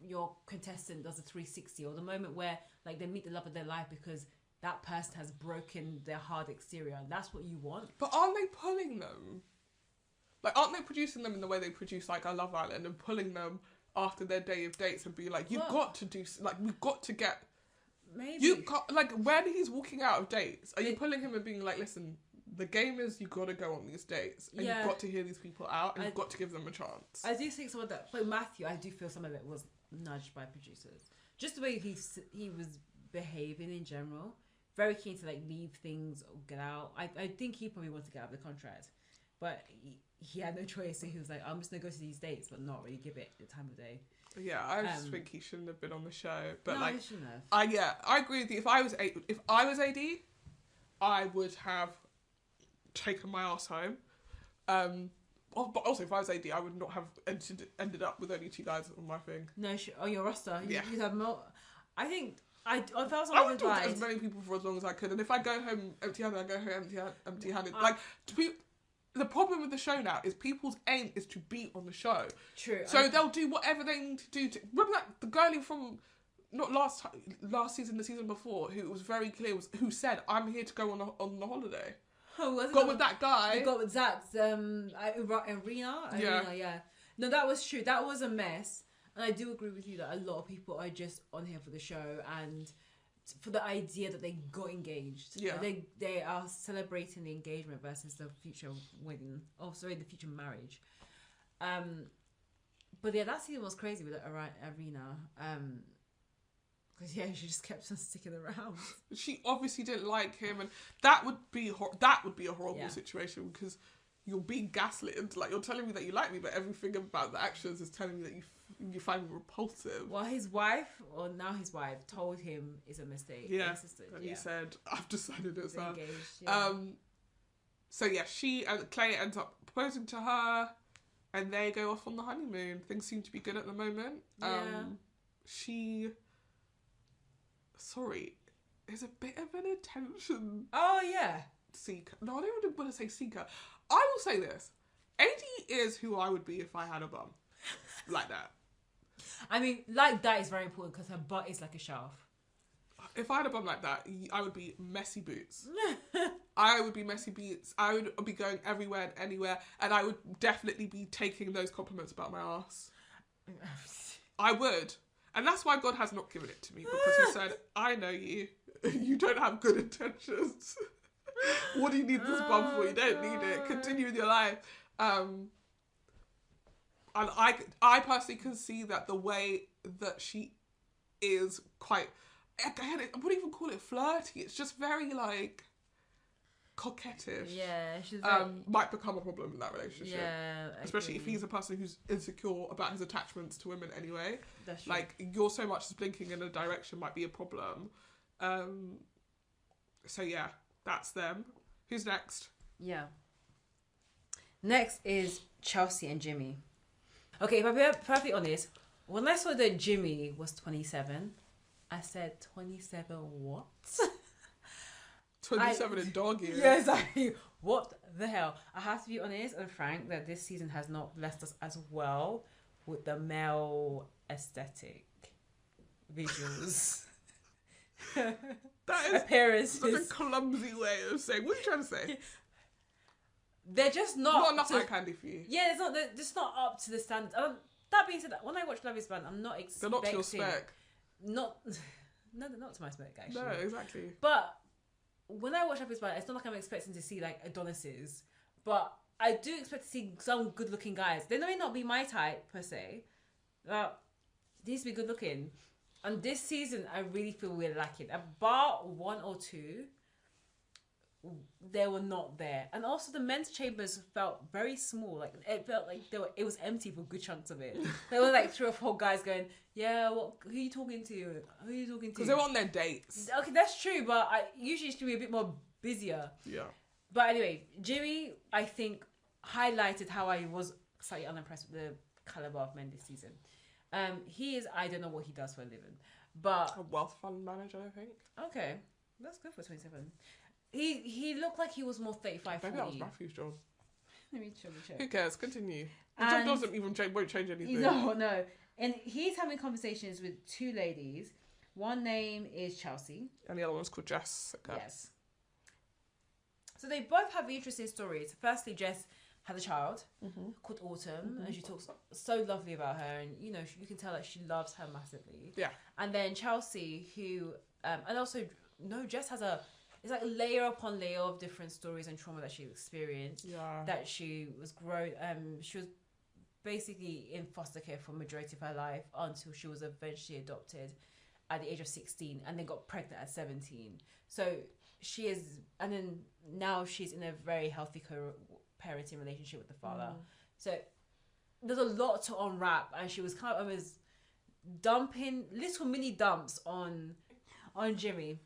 your contestant does a 360, or the moment where like they meet the love of their life because that person has broken their hard exterior, and that's what you want. But aren't they pulling them? Like, aren't they producing them in the way they produce like I Love Island, and pulling them after their day of dates and be like, you've got to do, like, we've got to get. Maybe you got, like, when he's walking out of dates, are you pulling him and being like, listen, the game is you've got to go on these dates, and you've got to hear these people out, and you've got to give them a chance. I do think some of that, but Matthew, I do feel some of it was nudged by producers. Just the way he was behaving in general. Very keen to like leave things or get out. I think he probably wanted to get out of the contract, but he had no choice. So he was like, I'm just gonna go to these dates, but not really give it the time of day. Yeah, I just think he shouldn't have been on the show. But no, like, he shouldn't have. I agree with you. If I was AD, I would have taken my ass home. But also, if I was AD, I would not have ended up with only two guys on my thing. No, on your roster, yeah. You'd have more. I think if I was I would talk to as many people for as long as I could, and if I go home empty-handed, I go home empty-handed. The problem with the show now is people's aim is to be on the show. True. So they'll do whatever they need to do. Remember that the girlie from not last season, the season before, who was very clear, who said, "I'm here to go on the holiday." Oh, got with that guy. You got with Zach's Arena. Yeah. No, that was true. That was a mess. And I do agree with you that a lot of people are just on here for the show and for the idea that they got engaged. Yeah. They are celebrating the engagement versus the future wedding. Oh, sorry, the future marriage. But yeah, that season was crazy with Arena. Because she just kept on sticking around. She obviously didn't like him, and that would be a horrible situation, because you're being gaslit. Like, you're telling me that you like me, but everything about the actions is telling me that you find me repulsive. Well, his wife told him it's a mistake. Yeah, and he said, "I've decided it's her." Engaged, yeah. So yeah, she and Clay ends up proposing to her, and they go off on the honeymoon. Things seem to be good at the moment. Yeah. Sorry, is a bit of an attention. Oh yeah. Seeker. No, I don't even want to say seeker. I will say this: AD is who I would be if I had a bum like that. I mean, like that is very important because her butt is like a shelf. If I had a bum like that, I would be messy boots. I would be messy boots. I would be going everywhere and anywhere, and I would definitely be taking those compliments about my ass. I would. And that's why God has not given it to me, because he said, I know you. You don't have good intentions. What do you need this bum for? You don't need it. Continue with your life. And I personally can see that the way that she is quite, again, I wouldn't even call it flirty. It's just very, like, coquettish. Yeah, she's might become a problem in that relationship. Yeah, especially if he's a person who's insecure about his attachments to women anyway. That's true. Like, you're so much as blinking in a direction might be a problem. So yeah, that's them. Who's next? Yeah. Next is Chelsea and Jimmy. Okay, if I'm perfectly honest, when I saw that Jimmy was 27, I said, 27 what? 27 in dog years. Yeah, exactly. What the hell? I have to be honest and frank that this season has not blessed us as well with the male aesthetic. visuals. That is Appearances. such a clumsy way of saying. What are you trying to say? They're just Not enough eye candy for you. Yeah, they're just not up to the standards. That being said, when I watch Love Is Blind, I'm not expecting. They're not to your spec. No, they're not to my spec actually. No, exactly. But when I watch Love Is Blind, it's not like I'm expecting to see like Adonises, but I do expect to see some good-looking guys. They may not be my type per se, but they need to be good-looking. And this season, I really feel we're lacking. About 1 or 2, they were not there. And also the men's chambers felt very small. Like it felt like it was empty for good chunks of it. There were like 3 or 4 guys going, yeah, who are you talking to? Who are you talking to? Because they were on their dates. Okay, that's true, but I usually should be a bit more busier. Yeah. But anyway, Jimmy, I think, highlighted how I was slightly unimpressed with the caliber of men this season. He is, I don't know what he does for a living, but A wealth fund manager, I think. okay, that's good for 27. He looked like he was more 35, 40. Maybe that was Matthew's job. Let me check. Who cares? Continue. The job doesn't even won't change anything. No. And he's having conversations with 2 ladies. One name is Chelsea. And the other one's called Jessica. Yes. So they both have interesting stories. Firstly, Jess had a child called Autumn, and she talks so lovely about her, and you know you can tell that she loves her massively. Yeah. And then Chelsea, who and also Jess has it's like layer upon layer of different stories and trauma that she experienced. Yeah. That she was she was basically in foster care for majority of her life until she was eventually adopted at the age of 16, and then got pregnant at 17. So she is, and then now she's in a very healthy parenting relationship with the father. So there's a lot to unwrap, and she was kind of almost dumping little mini dumps on Jimmy.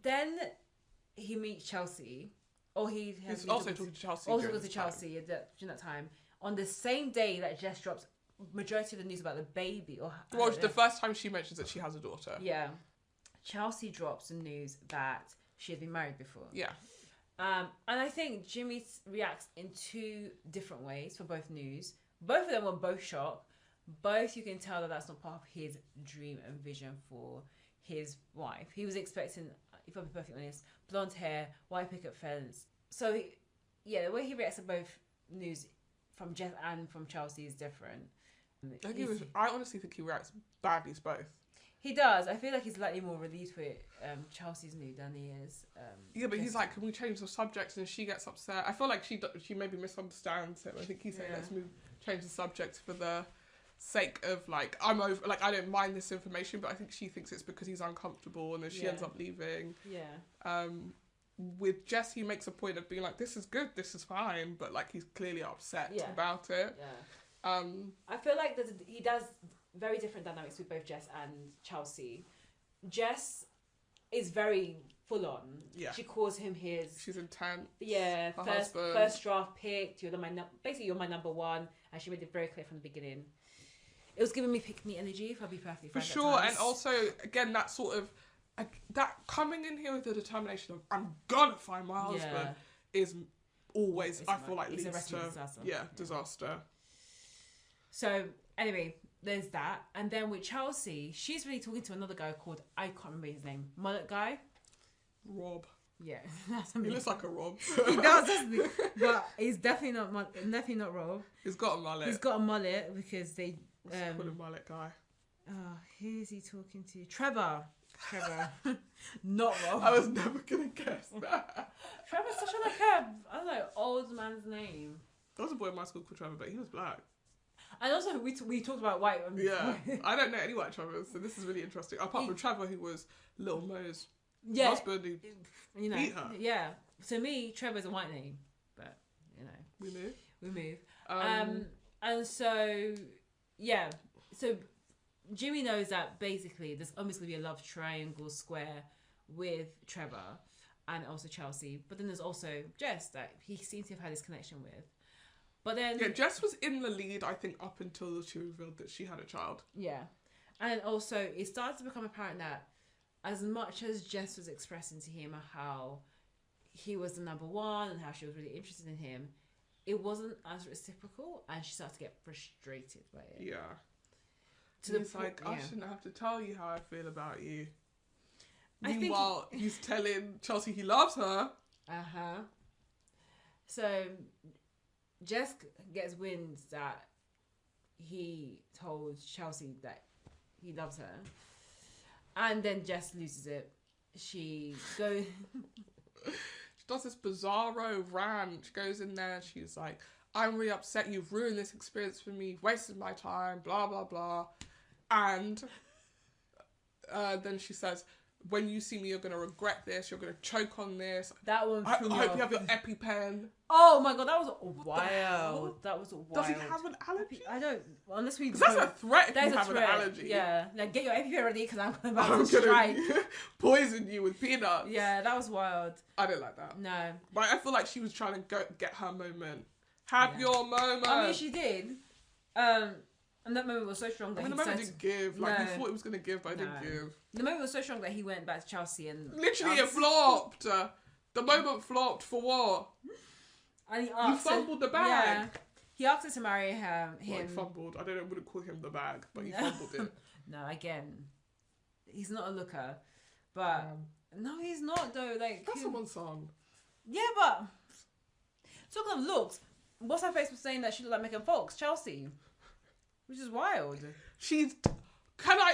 Then he meets Chelsea, or he's also talking to Chelsea. Also talking to Chelsea during that time. On the same day that Jess drops majority of the news about the baby, Well, the first time she mentions that she has a daughter. Yeah, Chelsea drops the news that she had been married before. Yeah. And I think Jimmy reacts in 2 different ways for both news. Both of them were both shocked. Both, you can tell that that's not part of his dream and vision for his wife. He was expecting, if I'll be perfectly honest, blonde hair, white picket fence. So, the way he reacts to both news from Jess and from Chelsea is different. I honestly think he reacts badly to both. He does. I feel like he's slightly more relieved with Chelsea's news than he is. But he's like, can we change the subject? And she gets upset. I feel like she maybe misunderstands him. I think he's saying, let's change the subject for the sake of like, I'm over, like, I don't mind this information, but I think she thinks it's because he's uncomfortable, and then she ends up leaving. Yeah. With Jess, he makes a point of being like, this is good, this is fine, but like he's clearly upset about it. Yeah. I feel like he does very different dynamics with both Jess and Chelsea. Jess is very full on. Yeah. She calls him his. She's intense. Yeah. First draft pick. You're my number one, and she made it very clear from the beginning. It was giving me pick me energy, if I'll be perfectly frank. For sure, and also again that sort of that coming in here with the determination of I'm gonna find my husband is always I feel like leads to disaster. Disaster. So anyway, there's that, and then with Chelsea, she's really talking to another guy called, I can't remember his name, mullet guy. Rob. Yeah, he looks like a Rob. He does, doesn't he? But he's definitely not Rob. He's got a mullet. He's got a mullet because they. Called a mullet guy. Who is he talking to? Trevor. Not Rob. I was never gonna guess that. Trevor's such a I don't know, old man's name. There was a boy in my school called Trevor, but he was black. And also, we talked about white. I don't know any white Trevors, so this is really interesting. Apart from Trevor, who was Little Mo's husband, who beat her. Yeah. To me, Trevor's a white name, but we move. And so so Jimmy knows that basically there's almost gonna be a love triangle square with Trevor and also Chelsea, but then there's also Jess that he seems to have had this connection with. But then Jess was in the lead, I think, up until she revealed that she had a child. Yeah. And also it started to become apparent that as much as Jess was expressing to him how he was the number one and how she was really interested in him, it wasn't as reciprocal, and she started to get frustrated by it. Yeah. He's like, I shouldn't have to tell you how I feel about you. I Meanwhile, he's telling Chelsea he loves her. So Jess gets wind that he told Chelsea that he loves her, and then Jess loses it. She goes. She does this bizarro rant. She goes in there and she's like, I'm really upset. You've ruined this experience for me. You've wasted my time. Blah, blah, blah. And then she says, when you see me, you're going to regret this. You're going to choke on this. That one I hope you have your EpiPen. Oh my god, that was wild. That was wild. Does he have an allergy? I don't. Unless we. Because that's a threat if you have an allergy. Yeah. Like, get your EpiPen ready because I'm about to strike. Poison you with peanuts. Yeah, that was wild. I didn't like that. No. But I feel like she was trying to get her moment. Have your moment. I mean, she did. And that moment was so strong that the moment didn't give. Like, he thought it was going to give, but it didn't give. The moment was so strong that he went back to Chelsea and... Literally, it flopped. The moment flopped for what? And he asked... You fumbled the bag. Yeah. He asked her to marry him. Well, he fumbled. I wouldn't call him the bag, but he fumbled it. No, again, he's not a looker. But... no, he's not, though. Like, that's someone's son. Yeah, but... Talking of looks, what's her face was saying that she looked like Megan Fox, Chelsea. Which is wild.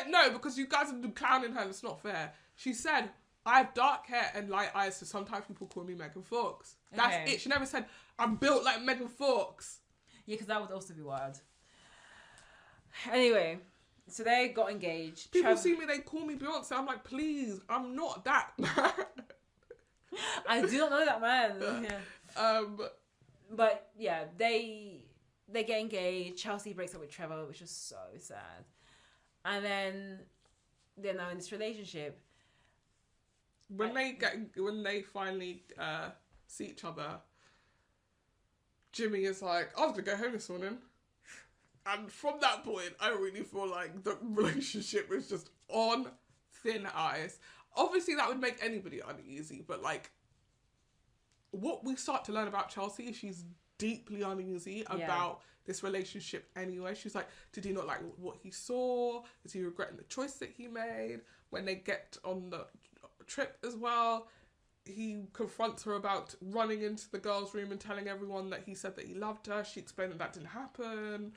No, because you guys are clowning her and it's not fair. She said, I have dark hair and light eyes, so sometimes people call me Megan Fox. That's it. She never said, I'm built like Megan Fox. Yeah, because that would also be wild. Anyway, so they got engaged. People see me, they call me Beyonce. I'm like, please, I'm not that man. I do not know that man. Yeah. But yeah, they get engaged. Chelsea breaks up with Trevor, which is so sad. And then they're now in this relationship. When they finally see each other, Jimmy is like, I was gonna go home this morning. And from that point, I really feel like the relationship was just on thin ice. Obviously, that would make anybody uneasy, but like, what we start to learn about Chelsea is she's deeply uneasy about this relationship anyway. She's like, did he not like what he saw? Is he regretting the choice that he made? When they get on the trip as well, he confronts her about running into the girls' room and telling everyone that he said that he loved her. She explained that didn't happen.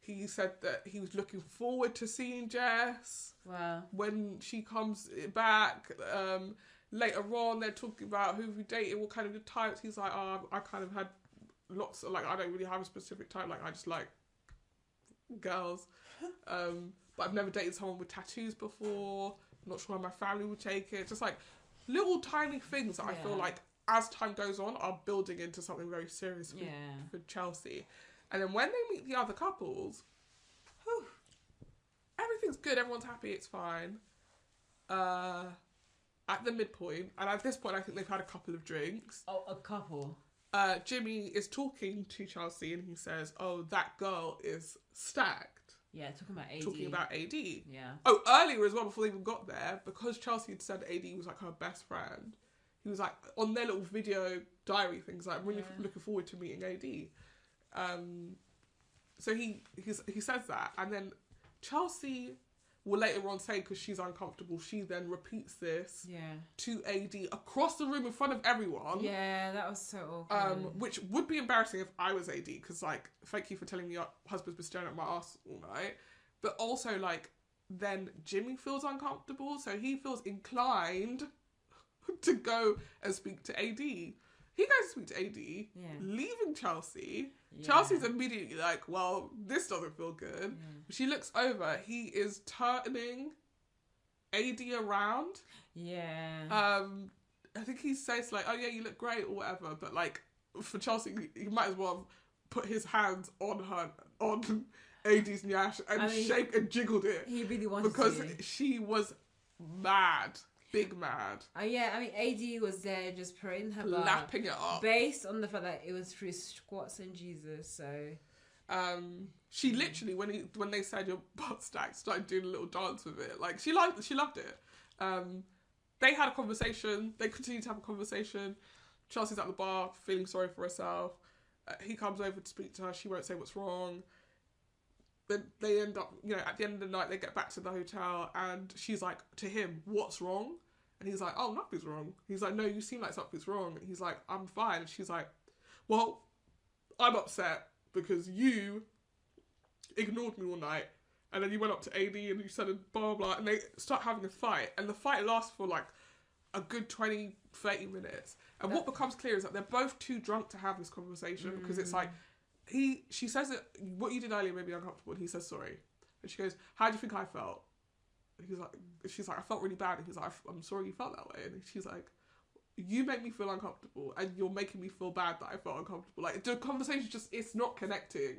He said that he was looking forward to seeing Jess. Wow. When she comes back, later on, they're talking about who we dated, what kind of types. He's like, I kind of had lots of, like, I don't really have a specific type. Like, I just like girls. But I've never dated someone with tattoos before. I'm not sure how my family would take it. Just like little tiny things that I feel like as time goes on are building into something very serious for Chelsea. And then when they meet the other couples, everything's good. Everyone's happy. It's fine. At the midpoint, and at this point, I think they've had a couple of drinks. Oh, a couple. Jimmy is talking to Chelsea, and he says, "Oh, that girl is stacked." Yeah, talking about AD. Talking about AD. Yeah. Oh, earlier as well, before they even got there, because Chelsea had said AD was like her best friend. He was like on their little video diary things, like really looking forward to meeting AD. So he says that, and then Chelsea will later on say, because she's uncomfortable, she then repeats this to AD across the room in front of everyone. Yeah, that was so awkward. Which would be embarrassing if I was AD, because like, thank you for telling me your husband's been staring at my ass all night. But also like, then Jimmy feels uncomfortable, so he feels inclined to go and speak to AD. He goes to speak to AD, leaving Chelsea. Yeah. Chelsea's immediately like, well, this doesn't feel good. Yeah. She looks over. He is turning AD around. Yeah. I think he says like, oh yeah, you look great or whatever. But like, for Chelsea, he might as well have put his hands on AD's nyash and shake and jiggled it. He really wanted because to. She was mad. Big mad. Yeah, I mean, AD was there just parading her lapping it up. Based on the fact that it was through squats and Jesus, so... She literally, when they said your butt stacked, started doing a little dance with it. Like, she loved it. They had a conversation. They continued to have a conversation. Chelsea's at the bar, feeling sorry for herself. He comes over to speak to her. She won't say what's wrong. then they end up, you know, at the end of the night, they get back to the hotel, and she's like, to him, what's wrong? And he's like, oh, nothing's wrong. He's like, no, you seem like something's wrong. And he's like, I'm fine. And she's like, well, I'm upset because you ignored me all night, and then you went up to AD and you said blah, blah, blah, and they start having a fight. And the fight lasts for like a good 20, 30 minutes. And what becomes clear is that they're both too drunk to have this conversation, because it's like, she says that what you did earlier made me uncomfortable, and he says sorry. And she goes, how do you think I felt? She's like, I felt really bad. And he's like, I'm sorry you felt that way. And she's like, you make me feel uncomfortable, and you're making me feel bad that I felt uncomfortable. Like, the conversation just, it's not connecting.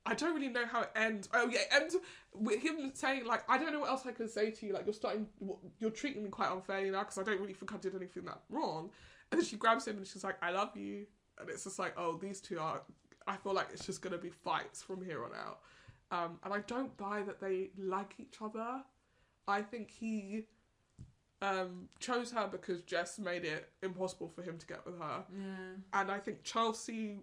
I don't really know how it ends. Oh yeah, it ends with him saying like, I don't know what else I can say to you. Like, you're treating me quite unfairly now, because I don't really think I did anything that wrong. And then she grabs him and she's like, I love you. And it's just like, oh, these two are, I feel like it's just going to be fights from here on out. And I don't buy that they like each other. I think he chose her because Jess made it impossible for him to get with her. Yeah. And I think Chelsea,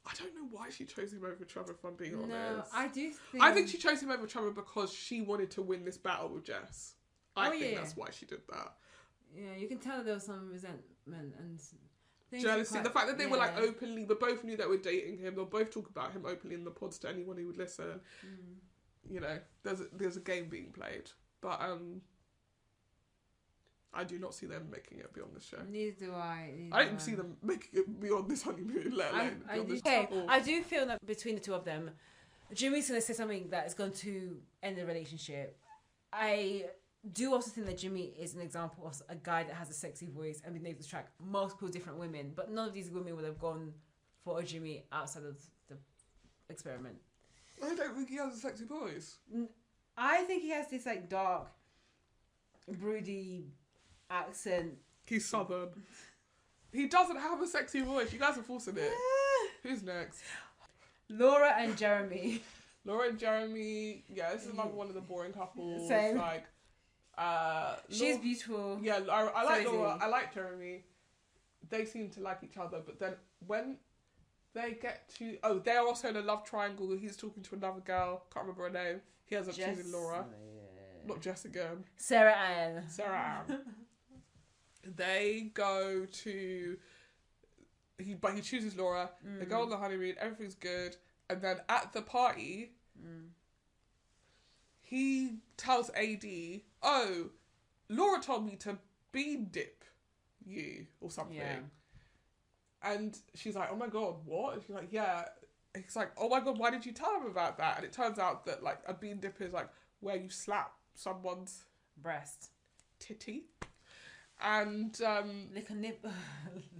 I don't know why she chose him over Trevor, if I'm being honest. No, I think she chose him over Trevor because she wanted to win this battle with Jess. I think that's why she did that. Yeah, you can tell that there was some resentment and jealousy. The fact that they were like openly, they both knew that we're dating him. They'll both talk about him openly in the pods to anyone who would listen. You know, there's a game being played, but I do not see them making it beyond this show. Neither do I. I didn't see them making it beyond this honeymoon, let alone beyond this couple. I do feel that between the two of them, Jimmy's going to say something that is going to end the relationship. I do also think that Jimmy is an example of a guy that has a sexy voice and been able to attract multiple different women, but none of these women would have gone for a Jimmy outside of the experiment. I don't think he has a sexy voice. I think he has this like dark, broody accent. He's southern. He doesn't have a sexy voice. You guys are forcing it. Who's next? Laura and Jeremy. Laura and Jeremy. Yeah, this is another one of the boring couples. Same. Like, she's beautiful. Yeah, I like Laura. I like Jeremy. They seem to like each other, but then when they get to... Oh, they're also in a love triangle. He's talking to another girl. Can't remember her name. He ends up choosing Laura. Not Jess again. Sarah Ann. They go to... But he chooses Laura. They go on the honeymoon. Everything's good. And then at the party, he tells AD, oh, Laura told me to bean dip you or something. Yeah. And she's like, oh my God, what? And she's like, yeah. And he's like, oh my God, why did you tell him about that? And it turns out that like a bean dip is like where you slap someone's breast, titty. And lick a nip.